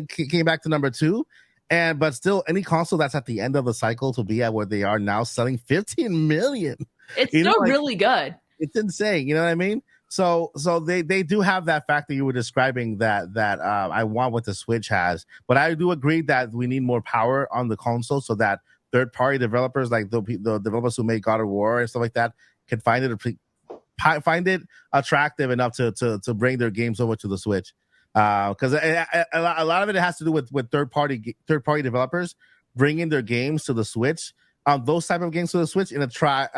came back to number 2. But still, any console that's at the end of the cycle to be at where they are now, selling 15 million. It's still really good. It's insane. You know what I mean? So they do have that fact that you were describing that I want what the Switch has. But I do agree that we need more power on the console so that third-party developers, like the developers who make God of War and stuff like that, can find it attractive enough to bring their games over to the Switch. Because a lot of it has to do with third-party developers bringing their games to the Switch, those type of games to the Switch, and attract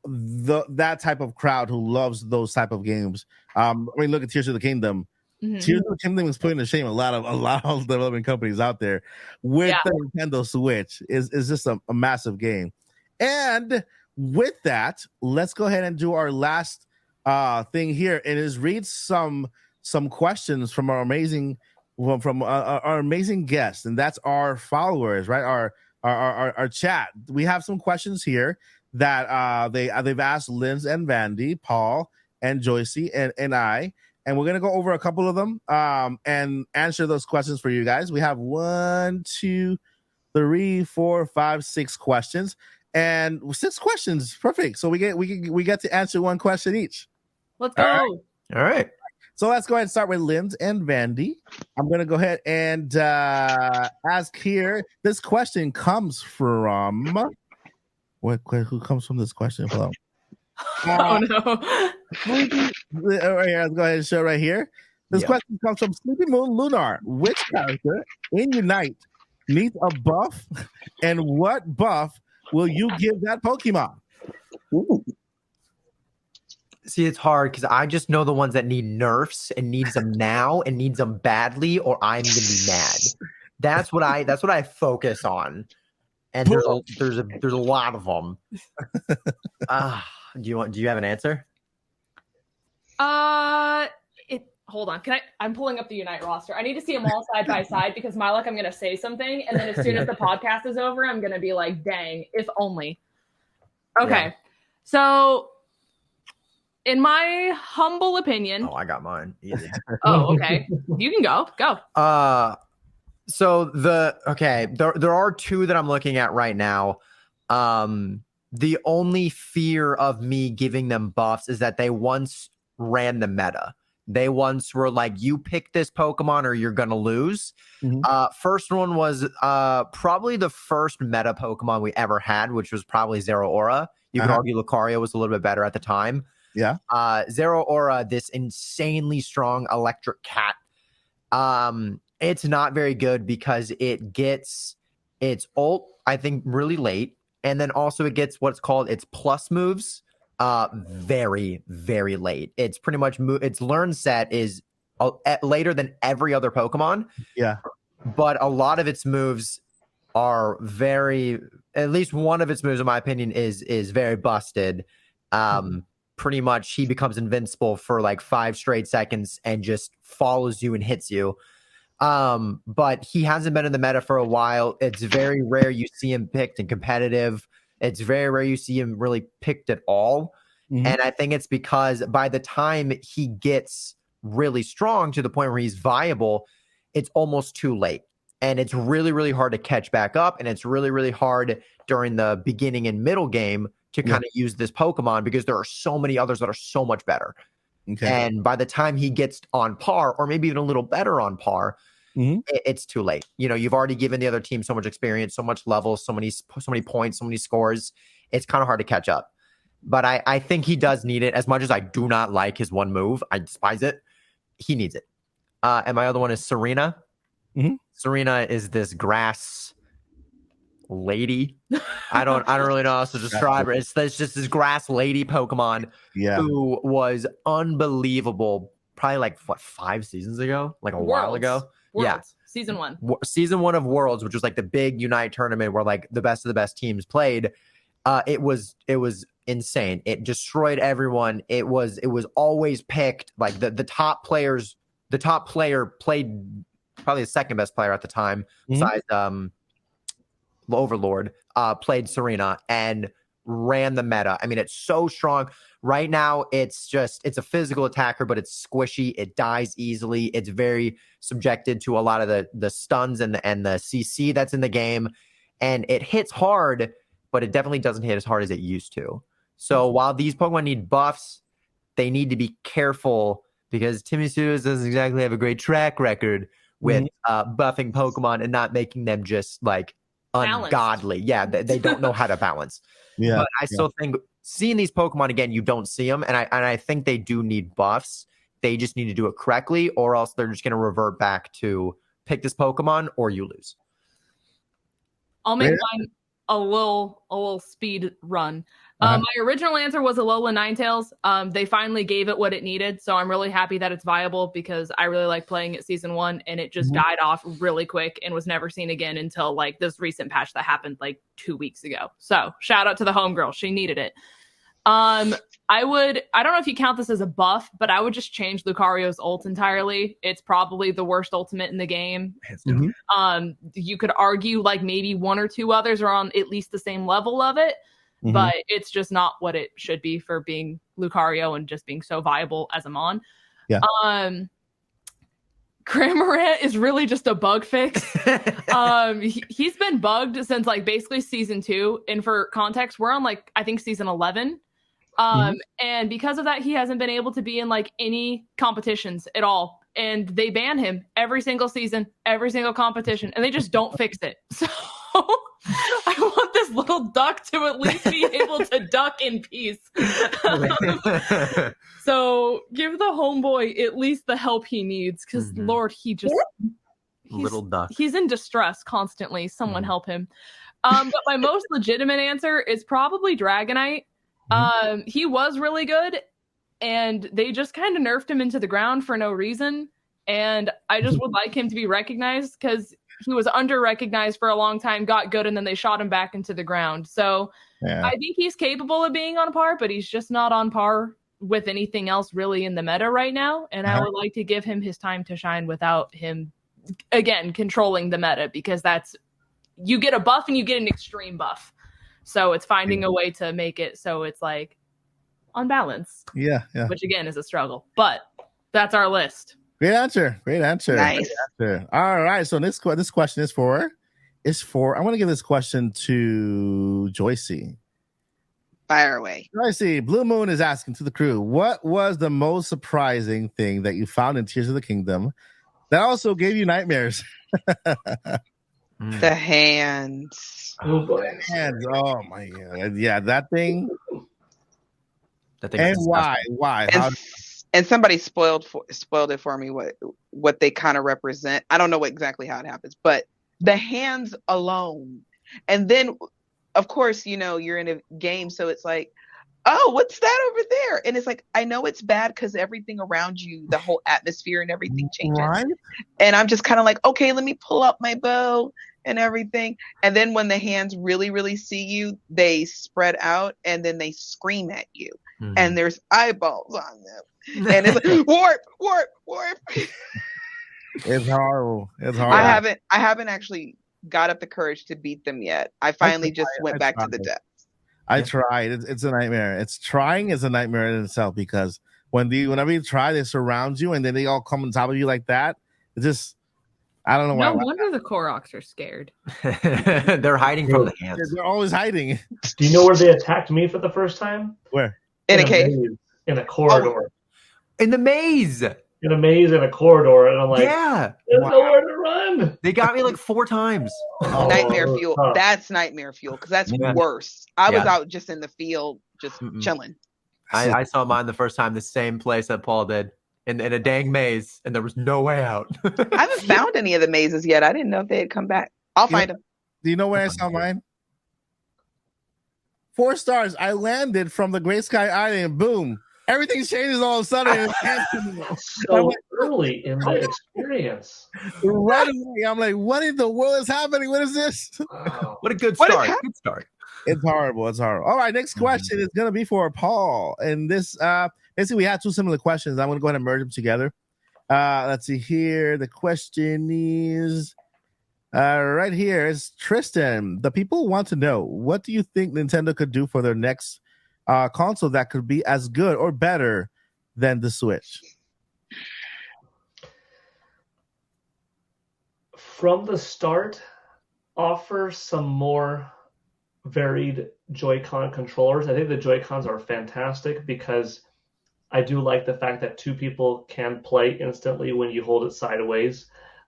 that type of crowd who loves those type of games. I mean, look at Tears of the Kingdom. Tears of the Kingdom is putting to shame a lot of development companies out there with the Nintendo Switch. Is just a massive game. And with that, let's go ahead and do our last thing here. It is read some questions from our amazing guests, and that's our followers, right? Our chat. We have some questions here that they've asked Lindz and Vandy, Paul and Joycey and I, and we're gonna go over a couple of them and answer those questions for you guys. We have 1, 2, 3, 4, 5, 6 questions, and 6 questions, perfect. So we get to answer one question each. Let's go. All right. So let's go ahead and start with Lindz and Vandy. I'm going to go ahead and ask here. This question comes from... Who comes from this question? Hello. Oh, no. Right here, let's go ahead and show right here. This question comes from Sleepy Moon Lunar. Which character in Unite needs a buff, and what buff will you give that Pokemon? Ooh. See, it's hard because I just know the ones that need nerfs and needs them now and needs them badly, or I'm gonna be mad. That's what I focus on. And there's a lot of them. Do you have an answer? Hold on. I'm pulling up the Unite roster. I need to see them all side by side because my luck, I'm gonna say something, and then as soon as the podcast is over, I'm gonna be like, dang, if only. Okay. Yeah. So in my humble opinion. Oh, I got mine. Easy. Oh, okay. You can go. So there are two that I'm looking at right now. The only fear of me giving them buffs is that they once ran the meta. They once were like, you pick this Pokemon or you're gonna lose. First one was probably the first meta Pokemon we ever had, which was probably Zeraora. You could argue Lucario was a little bit better at the time. Yeah. Zeraora, this insanely strong electric cat. It's not very good because it gets its ult, I think, really late. And then also it gets what's called its plus moves very, very late. It's pretty much its learn set is later than every other Pokemon. Yeah. But a lot of its moves are at least one of its moves, in my opinion, is very busted. Pretty much he becomes invincible for like 5 straight seconds and just follows you and hits you. But he hasn't been in the meta for a while. It's very rare you see him picked in competitive. It's very rare you see him really picked at all. And I think it's because by the time he gets really strong to the point where he's viable, it's almost too late. And it's really, really hard to catch back up. And it's really, really hard during the beginning and middle game to kind of use this Pokemon because there are so many others that are so much better. Okay. And by the time he gets on par, or maybe even a little better on par, it's too late. You know, you've already given the other team so much experience, so much level, so many points, so many scores. It's kind of hard to catch up. But I think he does need it. As much as I do not like his one move, I despise it. He needs it. And my other one is Serena. Serena is this grass lady. I don't really know how else to describe her. It's just this grass lady Pokemon who was unbelievable. Probably like 5 seasons ago, like a while ago. Worlds. Season 1. Season 1 of Worlds, which was like the big Unite tournament where like the best of the best teams played. It was insane. It destroyed everyone. It was always picked like the top players. The top player played probably the second best player at the time, besides Overlord, played Serena and ran the meta. I mean, it's so strong. Right now, it's a physical attacker, but it's squishy. It dies easily. It's very subjected to a lot of the stuns and the CC that's in the game. And it hits hard, but it definitely doesn't hit as hard as it used to. So while these Pokemon need buffs, they need to be careful because Timmy Studios doesn't exactly have a great track record with buffing Pokemon and not making them just like ungodly. Yeah, they don't know how to balance. But I still think seeing these Pokemon again, you don't see them, and I think they do need buffs. They just need to do it correctly, or else they're just going to revert back to pick this Pokemon or you lose. I'll make mine a little speed run. My original answer was Alola Ninetales. They finally gave it what it needed, so I'm really happy that it's viable because I really like playing it Season 1, and it just died off really quick and was never seen again until like this recent patch that happened like 2 weeks ago. So shout out to the homegirl. She needed it. I don't know if you count this as a buff, but I would just change Lucario's ult entirely. It's probably the worst ultimate in the game. You could argue like maybe 1 or 2 others are on at least the same level of it. But it's just not what it should be for being Lucario and just being so viable as a Mon. Cramorant is really just a bug fix. He's been bugged since like basically season 2. And for context, we're on like, I think season 11. And because of that, he hasn't been able to be in like any competitions at all. And they ban him every single season, every single competition, and they just don't fix it. So I want this little duck to at least be able to duck in peace. So give the homeboy at least the help he needs, because Lord, little duck. He's in distress constantly. Someone help him. But my most legitimate answer is probably Dragonite. He was really good, and they just kind of nerfed him into the ground for no reason. And I just would like him to be recognized because he was under-recognized for a long time, got good, and then they shot him back into the ground. So I think he's capable of being on par, but he's just not on par with anything else really in the meta right now. And I would like to give him his time to shine without him, again, controlling the meta, because you get a buff and you get an extreme buff. So it's finding a way to make it so it's like on balance. Yeah. Which again is a struggle, but that's our list. Great answer. Nice. Great answer. All right. So this question is for. I want to give this question to Joycey. Fire away. Joycey, Blue Moon is asking to the crew, what was the most surprising thing that you found in Tears of the Kingdom that also gave you nightmares? The hands. Hands. Oh my god. Yeah, that thing. And why? And somebody spoiled it for me what they kind of represent. I don't know exactly how it happens, but the hands alone. And then of course, you're in a game, so it's like, oh, what's that over there? And it's like, I know it's bad because everything around you, the whole atmosphere and everything changes. Right? And I'm just kind of like, okay, let me pull up my bow and everything. And then when the hands really, really see you, they spread out and then they scream at you. Mm-hmm. And there's eyeballs on them. And it's like, warp. It's horrible. I haven't actually got up the courage to beat them yet. I finally went back to the depths. I tried. It's a nightmare. It's trying is a nightmare in itself because whenever you try, they surround you and then they all come on top of you like that. It's just, I don't know why. No wonder the Koroks are scared. They're hiding from the hands. They're always hiding. Do you know where they attacked me for the first time? Where? In a cave. In a corridor. In the maze. In a maze in a corridor, and I'm like, there's nowhere to run. They got me like 4 times. Nightmare fuel. That's nightmare fuel because that's worse. I was out just in the field, just chilling. I saw mine the first time, the same place that Paul did, in a dang maze, and there was no way out. I haven't found any of the mazes yet. I didn't know if they had come back. I'll find them. Do you know where I saw mine? 4 stars. I landed from the Great Sky Island. Boom. Everything changes all of a sudden. So early in the experience. Right away, I'm like, what in the world is happening? What is this? Wow. What a good start. Good start. It's horrible. All right, next question is going to be for Paul. And this, basically, we have 2 similar questions. I'm going to go ahead and merge them together. Let's see here. The question is right here is Tristan. The people want to know, what do you think Nintendo could do for their next console that could be as good or better than the Switch? From the start, offer some more varied Joy-Con controllers. I think the Joy-Cons are fantastic because I do like the fact that 2 people can play instantly when you hold it sideways.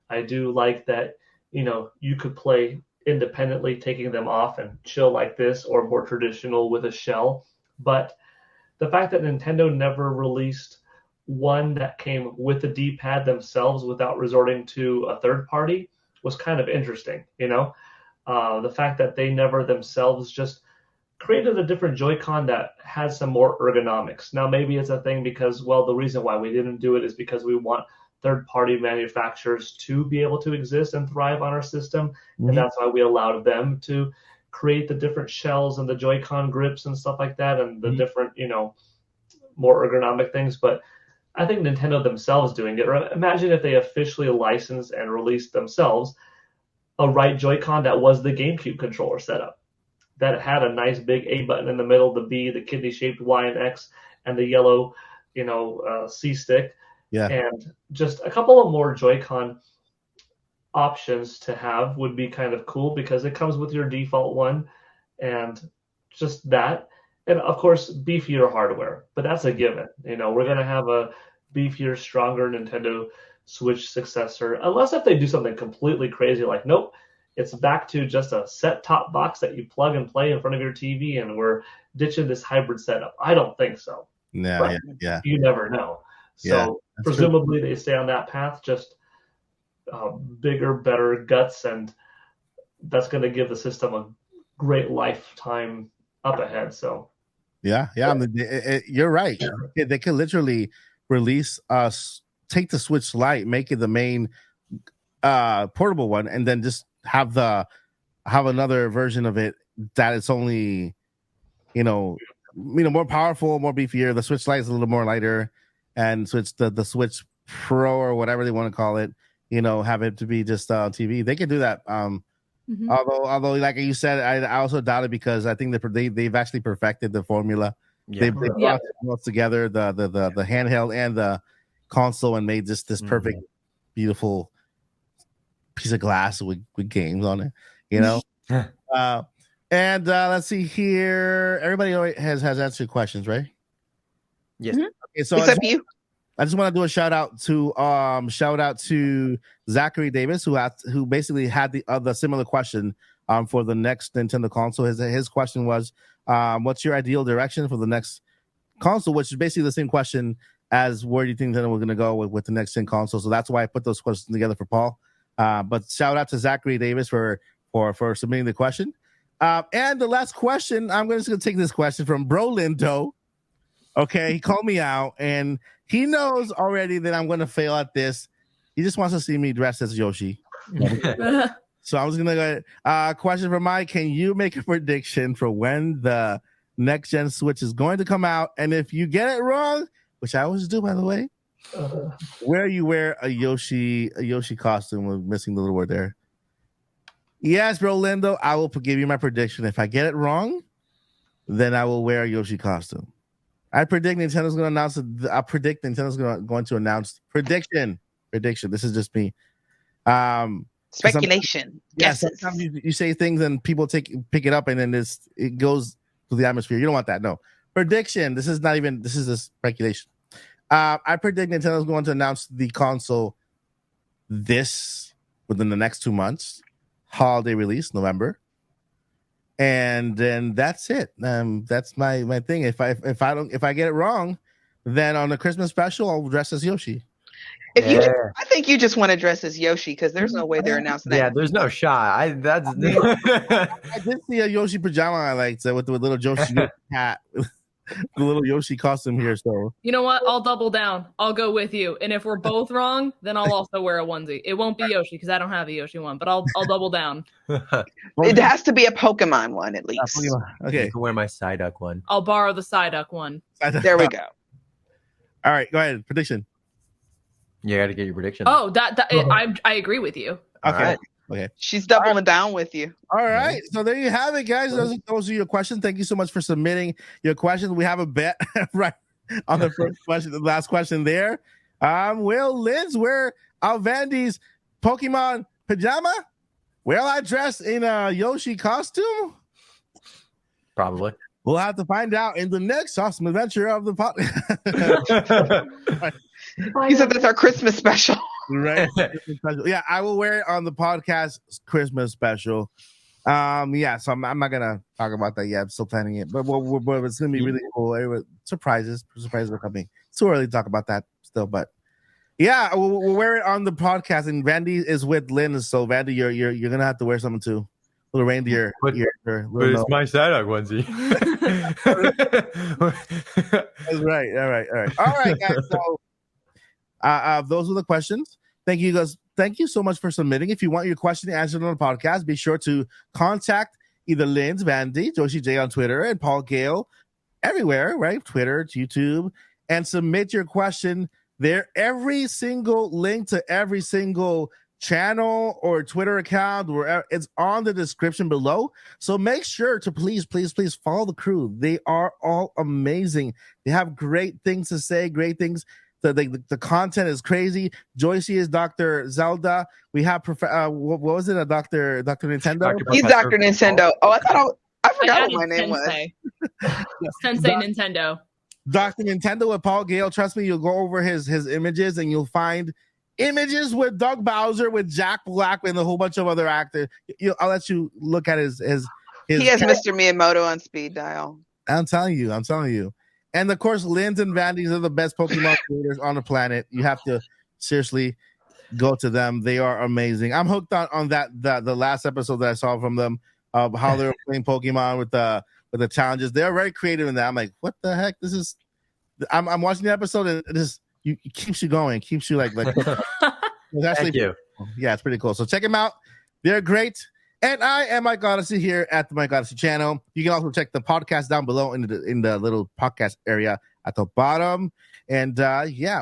I do like that, you could play independently, taking them off and chill like this, or more traditional with a shell. But the fact that Nintendo never released one that came with the D-pad themselves without resorting to a third party was kind of interesting, The fact that they never themselves just created a different Joy-Con that has some more ergonomics. Now, maybe it's a thing because, the reason why we didn't do it is because we want third-party manufacturers to be able to exist and thrive on our system, and that's why we allowed them to create the different shells and the Joy-Con grips and stuff like that, and the different, more ergonomic things. But I think Nintendo themselves doing it. Imagine if they officially licensed and released themselves a right Joy-Con that was the GameCube controller setup, that had a nice big A button in the middle, the B, the kidney-shaped Y and X, and the yellow, C stick. Yeah. And just a couple of more Joy-Con options to have would be kind of cool because it comes with your default one, and just that. And of course, beefier hardware, but that's a given. We're going to have a beefier, stronger Nintendo Switch successor, unless if they do something completely crazy like, nope, it's back to just a set-top box that you plug and play in front of your TV, and we're ditching this hybrid setup. I don't think so. No, yeah. You never know. So presumably they stay on that path, just bigger, better guts, and that's going to give the system a great lifetime up ahead. So yeah. I mean, you're right. They could literally release take the Switch Lite, make it the main portable one, and then just have another version of it that it's only more powerful, more beefier. The Switch Lite is a little more lighter, and so it's the Switch Pro or whatever they want to call it. Have it to be just TV. They could do that. Although, like you said, I also doubt it because I think they've actually perfected the formula They brought both together, the handheld and the console, and made this perfect, beautiful piece of glass with games on it. You know. And let's see here. Everybody has answered questions, right? Yes. Okay, so Except you. I just want to do a shout out to Zachary Davis, who basically had the similar question for the next Nintendo console. His question was, what's your ideal direction for the next console? Which is basically the same question as where do you think Nintendo was going to go with the next gen console. So that's why I put those questions together for Paul. But shout out to Zachary Davis for submitting the question. And the last question, I'm just going to take this question from Bro Lindo. Okay, he called me out, and he knows already that I'm going to fail at this. He just wants to see me dressed as Yoshi. So I was going to go ahead. Question for Mike. Can you make a prediction for when the next-gen Switch is going to come out? And if you get it wrong, which I always do, by the way, where you wear a Yoshi costume with missing the little word there. Yes, Bro Lindo, I will give you my prediction. If I get it wrong, then I will wear a Yoshi costume. I predict Nintendo's going to announce. I predict Nintendo's going to announce prediction. This is just me. Speculation. Yes. Yeah, sometimes you say things and people pick it up, and then it goes to the atmosphere. You don't want that. No prediction. This is a speculation. I predict Nintendo's going to announce the console within the next 2 months. Holiday release, November. And then that's it. That's my thing. If I get it wrong, then on the Christmas special, I'll dress as Yoshi. I think you just want to dress as Yoshi because there's no way they're announcing that. Yeah, there's no shot. I did see a Yoshi pajama I liked with the little Yoshi hat, the little Yoshi costume here. So you know what? I'll double down. I'll go with you. And if we're both wrong, then I'll also wear a onesie. It won't be Yoshi because I don't have a Yoshi one, but I'll double down. It has to be a Pokemon one at least. Okay, I can wear my Psyduck one. I'll borrow the Psyduck one. There we go. All right, go ahead. Prediction. You got to get your prediction. Oh, I agree with you. Okay. Right. Okay. She's doubling down with you. All right. So there you have it, guys. Those are your questions. Thank you so much for submitting your questions. We have a bet right on the first question, the last question there. Will Lindz wear Vandy's Pokemon pajama? Will I dress in a Yoshi costume? Probably. We'll have to find out in the next awesome adventure of the podcast. He said that's our Christmas special. Right. Yeah, I will wear it on the podcast Christmas special. So I'm not gonna talk about that yet. I'm still planning it, but it's gonna be really cool. Surprises are coming. It's too early to talk about that still, but yeah, we'll wear it on the podcast. And Vandy is with Lynn, so Vandy, you're gonna have to wear something too. Little reindeer. But it's my Psyduck onesie. That's right. All right, guys. So, those were the questions. Thank you, guys. Thank you so much for submitting. If you want your question answered on the podcast, be sure to contact either Lindz, Vandy, Joshi J on Twitter, and Paul Gale everywhere, right? Twitter, YouTube, and submit your question there. Every single link to every single channel or Twitter account, where it's on the description below. So make sure to please follow the crew. They are all amazing. They have great things to say, great things. The content is crazy. Joycey is Dr. Zelda. We have what was it? Dr. Nintendo. He's Dr. Nintendo. Oh, I forgot what my name was. Sensei Nintendo. Dr. Nintendo with Paul Gale. Trust me, you'll go over his images and you'll find images with Doug Bowser, with Jack Black, and a whole bunch of other actors. I'll let you look at his He has Mr. Miyamoto on speed dial. I'm telling you. And of course, Lindz and Vandy are the best Pokemon creators on the planet. You have to seriously go to them. They are amazing. I'm hooked on the last episode that I saw from them of how they were playing Pokemon with the challenges. They're very creative in that. I'm like, what the heck? This is. I'm watching the episode and it keeps you going, keeps you like. It's actually, thank you. Yeah, it's pretty cool. So check them out. They're great. And I am Mike Odyssey here at the Mike Odyssey channel. You can also check the podcast down below in the little podcast area at the bottom. And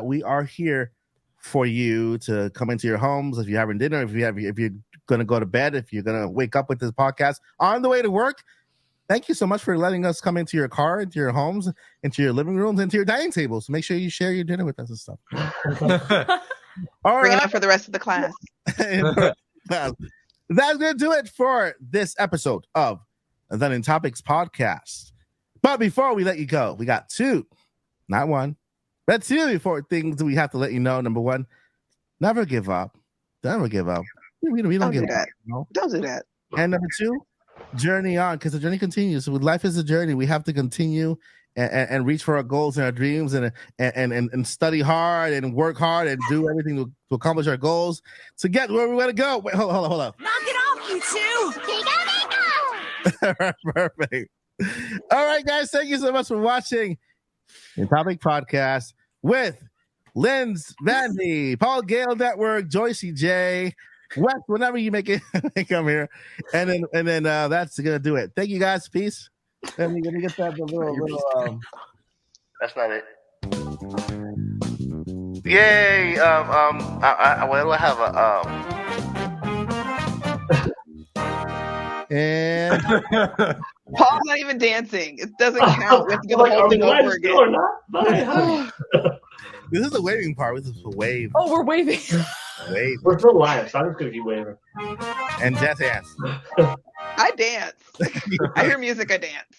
we are here for you to come into your homes if you're having dinner, if you're gonna go to bed, if you're gonna wake up with this podcast on the way to work. thank you so much for letting us come into your car, into your homes, into your living rooms, into your dining tables. Make sure you share your dinner with us and stuff. All Bring it right. up for the rest of the class. That's going to do it for this episode of the Nintopocs podcast. But before we let you go, we got two, not one, but two important things we have to let you know. Number one, never give up. Never give up. We don't give do up. that. Don't do that. And number two, journey on, because the journey continues. Life is a journey. We have to continue and reach for our goals and our dreams and study hard and work hard and do everything to accomplish our goals to get where we want to go. Wait, hold on. Knock it off, you two! Perfect. All right, guys. Thank you so much for watching the Topic Podcast with Lindz, Vandy, Paul Gale Network, Joycey J, Wes, whenever you make it come here. And then that's gonna do it. Thank you guys. Peace. Let me get that little that's not it. Yay. What do I have and Paul's not even dancing. It doesn't count. We have to do the whole thing over again. This is the waving part. This is the wave. Oh, we're waving. Wave. We're still live, so I'm just gonna keep waving. And dance. I dance. I hear music, I dance.